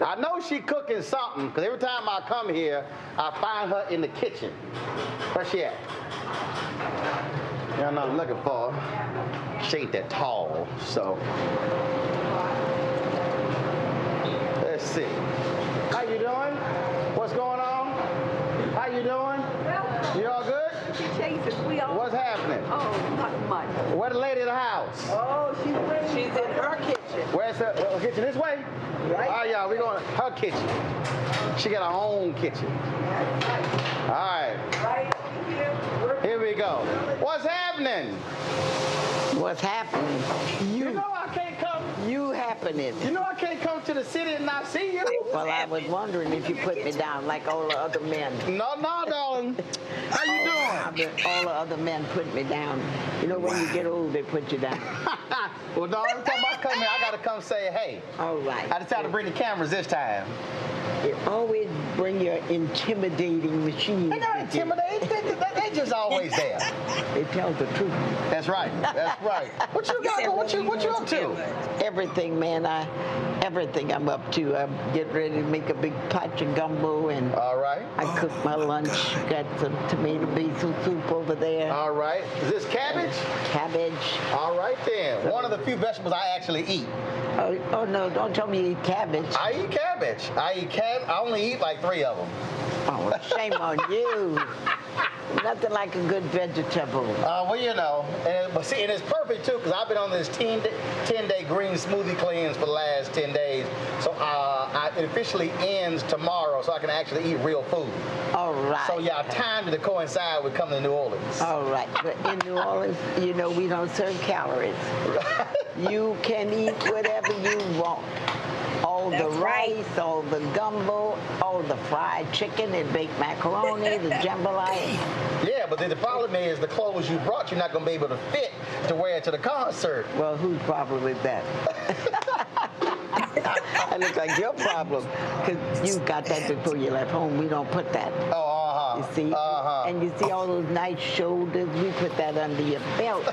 I know she cooking something, because every time I come here, I find her in the kitchen. Where's she at? Yeah, I'm not looking for her. She ain't that tall, so. Let's see. How you doing? What's going on? How you doing? You all good? What's happening? Oh, not much. Where's the lady of the house? Oh, she's in her kitchen. Where's her kitchen? This way? Right. Oh, yeah, we going her kitchen. She got her own kitchen. All right. Right here we go. What's happening? What's happening? You know I can't come. You happening. You know I can't come to the city and not see you. Well, I was wondering if you put me down like all the other men. No, darling. How you doing? All the other men put me down. You know, when you get old, they put you down. Well, no, every time I come here, I got to come say, hey. All right. I decided to bring the cameras this time. You always bring your intimidating machine. They're not intimidating. They just always there. They tell the truth. That's right. That's right. What you got? What you up to? Everything, man. Everything I'm up to. I'm getting ready to make a big pot of gumbo, and all right. I cooked my lunch. Got some tomato basil soup over there. All right. Is this cabbage? Cabbage. All right then. One of the few vegetables I actually eat. Oh no! Don't tell me you eat cabbage. I eat cabbage. I only eat like 3 of them. Oh, shame on you. Nothing like a good vegetable. Well, you know, but see, and it's perfect too, because I've been on this 10-day green smoothie cleanse for the last 10 days. So it officially ends tomorrow, so I can actually eat real food. All right. So yeah, timed to coincide with coming to New Orleans. All right, but in New Orleans, you know, we don't serve calories. You can eat whatever you want. All the rice, all the gumbo, all the fried chicken and baked macaroni, the jambalaya. Yeah, but the problem is the clothes you brought, you're not going to be able to fit to wear to the concert. Well, whose problem is that? That looks like your problem, because you got that before you left home. We don't put that. Oh, You see? And you see all those nice shoulders? We put that under your belt.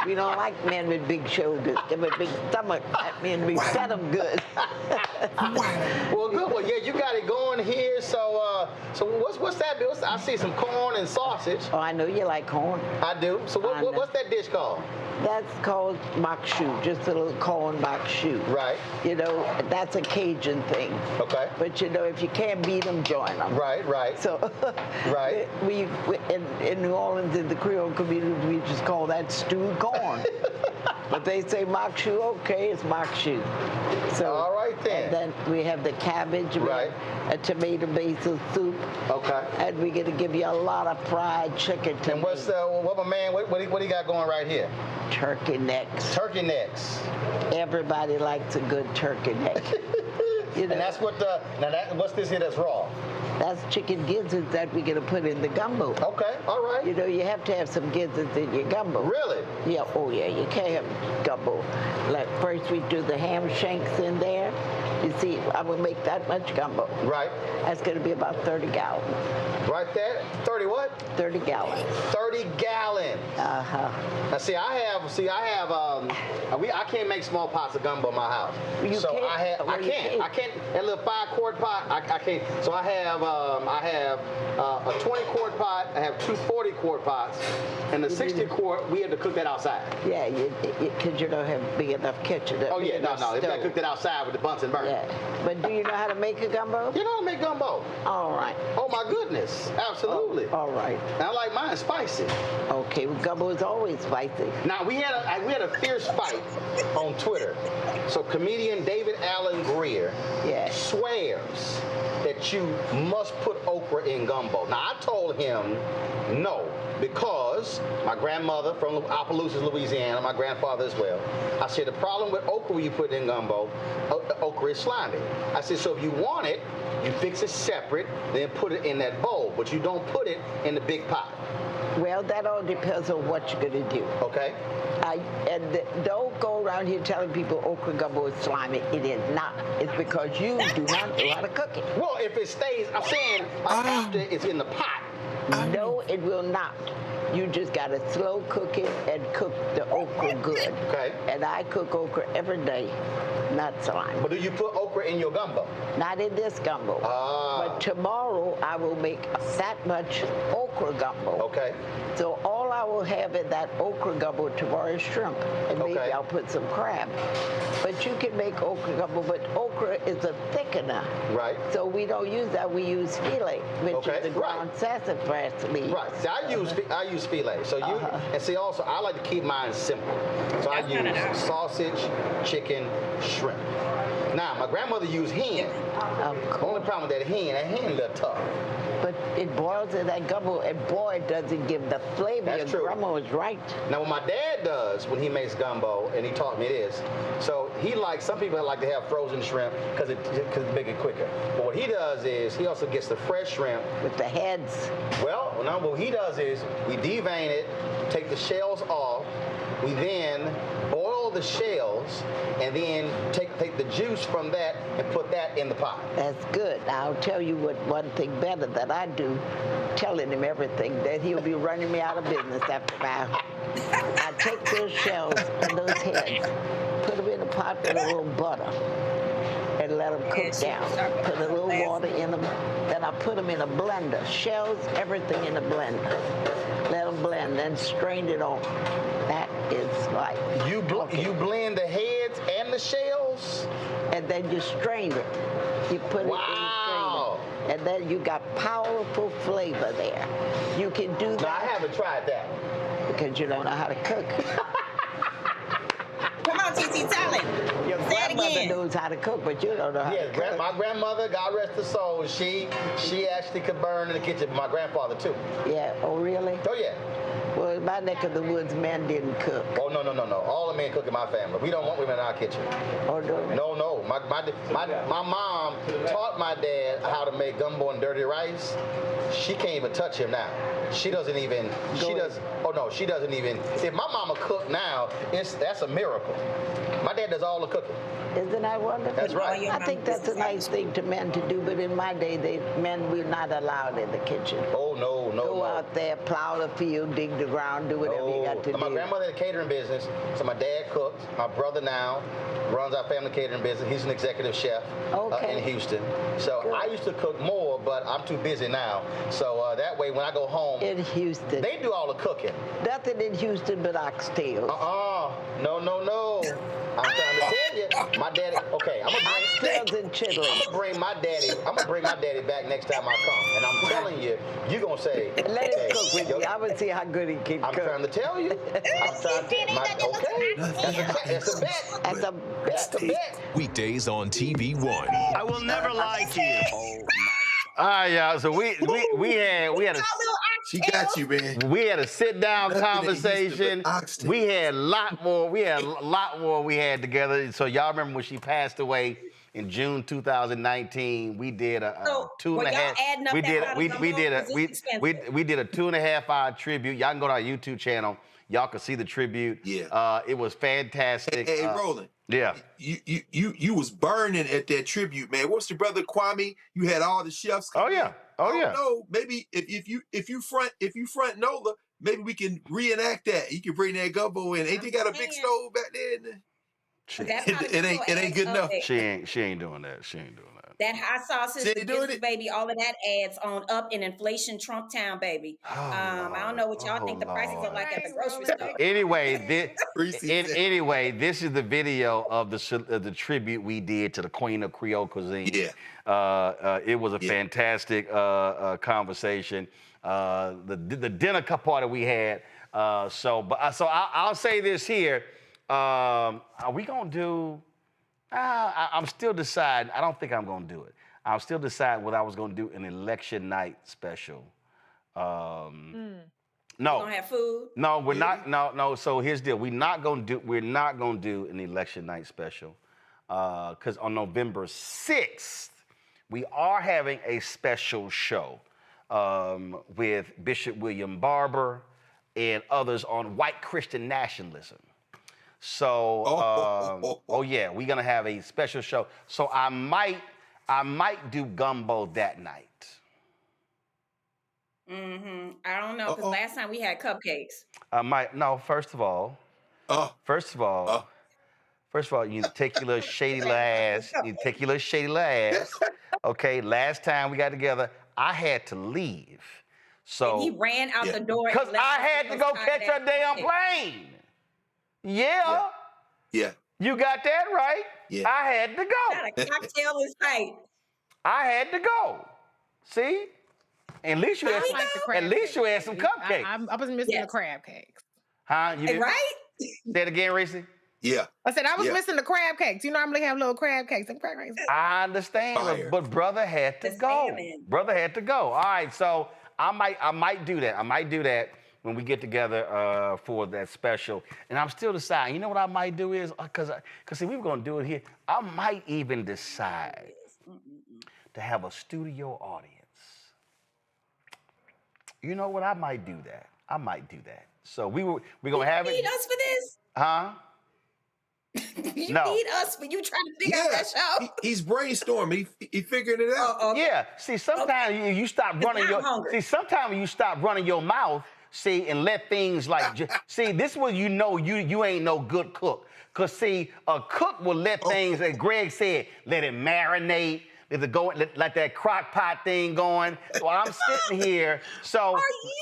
We don't like men with big shoulders. They with big stomach. That means we fed them good. Well, good. Well, yeah, you got it going here. So what's that, Bill? I see some corn and sausage. Oh, I know you like corn. I do. So what's that dish called? That's called makshu, just a little corn makshu. Right. You know, that's a Cajun thing. Okay. But you know, if you can't beat them, join them. Right. So, right. We in New Orleans, in the Creole community, we just call that stewed corn. But they say makshu, okay, it's makshu. So, all right then. And then we have the cabbage, right. A tomato basil soup. Okay. And we're gonna give you a lot of fried chicken. And what's what my man? What he got going right here? Turkey necks. Turkey necks. Everybody likes a good turkey neck. You know, and that's what what's this here that's raw? That's chicken gizzards that we're going to put in the gumbo. Okay, all right. You know, you have to have some gizzards in your gumbo. Really? Yeah, oh yeah, you can't have gumbo. Like first we do the ham shanks in there. You see, I will make that much gumbo. Right. That's going to be about 30 gallons. Right there? 30 what? 30 gallons. 30 gallons. Uh-huh. Now see, I have I can't make small pots of gumbo in my house. You So can't? I can't. That little 5-quart pot, I can't. So I have a 20-quart pot. I have 2 40-quart pots, and the 60-quart. We had to cook that outside. Yeah, because you don't have a big enough kitchen. Oh yeah, no. If I cooked it outside with the Bunsen burner. Yeah. But do you know how to make a gumbo? You know how to make gumbo. All right. Oh my goodness, absolutely. All right. And I like mine spicy. Okay, well, gumbo is always spicy. Now we had a fierce fight on Twitter. So comedian David Allen Greer swears that you must put okra in gumbo. Now I told him no, because my grandmother from Opelousas, Louisiana, my grandfather as well. I said the problem with okra when you put it in gumbo, okra is slimy. I said so if you want it, you fix it separate, then put it in that bowl, but you don't put it in the big pot. Well, that all depends on what you're going to do. Okay. Don't go around here telling people okra gumbo is slimy. It is not. It's because you do not know how to cook it. Well, if it stays, I'm saying after it's in the pot. No, it will not. You just got to slow cook it and cook the okra good. Okay. And I cook okra every day, not slimy. But do you put okra in your gumbo? Not in this gumbo. But tomorrow I will make that much okra gumbo. Okay. So all I will have in that okra gumbo tomorrow is shrimp. And maybe I'll put some crab. But you can make okra gumbo, but okra is a thickener. Right. So we don't use that. We use filet, which is the ground sassafras leaf. Right. See, I use filet. So you and see also I like to keep mine simple. So I use sausage, chicken, shrimp. Now my grandmother used hen. Only problem with that hen a little tough. But it boils in that gumbo, and boy, does it give the flavor. That's true. Grandma was right. Now, what my dad does when he makes gumbo, and he taught me this, so some people like to have frozen shrimp because it's bigger and quicker. But what he does is he also gets the fresh shrimp. With the heads. Well, no, what he does is we devein it, take the shells off, we then boil the shells, and then take the juice from that and put that in the pot. That's good. Now, I'll tell you one thing better that I do, telling him everything, that he'll be running me out of business after a while. I take those shells and those heads, put them in a pot with a little butter, and let them cook down. Put a little water in them. Then I put them in a blender. Shells, everything in a blender. Let them blend, then strain it off. That is like you blend the heads and the shells, and then you strain it. You put it in the strainer, and then you got powerful flavor there. You can do that. No, I haven't tried that because you don't know how to cook. Come on, TT, tell it. Your grandmother knows how to cook, but you don't know how to cook. My grandmother, God rest her soul, she actually could burn in the kitchen. My grandfather too. Yeah. Oh, really? Oh, yeah. Well, in my neck of the woods, men didn't cook. Oh, no. All the men cook in my family. We don't want women in our kitchen. Oh, no? No. My mom taught my dad how to make gumbo and dirty rice. She can't even touch him now. She doesn't even. She doesn't even. If my mama cooked now, that's a miracle. My dad does all the cooking. Isn't that wonderful? That's right. I think that's a nice thing to men to do, but in my day, men were not allowed in the kitchen. Oh, no. Go out there, plow the field, dig the ground, do whatever you got to do. My grandmother had a catering business, so my dad cooked. My brother now runs our family catering business. He's an executive chef in Houston. So good. I used to cook more, but I'm too busy now. So that way, when I go home, in Houston, they do all the cooking. Nothing in Houston but oxtails. No. I'm trying to tell you, my daddy. Okay, I'm gonna bring my daddy back next time I come, and I'm telling you, you're gonna say, let him cook with me. I would see how good he can cook. I'm trying to tell you. That's a bet. Weekdays on TV One. I will never lie to you. Oh my. All right, y'all. So we had a. She got you, man. We had a sit-down conversation. We had a lot more. We had together. So y'all remember when she passed away in June 2019? We did a 2.5. We did a 2.5-hour tribute. Y'all can go to our YouTube channel. Y'all can see the tribute. Yeah. It was fantastic. Hey, Roland. Yeah. You was burning at that tribute, man. What's your brother Kwame? You had all the chefs come in. Oh yeah. No, maybe if you front Nola, maybe we can reenact that. You can bring that gumbo in. Ain't they got a big stove back there? It ain't good enough. She ain't doing that. She ain't doing that. That hot sauce is the business, baby. All of that adds on up in inflation Trump town, baby. I don't know what y'all think the prices are like at the grocery store. Anyway, this is the video of the tribute we did to the Queen of Creole Cuisine. Yeah. It was a fantastic conversation. The dinner party we had. So I'll say this here. Are we gonna do? I'm still deciding. I don't think I'm going to do it. I'm still deciding whether I was going to do an election night special. No. You gonna have food? No, we're not. No. So here's the deal. We're not going to do an election night special because on November 6th we are having a special show. with Bishop William Barber and others on white Christian nationalism. So, oh yeah, we're gonna have a special show. So I might do gumbo that night. I don't know, because last time we had cupcakes. I might. No, first of all, you take your little shady little ass. You take your little shady little ass. Okay, last time we got together, I had to leave. So and he ran out the door. Because I had to go catch a damn plane. Yeah. You got that right. Yeah. I had to go. Not a cocktail in sight. I had to go. See? At least you had some cupcakes. I was missing the crab cakes. Huh? You did? Right? Say it again, Reese. Yeah. I said I was missing the crab cakes. You normally have little crab cakes and crab cakes. I understand, but brother had to go. Brother had to go. All right, so I might do that. I might do that when we get together for that special. And I'm still deciding. You know what I might do is, because see, we were going to do it here. I might even decide to have a studio audience. You know what? I might do that. So we're going to have it. You need us for this? Huh? You need us when you trying to figure out that show? He's brainstorming. He figuring it out. Okay. Yeah. See, sometimes you stop running your. See, sometimes you stop running your mouth. See, and let things like. See, this is when you know you ain't no good cook. Cause see, a cook will let things, as Greg said, let it marinate. Let that crock pot thing going. So I'm sitting here. So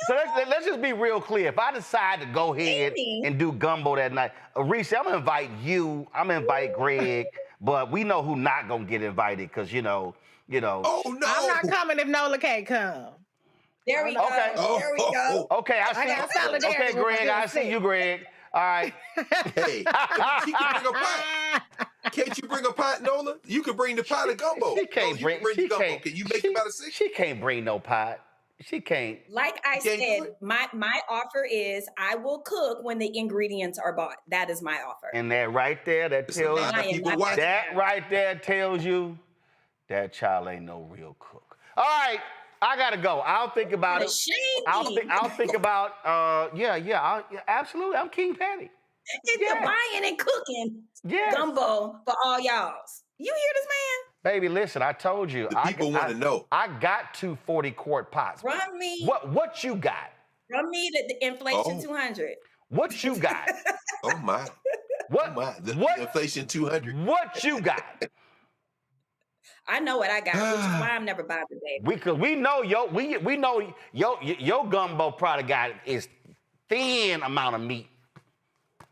let's just be real clear. If I decide to go ahead and do gumbo that night, Reese, I'm gonna invite you. I'm gonna invite Greg, but we know who not gonna get invited because you know. Oh no! I'm not coming if Nola can't come. There we go. Okay. There we go. Okay, I see. Okay, Greg, I see you, Greg. All right. Hey, she can bring a pot. Can't you bring a pot, Nola? You can bring the pot of gumbo. She can't bring gumbo. Can you make it about a six? She can't bring no pot. She can't. Like I said, my offer is I will cook when the ingredients are bought. That is my offer. And that right there, that tells you that child ain't no real cook. All right, I gotta go. I'll think about it. I'll think about. Absolutely. I'm King Patty. It's the buying and cooking gumbo for all y'alls. You hear this man? Baby, listen, I told you. People want to know. I got 2 40-quart pots. Run me. What you got? Run me the inflation 200. What you got? Oh my. The inflation 200. What you got? I know what I got, which is why I'm never bothered, baby. We know your gumbo product is thin amount of meat.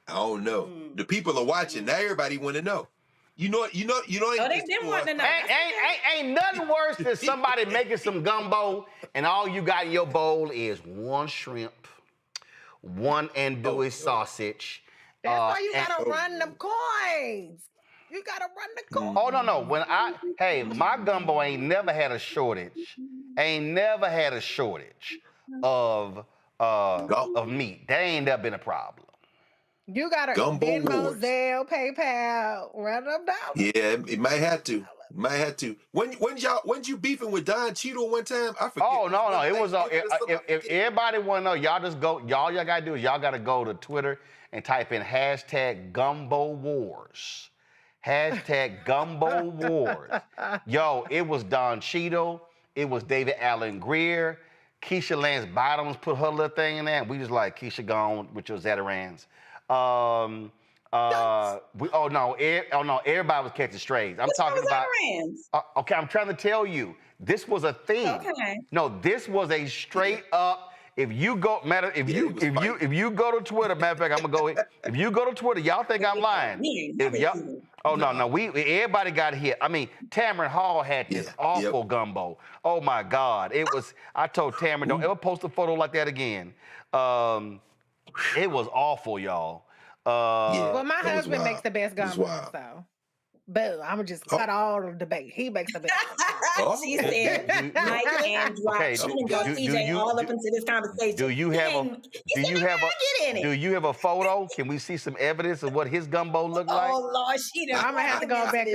I don't know. The people are watching. Now everybody want to know. You know. Oh, they didn't want to know. Ain't nothing worse than somebody making some gumbo and all you got in your bowl is 1 shrimp, 1 andouille sausage. That's why you gotta run them coins. You gotta run the coins. Oh no. My gumbo ain't never had a shortage. Of meat. That ain't never been a problem. You gotta Venmo, Zelle, PayPal, run them down. Yeah, it might have to. When you beefing with Don Cheadle one time? I forget. Oh no, it was. If everybody want to know, y'all just go. Y'all gotta do is y'all gotta go to Twitter and type in #GumboWars. #GumboWars. Yo, it was Don Cheadle. It was David Allen Greer. Keisha Lance Bottoms put her little thing in there. And we just like Keisha gone with your Zetarans. Everybody was catching strays. I'm talking about. Okay, I'm trying to tell you, this was a thing. Okay. No, this was a straight up. If you go to Twitter, matter of fact, I'm gonna go. If you go to Twitter, y'all think I'm lying. Everybody got hit. I mean, Tamron Hall had this awful gumbo. Oh my God, it was. I told Tamron, don't ever post a photo like that again. It was awful, y'all. Well, my husband makes the best gumbo, so. Boom. I'm gonna just cut all the debate. He makes the best. She said, Mike and drop. Okay, She done brought CJ all up into this conversation. Do you have a photo? Can we see some evidence of what his gumbo looked like? Oh Lord, she done. I'm gonna have to go back.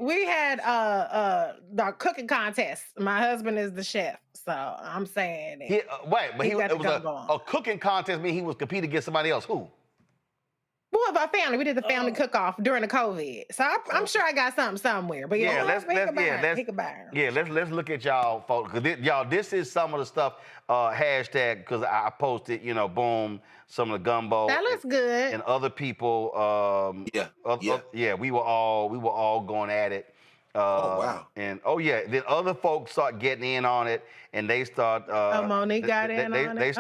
We had the cooking contest. My husband is the chef, so I'm saying that. It was a cooking contest. Mean he was competing against somebody else. Who? Well, our family. We did the family cook-off during the COVID, so I'm sure I got something somewhere. But let's look at y'all, folks. Y'all, this is some of the stuff. Hashtag because I posted, boom, some of the gumbo. That looks good. And other people. We were all going at it. Wow. And then other folks start getting in on it, and they start. Monique got in on it.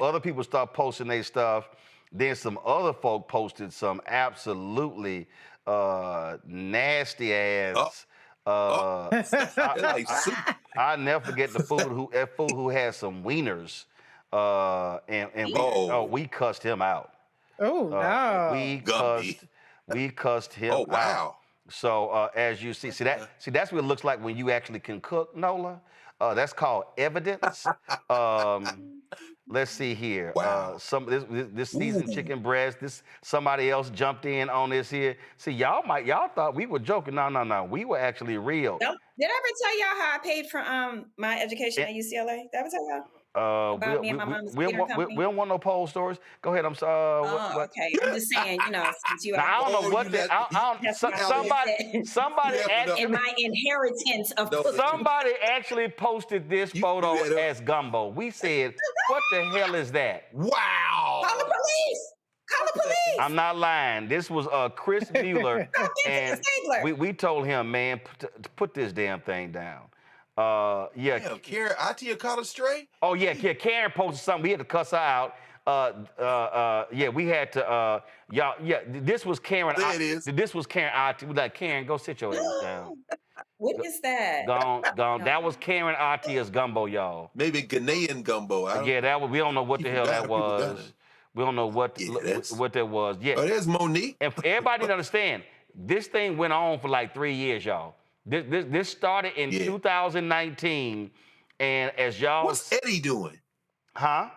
Other people start posting their stuff. Then some other folk posted some absolutely nasty ass. I never forget the fool who had some wieners, and we cussed him out. Oh no! We cussed him out. Wow! So as you see that's what it looks like when you actually can cook, Nola. That's called evidence. Let's see here. Wow. This seasoned chicken breast. Somebody else jumped in on this here. See, y'all thought we were joking. No. We were actually real. Did I ever tell y'all how I paid for my education at UCLA? Did I ever tell y'all? About me and my mom's we don't want no poll stories. Go ahead. I'm sorry. Okay. I'm just saying, since you. I don't know what somebody in my inheritance of somebody actually posted this photo as gumbo. We said, what the hell is that? Wow. Call the police. Call the police. I'm not lying. This was Chris Mueller, and we told him, man, put this damn thing down. Damn, Karen, Atia caught a stray? Oh, yeah, Karen posted something. We had to cuss her out. We had to, this was Karen. There it is. This was Karen Atia. We like, Karen, go sit your ass down. What is that? Gone. No. That was Karen Atia's gumbo, y'all. Maybe Ghanaian gumbo. We don't know what the hell that was. We don't know what that was. Yeah. Oh, there's Monique. And for everybody to understand, this thing went on for like 3 years, y'all. This started in 2019, and as y'all... What's Eddie doing? Huh?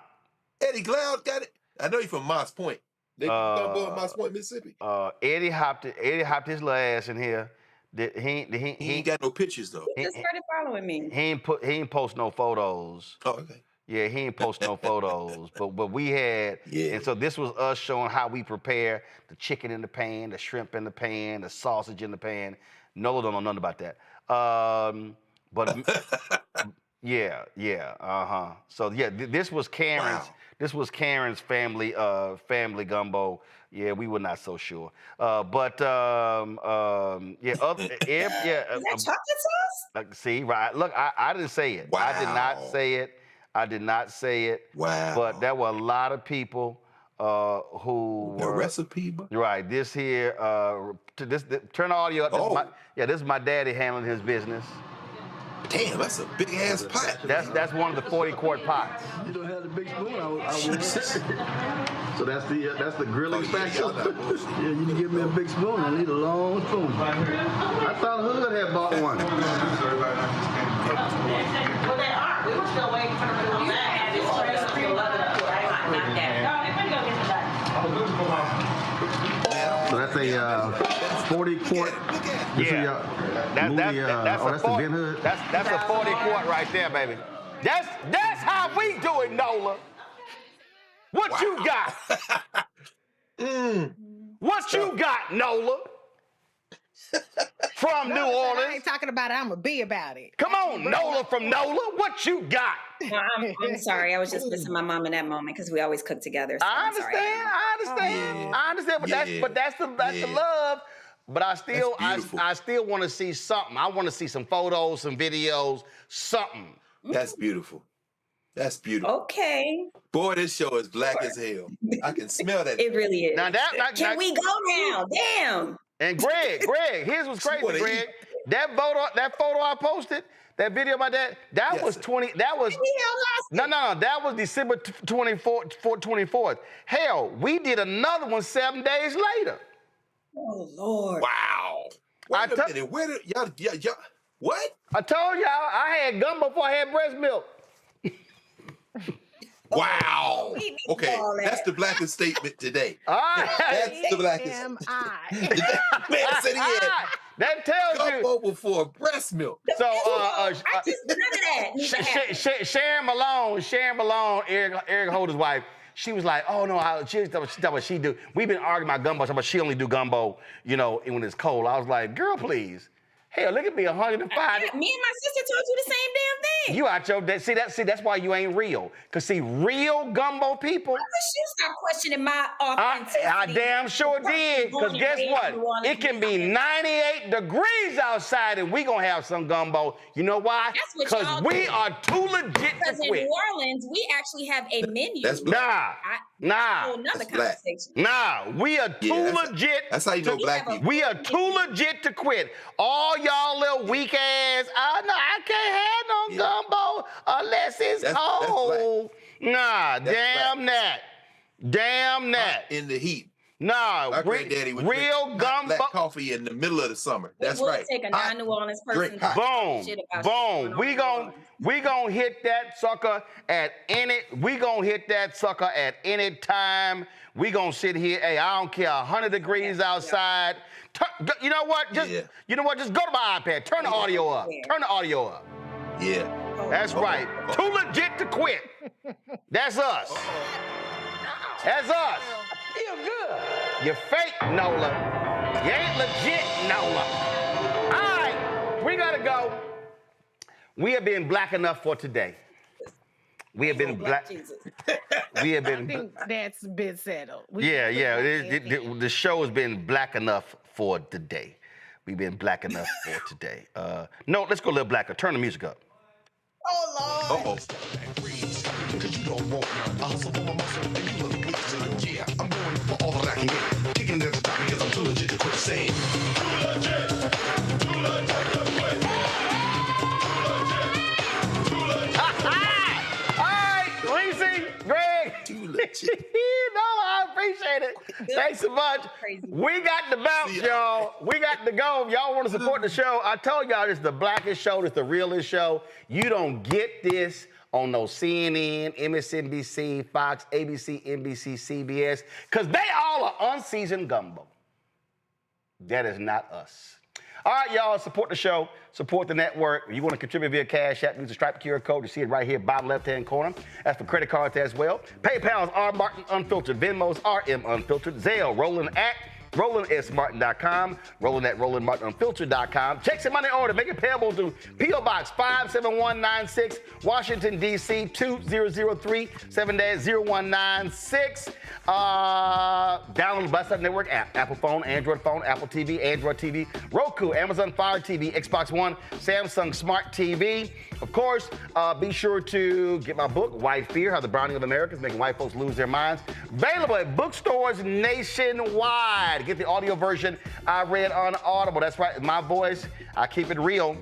Eddie Cloud got it? I know he's from Moss Point. They gumbo in Moss Point, Mississippi. Eddie hopped his little ass in here. He ain't got no pictures, though. He just started following me. He ain't post no photos. Oh, okay. Yeah, he ain't post no photos. But we had, and so this was us showing how we prepare the chicken in the pan, the shrimp in the pan, the sausage in the pan. Nola don't know nothing about that. So this was Karen's. Wow. This was Karen's family gumbo. Yeah, we were not so sure. Is that chocolate sauce? See, right? Look, I didn't say it. Wow. I did not say it. Wow. But there were a lot of people who the recipe. Right. This here. Turn the audio up. This is my daddy handling his business. Damn, that's a big ass pot. That's one of the 40-quart pots. You don't have the big spoon. So that's the grilling special. Yeah, you can give me a big spoon. I need a long spoon. I thought Hood had bought one. Well, they are. We were still waiting for them to come back. So that's a 40-quart. That's a 40-quart right there, baby. That's how we do it, Nola. What you got? What you got, Nola? From New Orleans. I ain't talking about it. I'm going to be about it. Come on, Nola from Nola. What you got? No, I'm sorry. I was just missing my mom in that moment because we always cook together. So I understand. But that's the love. But I still want to see something. I want to see some photos, some videos, something. That's beautiful. That's beautiful. Okay. Boy, this show is black as hell. I can smell that. It really is. Can we go now? Damn. And Greg, here's what's crazy, Greg. That photo I posted, that video of my dad, that was December 24th. Hell, we did another one 7 days later. Oh Lord! Wow. Wait a minute. Where did y'all? What? I told y'all I had gumbo before I had breast milk. Wow. Okay, that's the blackest statement today. All right. That's the blackest. Am I? Man said he had that tells you. gumbo before breast milk. So, I just none of that. Sharon Malone, Eric Holder's wife. She was like, "Oh no, she thought what she do. We've been arguing about gumbo, but she only do gumbo, when it's cold." I was like, "Girl, please." Hell, look at me, 105. Me and my sister told you the same damn thing. You out your see that's why you ain't real. Cause see, real gumbo people. Why would you stop questioning my authenticity? I damn sure did. Cause guess what? It can be 98 degrees outside and we gonna have some gumbo. You know why? Cause we are too legit to Because in quit. New Orleans, we actually have a menu. That's black. Nah. Another conversation. Nah, we are too legit. That's how you know black people. We are too legit to quit. All y'all little weak ass. Oh no, I can't have no gumbo unless it's cold. Nah, damn that. Damn that. In the heat. Nah, my granddaddy would real drink gumbo. Black coffee in the middle of the summer. That's we'll right. Take a non-New Orleans person. Boom. We gon' hit that sucker at any time. We gonna sit here. Hey, I don't care. 100 degrees outside. You know what? Just go to my iPad. Turn the audio up. Yeah. That's right. Too legit to quit. That's us. That's us. Feel good. You're fake, Nola. You ain't legit, Nola. All right, we gotta go. We have been black enough for today. We have been black. We have been. I think that's been settled. The show has been black enough for today. We've been black enough for today. No, let's go a little blacker. Turn the music up. Oh Lord. Because you don't want a hustle for my muscle, and you look weak, so yeah, I'm going for all that I can get. Kicking it at the top because I'm too legit to quit saying. Too legit to quit. Too legit. All right, Reese, Greg. Too legit. No, I appreciate it. Thanks so much. We got to bounce, y'all. We got to go. If y'all want to support the show, I told y'all this is the blackest show, this is the realest show. You don't get this on no CNN, MSNBC, Fox, ABC, NBC, CBS, because they all are unseasoned gumbo. That is not us. All right, y'all, support the show, support the network. If you want to contribute via Cash App, use the Stripe QR code. You see it right here, bottom left-hand corner. That's for credit cards as well. PayPal is R Martin Unfiltered. Venmo's RM Unfiltered. Zelle, Roland at RolandSMartin.com, Roland at RolandMartinUnfiltered.com. Check some money order. Make it payable to P.O. Box 57196, Washington, D.C. 2003, 7-0196. Download the Blast Up Network app. Apple phone, Android phone, Apple TV, Android TV, Roku, Amazon Fire TV, Xbox One, Samsung Smart TV. Of course, be sure to get my book, White Fear, How the Browning of America is Making White Folks Lose Their Minds. Available at bookstores nationwide. Get the audio version I read on Audible. That's right, my voice. I keep it real.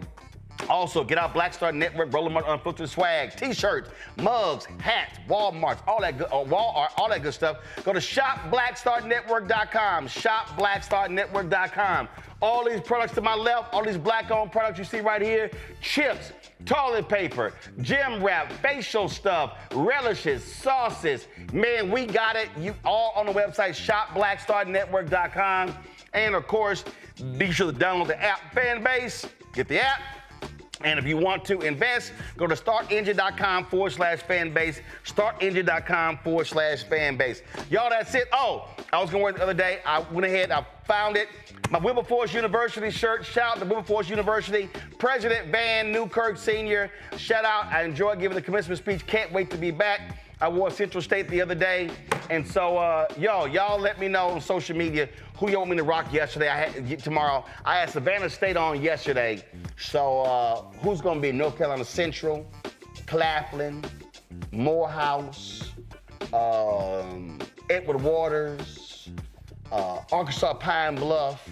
Also, get out Black Star Network, Roland Martin Unfiltered swag, T-shirts, mugs, hats, Walmarts, all that good, wall art, all that good stuff. Go to shopblackstarnetwork.com, shopblackstarnetwork.com. All these products to my left, all these black-owned products you see right here, chips, toilet paper, gym wrap, facial stuff, relishes, sauces. Man, we got it. You all on the website, shopblackstarnetwork.com. And of course, be sure to download the app Fanbase. Get the app. And if you want to invest, go to startengine.com/fanbase, startengine.com/fanbase. Y'all, that's it. Oh, I was going to work the other day. I went ahead, I found it. My Wilberforce University shirt. Shout out to Wilberforce University. President Van Newkirk Sr. Shout out. I enjoyed giving the commencement speech. Can't wait to be back. I wore Central State the other day. And so, y'all let me know on social media who y'all want me to rock tomorrow. I had Savannah State on yesterday. So, who's going to be North Carolina Central, Claflin, Morehouse, Edward Waters, Arkansas Pine Bluff,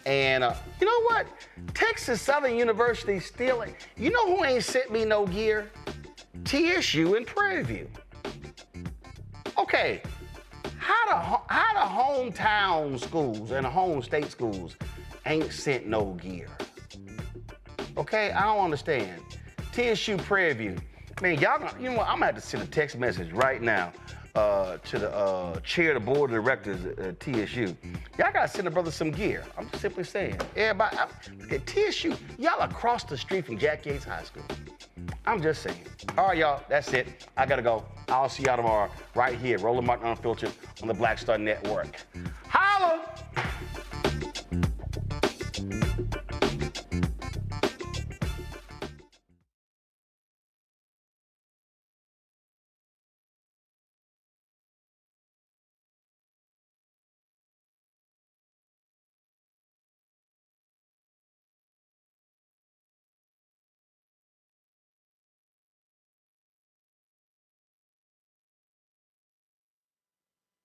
and you know what? Texas Southern University still, you know who ain't sent me no gear? TSU in Prairie View. Okay, how the the hometown schools and the home state schools ain't sent no gear? Okay, I don't understand. TSU Prairie View. Man, y'all, you know what? I'm gonna have to send a text message right now to the chair of the board of directors at TSU. Y'all gotta send a brother some gear. I'm simply saying. Everybody, look at TSU. Y'all across the street from Jack Yates High School. I'm just saying. All right, y'all, that's it. I gotta go. I'll see y'all tomorrow right here, Roland Martin Unfiltered on the Black Star Network.